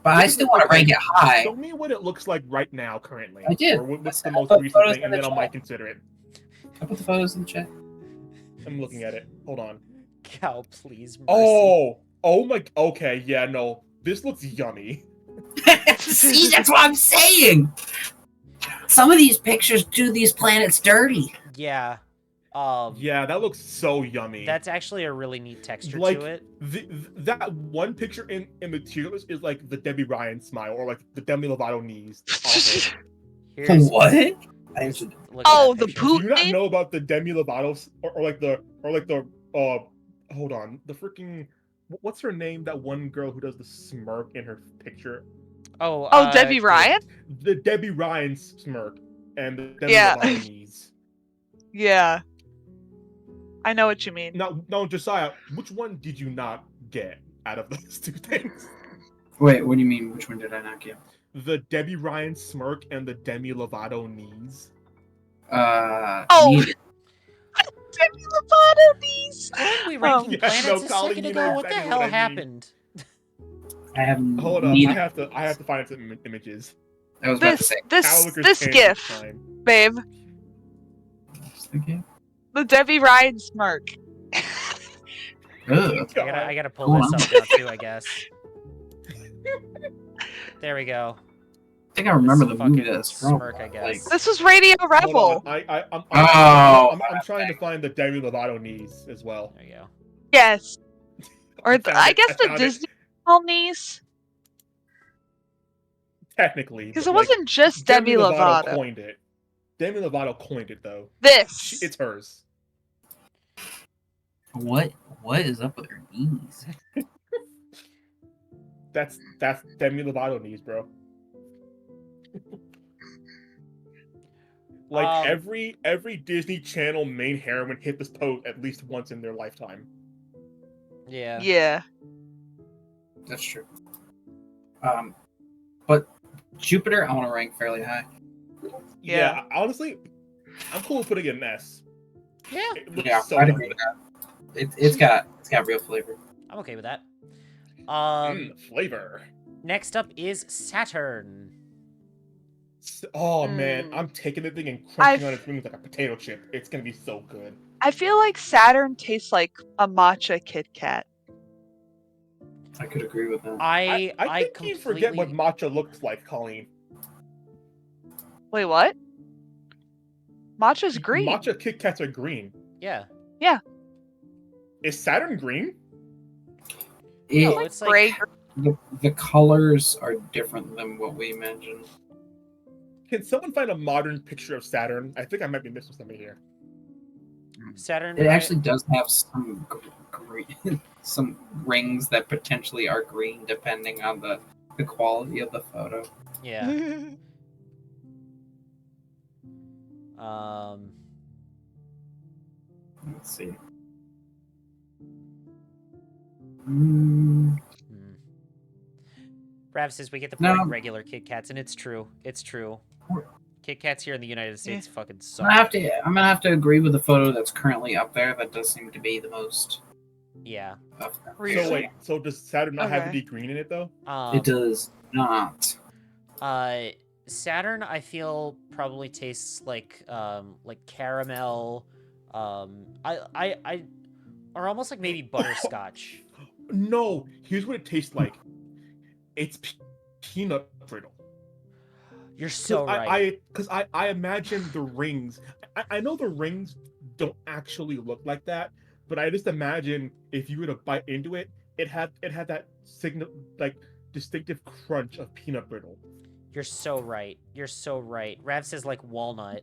But I still want to rank it high. Show me what it looks like right now, currently. I did. Or what's the I most put recent photos thing, in and the then I chat. might consider it. I put the photos in the chat. I'm looking at it. Hold on. Cal, please. Mercy. Oh my. Okay, yeah, no. This looks yummy. See, that's what I'm saying. Some of these pictures do these planets dirty. Yeah. Yeah, that looks so yummy. That's actually a really neat texture like to it. that one picture in the tier list is like the Debbie Ryan smile or like the Demi Lovato knees. Awful. Here's, What? I look at Oh, that the picture. poop Do you not name? know about the Demi Lovato or like the hold on, the freaking what's her name? That one girl who does the smirk in her picture. Oh, Oh, Debbie Ryan? The Debbie Ryan smirk and the Demi Yeah. Lovato knees. Yeah. I know what you mean. No, Josiah, which one did you not get out of those two things? Wait, what do you mean? Which one did I not get? The Debbie Ryan smirk and the Demi Lovato knees. Oh! neither. Demi Lovato knees! Weren't we ranking Yeah, planets no, a Colin, second you ago? know What the exactly hell what I mean. happened? I have Hold up, neither. I have to find some images. I was about to say. Caliber's tangent gif, time. babe. Okay. The Debbie Ryan smirk. Ugh. I gotta pull Go this on. up now too, I guess. There we go. I think I remember This the movie fucking that's from. smirk, I guess. This was Radio Hold Rebel. on, I'm Oh, trying to find the Demi Lovato knees as well. There you go. Yes. Or I found I it, guess I the found it. Disney Channel niece. Technically, Because but, it wasn't just Demi Lovato. coined it. Demi Lovato coined it though. This. It's hers. What is up with her knees? That's Demi Lovato knees, bro. Like every Disney Channel main heroine hit this pose at least once in their lifetime. Yeah. Yeah. That's true. But Jupiter, I want to rank fairly high. Yeah, honestly, I'm cool with putting it in S. Yeah. It looks Yeah, so I'd yummy. agree with that. It's got real flavor. I'm okay with that. Flavor. Next up is Saturn. Oh man, I'm taking the thing and crunching on its wings like a potato chip. It's gonna be so good. I feel like Saturn tastes like a matcha Kit Kat. I could agree with that. I think completely... you forget what matcha looks like, Colleen. Wait, what? Matcha's green. Matcha Kit Kats are green. Yeah. Is Saturn green? No, It, it's Gray. like... the colors are different than what we imagined. Can someone find a modern picture of Saturn? I think I might be missing something here. Saturn... It actually does have some green, some rings that potentially are green, depending on the quality of the photo. Yeah. Let's see. Mm, Rav says we get the No. point regular Kit Kats, and it's true. It's true. Kit Kats here in the United States fucking suck. I'm gonna have to agree with the photo that's currently up there. That does seem to be the most. Yeah. Up there. So wait, so does Saturn not have Okay. any green in it though? It does not. Saturn, I feel probably tastes like caramel, or almost like maybe butterscotch. No, here's what it tastes like. It's peanut brittle. You're so right. Because I imagine the rings. I know the rings don't actually look like that, but I just imagine if you were to bite into it, it had that signal like distinctive crunch of peanut brittle. You're so right. You're so right. Rav says like walnut.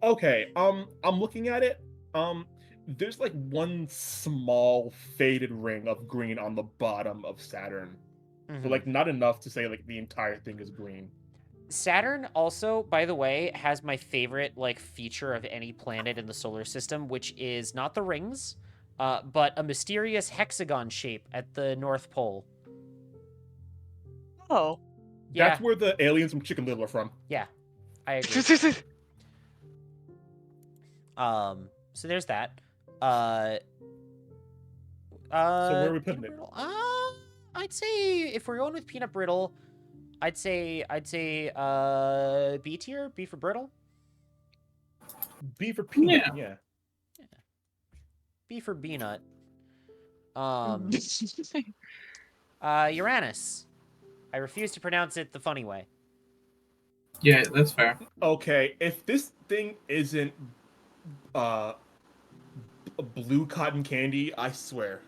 Okay, I'm looking at it. There's like one small faded ring of green on the bottom of Saturn. mhm. But like not enough to say like the entire thing is green. Saturn also, by the way, has my favorite like feature of any planet in the solar system, which is not the rings, but a mysterious hexagon shape at the North Pole. Oh. Yeah, That's where the aliens from Chicken Little are from. yeah, I agree. So there's that. So where are we putting peanut it? brittle? I'd say if we're going with peanut brittle, I'd say B tier, B for brittle, B for peanut. Yeah. B for peanut. Uranus. I refuse to pronounce it the funny way. Yeah, that's fair. Okay, if this thing isn't blue cotton candy, I swear.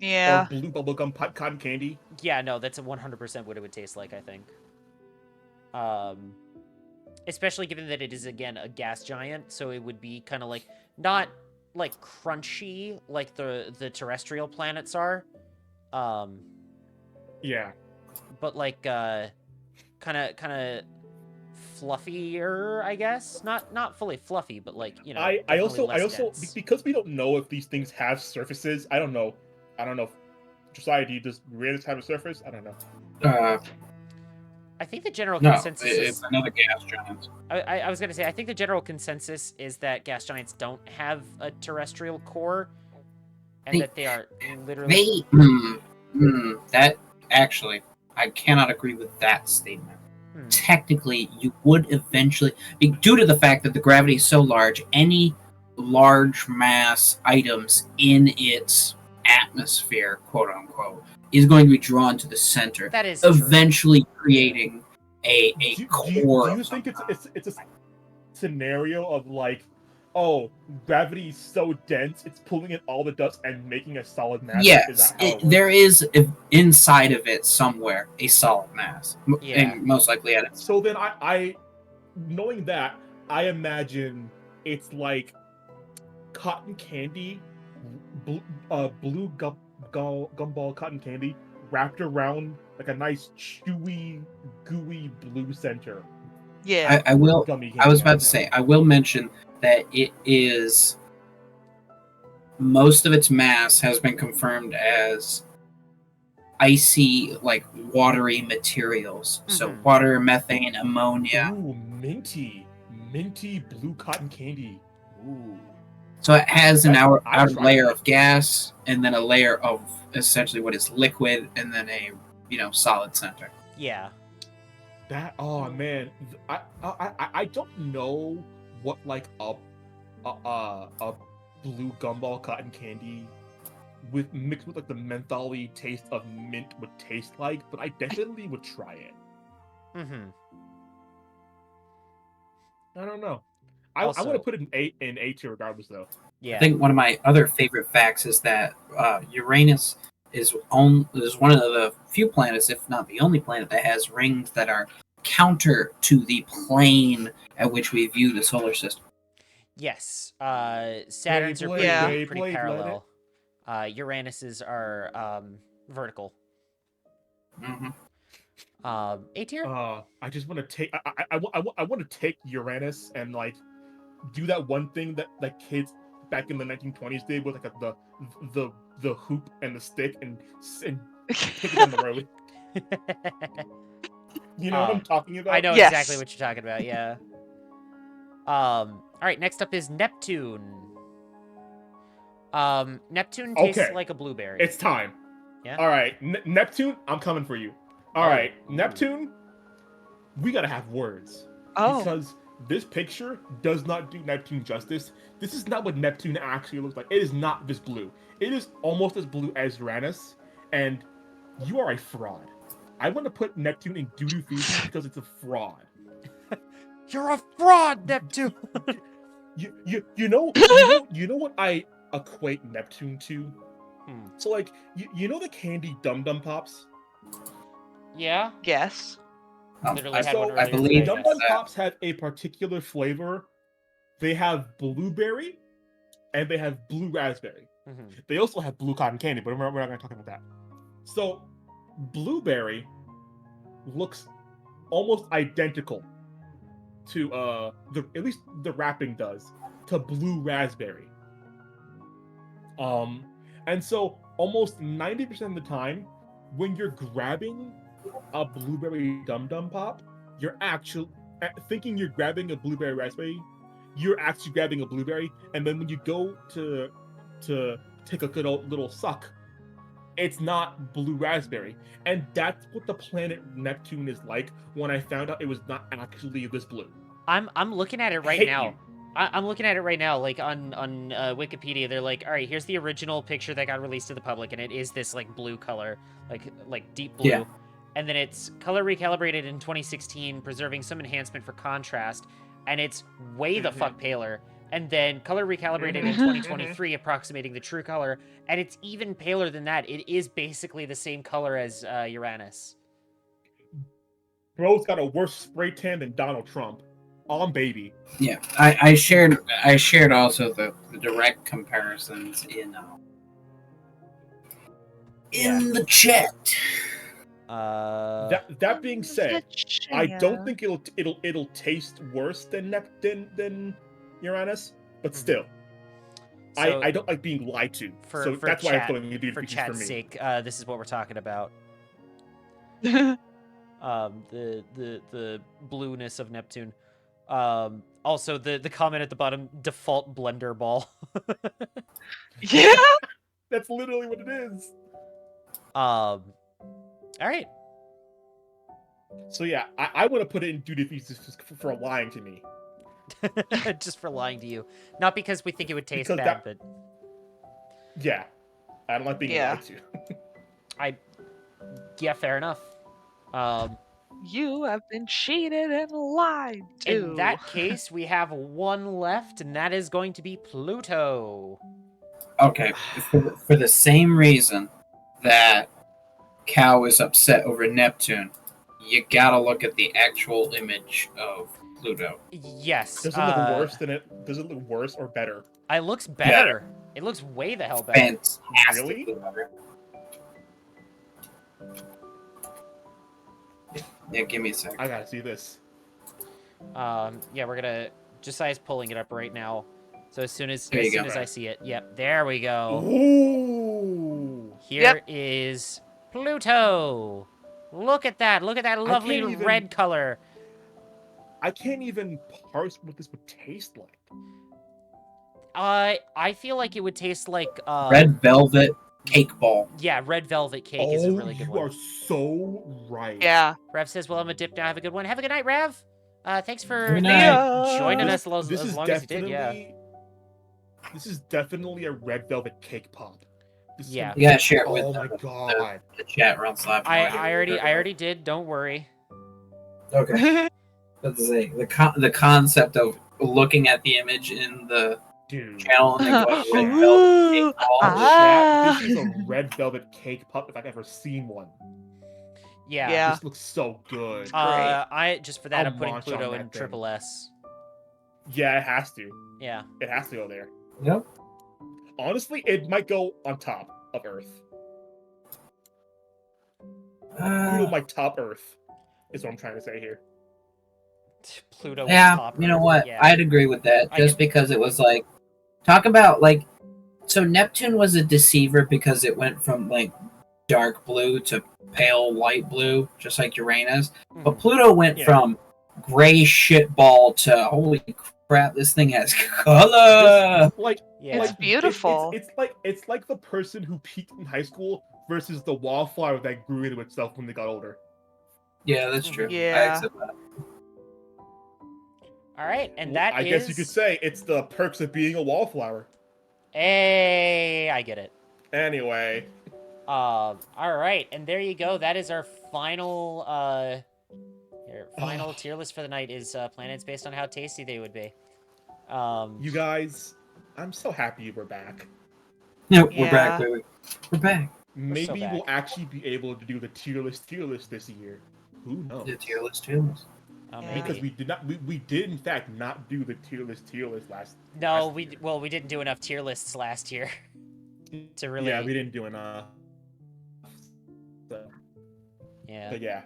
Yeah. Or blue bubblegum cotton candy. Yeah, no, that's 100% what it would taste like, I think. Especially given that it is, again, a gas giant, so it would be kind of like, not like crunchy like the terrestrial planets are. Yeah. But like kind of fluffier, I guess. Not fully fluffy, but like, you know, I definitely also less dense. because we don't know if these things have surfaces. I don't know. Josiah, does Uranus have a surface? I don't know. I think the general No, consensus it's is another gas giant. I was gonna say I think the general consensus is that gas giants don't have a terrestrial core, and that they are literally. That actually, I cannot agree with that statement. Hmm. Technically, you would eventually, due to the fact that the gravity is so large, any large mass items in its atmosphere, quote unquote, is going to be drawn to the center, That is eventually creating a Do core. you think it's a scenario of like, oh, gravity is so dense it's pulling in all the dust and making a solid mass? Yes, there is inside of it somewhere a solid mass, Yeah. and most likely at its. So then I knowing that, I imagine it's like cotton candy, blue gumball cotton candy wrapped around like a nice chewy, gooey blue center. Yeah. I will. Gummy I was candy, about to say. I will mention that it is. Most of its mass has been confirmed as icy, like watery materials. So Mhm. water, methane, ammonia. Ooh, minty blue cotton candy. Ooh. So it has an outer I'd try layer that. of gas, and then a layer of essentially what is liquid, and then a solid center. Yeah. That man, I don't know what like a blue gumball cotton candy mixed with like the mentholy taste of mint would taste like, but I definitely would try it. Mm-hmm. I don't know. I Also- want to put it in A tier regardless though. Yeah. I think one of my other favorite facts is that Uranus is one of the few planets, if not the only planet, that has rings that are counter to the plane at which we view the solar system. Yes. Saturns are Blade, pretty, Yeah. blade, pretty blade, parallel. Uranus's are vertical. Mm-hmm. A tier? I just want to take. I want to take Uranus and like do that one thing that like kids back in the 1920s did with like the hoop and the stick and kick it down the road. You know what I'm talking about? I know Yes. exactly what you're talking about, yeah. All right, next up is Neptune. Neptune tastes Okay. like a blueberry. It's time. Yeah? All right, Neptune, I'm coming for you. All Oh. right, Neptune, we gotta have words Oh. because this picture does not do Neptune justice. This is not what Neptune actually looks like. It is not this blue. It is almost as blue as Uranus, and you are a fraud. I want to put Neptune in doo-doo feces because it's a fraud. You're a fraud, Neptune! You know what equate Neptune to. Hmm. So like you know the candy Dum Dum Pops? Yeah. Yes. Literally had So one I earlier believe today, Dum yes. Dum Pops have a particular flavor. They have blueberry and they have blue raspberry. Mhm. They also have blue cotton candy, but we're not going to talk about that. So blueberry looks almost identical to at least the wrapping does to blue raspberry. And so almost 90% of the time when you're grabbing a blueberry Dum Dum Pop, you're actually thinking you're grabbing a blueberry raspberry, you're actually grabbing a blueberry, and then when you go to take a good old little suck, it's not blue raspberry. And that's what the planet Neptune is like when I found out it was not actually this blue. I'm looking at it right hate now. you. I'm looking at it right now, like on Wikipedia. They're like, all right, here's the original picture that got released to the public, and it is this like blue color, like deep blue. Yeah. And then it's color recalibrated in 2016, preserving some enhancement for contrast, and it's way the fuck paler. And then color recalibrated in 2023, approximating the true color, and it's even paler than that. It is basically the same color as Uranus. Bro's got a worse spray tan than Donald Trump. On baby. Yeah, I shared also the direct comparisons in the chat. That being said, I don't think it'll taste worse than Uranus, but still, So, I don't like being lied to. for So that's why chat, it's going to be for for chat's me. sake, this is what we're talking about. The blueness of Neptune. Also the comment at the bottom, default blender ball. Yeah. That's literally what it is. All right. So yeah, I want to put it in duty fees just for lying to me. Just for lying to you, not because we think it would taste Because bad, that- but Yeah, I don't like being Yeah. lied to. yeah, fair enough. You have been cheated and lied to. In that case, we have one left, and that is going to be Pluto. Okay, for the same reason that Cow is upset over Neptune, you gotta look at the actual image of Pluto. Yes. Does it look worse than it? Does it look worse or better? It looks better. It looks way the hell better. Fantastic. Really? Yeah, give me a sec. I gotta see this. Yeah, we're gonna. Josiah's pulling it up right now. So as soon as There you go. I see it, yep, there we go. Ooh. Here is Pluto. Look at that! Look at that lovely can't even- red color. I can't even parse what this would taste like. I feel like it would taste like Red velvet cake ball. Yeah, red velvet cake is a really good you one. are so right. Yeah. Rev says, "Well, I'm a dip now. Have a good one. Have a good night, Rev. Thanks for Good night. joining This- us this as is long as you did. Yeah, definitely- This is definitely a red velvet cake pop. This is Yeah. gonna- You gotta share it with Oh my the, god. the chat runs live. I already did. Don't worry. Okay. Let's say the concept of looking at the image in the Dude. channel and then going red velvet Ooh, cake ball. ah. Chat, this is a red velvet cake pop if I've ever seen one. Yeah. Yeah. This looks so good. I just for that I'll I'm putting munch on Pluto that in thing. triple S. Yeah, it has to. Yeah. It has to go there. Yep. Honestly, it might go on top of Earth. Pluto might top Earth, is what I'm trying to say here. Pluto. Yeah, top you know Earth. what? Yeah. I'd agree with that. I Just get- because it was like, talk about like, so Neptune was a deceiver because it went from like dark blue to pale light blue, just like Uranus. But Mhm. Pluto went Yeah. from gray shitball to holy crap, this thing has color. Like, Yeah. It's beautiful. It's like the person who peaked in high school versus the wallflower that grew into itself when they got older. Yeah, that's true. I Yeah. accept that. All right, and that I guess you could say it's the perks of being a wallflower. Hey, I get it. Anyway, All right, and there you go. That is our final final tier list for the night. Is planets based on how tasty they would be. you guys, I'm so happy you were back. Yeah, we're Yeah. back, baby. We're back. Maybe back. we'll actually be able to do the tier list this year. Who knows? The tier list. Oh, Yeah. Because maybe. we did in fact not do the tier list last. No, last year. we didn't do enough tier lists last year to really. Yeah, we didn't do enough. So, Yeah. but yeah,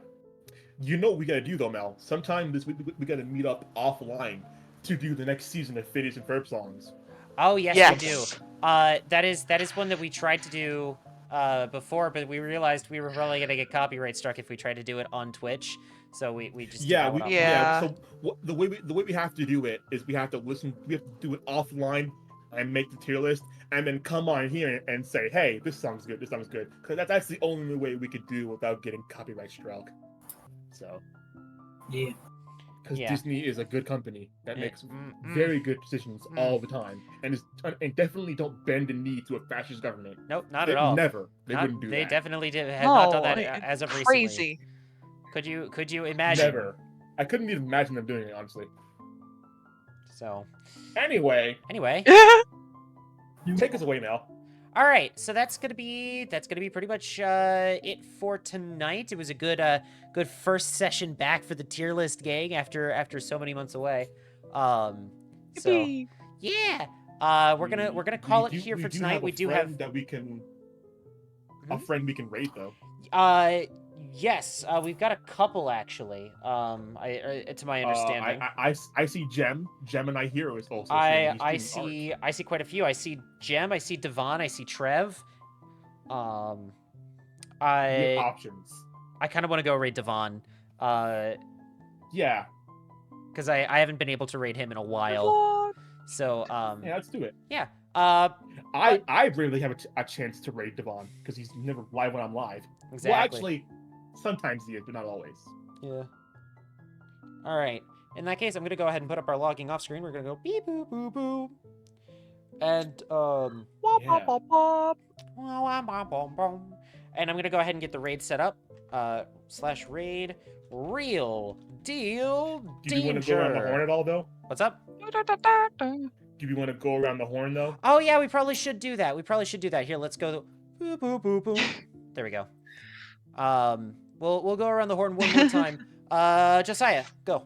you know what we gotta do though, Mel. Sometime this week we gotta meet up offline to do the next season of Phineas and Ferb songs. Oh yes, Yes. we do. That is one that we tried to do before, but we realized we were probably gonna get copyright struck if we tried to do it on Twitch. So we just did that one offline. Yeah. So the way we have to do it is we have to do it offline and make the tier list, and then come on here and say, hey, this song's good, because that's the only way we could do without getting copyright struck. So Yeah. because Yeah. Disney is a good company that makes Mm. very good decisions all the time, and definitely don't bend the knee to a fascist government. Nope, not They at all. Never. They Not- wouldn't do they that. definitely have not done that it's as of recently. crazy. Could you imagine? Never. I couldn't even imagine them doing it, honestly. So Anyway, anyway, take us away, Mel. all right. So that's gonna be pretty much it for tonight. It was a good first session back for the tier list gang after so many months away. So Yippee. yeah, we're gonna call it here for tonight. We do have that we can a Mhm. friend we can rate though. Yes, we've got a couple actually. To my understanding, I see Gem and I Hero is also. I see quite a few. I see Jem, I see Devon, I see Trev. We have I options. kind of want to go raid Devon, Yeah, because I haven't been able to raid him in a while. What? So yeah, let's do it. yeah. I rarely have a chance to raid Devon because he's never live when I'm live. Exactly. Well, actually, sometimes he is, but not always. Yeah. All right. In that case, I'm gonna go ahead and put up our logging off screen. We're gonna go beep boop boop boop, and Wop, Yeah. wop, wop, wop. and I'm gonna go ahead and get the raid set up. /raid real deal Do you want to go around the horn danger. at all, though? What's up? Do you want to go around the horn though? Oh yeah, we probably should do that. Here, let's go. Boop boop boop boop. There we go. We'll go around the horn one more time. Josiah, go.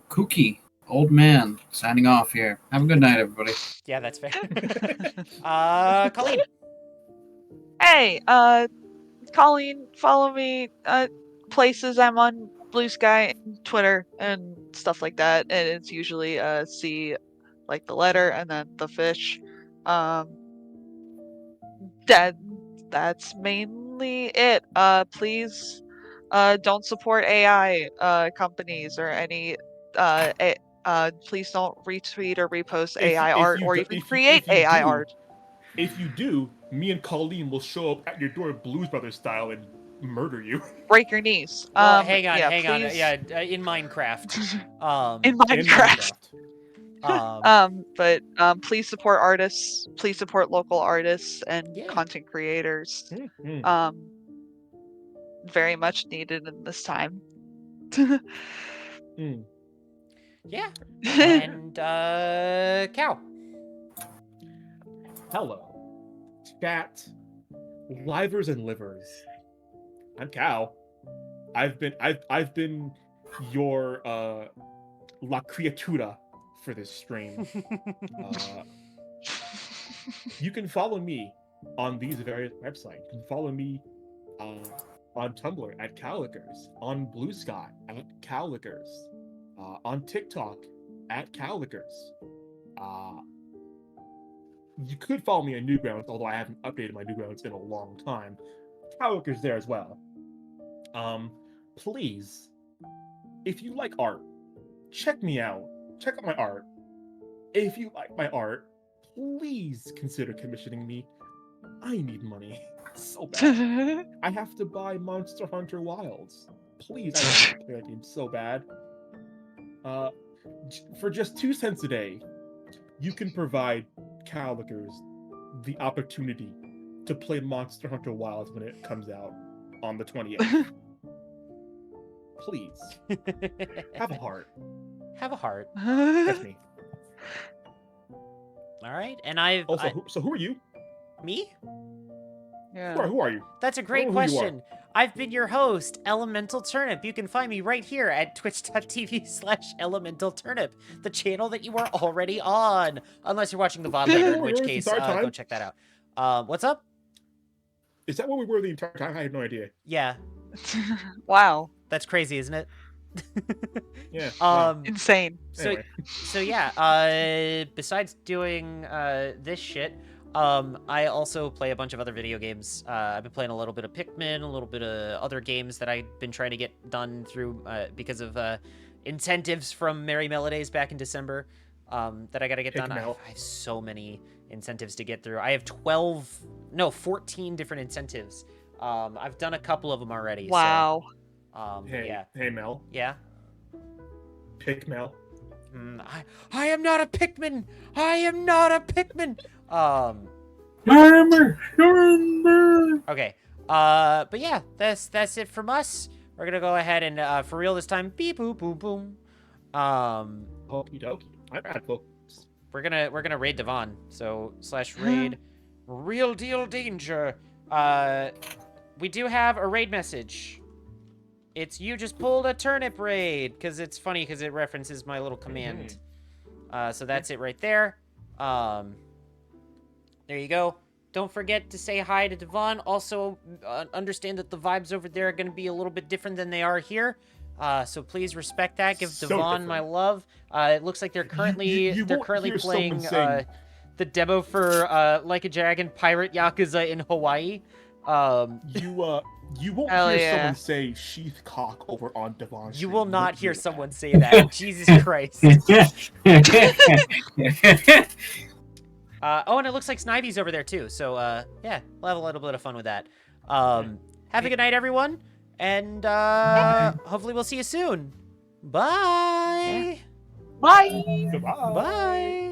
Kooky, old man, signing off here. Have a good night, everybody. Yeah, that's fair. Colleen. Hey, Colleen, follow me. Places I'm on Blue Sky, Twitter, and stuff like that. And it's usually C, like the letter, and then the fish. That's mainly it. Please, don't support AI companies or any. Please don't retweet or repost AI art or even create AI art. If you do, me and Colleen will show up at your door Blues Brothers style and murder you. Break your knees. Well, hang on. please. Yeah, in Minecraft. In In Minecraft. Minecraft. But please support artists. Please support local artists and Yeah. content creators. Mhm. Very much needed in this time. Mm. Yeah. And Cow. Hello, chat, livers and livers. I'm Cow. I've been your la criatura for this stream. You can follow me on these various websites. You can follow me on Tumblr at Cowlickers, on Blue Sky at Cowlickers, on TikTok at Cowlickers. You could follow me on Newgrounds, although I haven't updated my Newgrounds in a long time. Cowlickers there as well. Please, if you like art, check me out. Check out my art. If you like my art, please consider commissioning me. I need money so bad. I have to buy Monster Hunter Wilds. Please, I want to play that game so bad. For just 2 cents a day, you can provide Cowlickers the opportunity to play Monster Hunter Wilds when it comes out on the 28th. Please, have a heart. Have a heart. Catch me. All right, and I've Also, so who are you? me. Yeah. Who are you? That's a great know who you are. question. I've been your host, Elemental Turnip. You can find me right here at twitch.tv/elementalturnip, the channel that you are already on. Unless you're watching the VOD later, in Oh, which you're case, this entire go time? check that out. What's up? Is that where we were the entire time? I had no idea. Yeah, Wow. that's crazy, isn't it? Yeah. wow. Insane. So, Anyway. so yeah, besides doing this shit, I also play a bunch of other video games. I've been playing a little bit of Pikmin, a little bit of other games that I've been trying to get done through because of incentives from Merry Melodies back in December that I gotta get done. I Pikmel. have so many incentives to get through. I have 14 different incentives. I've done a couple of them already. Wow. So, Hey, yeah, hey, Mel. yeah. Pick Mel. I am not a Pikmin. I am not a Pikmin. Okay. But yeah, that's it from us. We're gonna go ahead and for real this time. Beep boop boom boom. Okie dokie. I'm bad, folks. We're gonna raid Devon. So /raid real deal danger. We do have a raid message. It's you just pulled a turnip raid because it's funny because it references my little command. So that's it right there. There you go. Don't forget to say hi to Devon. Also, understand that the vibes over there are going to be a little bit different than they are here. So please respect that. Give So Devon my different. love. It looks like they're currently you they're won't currently hear someone playing saying- the demo for Like a Dragon Pirate Yakuza in Hawaii. You won't Hell hear yeah. someone say sheath cock over on Devon's You stream. will not won't hear that. someone say that. Jesus Christ. Oh, and it looks like Snivy's over there too. So, yeah, we'll have a little bit of fun with that. Have a good night, everyone. And hopefully we'll see you soon. Bye. Bye. Goodbye. Bye.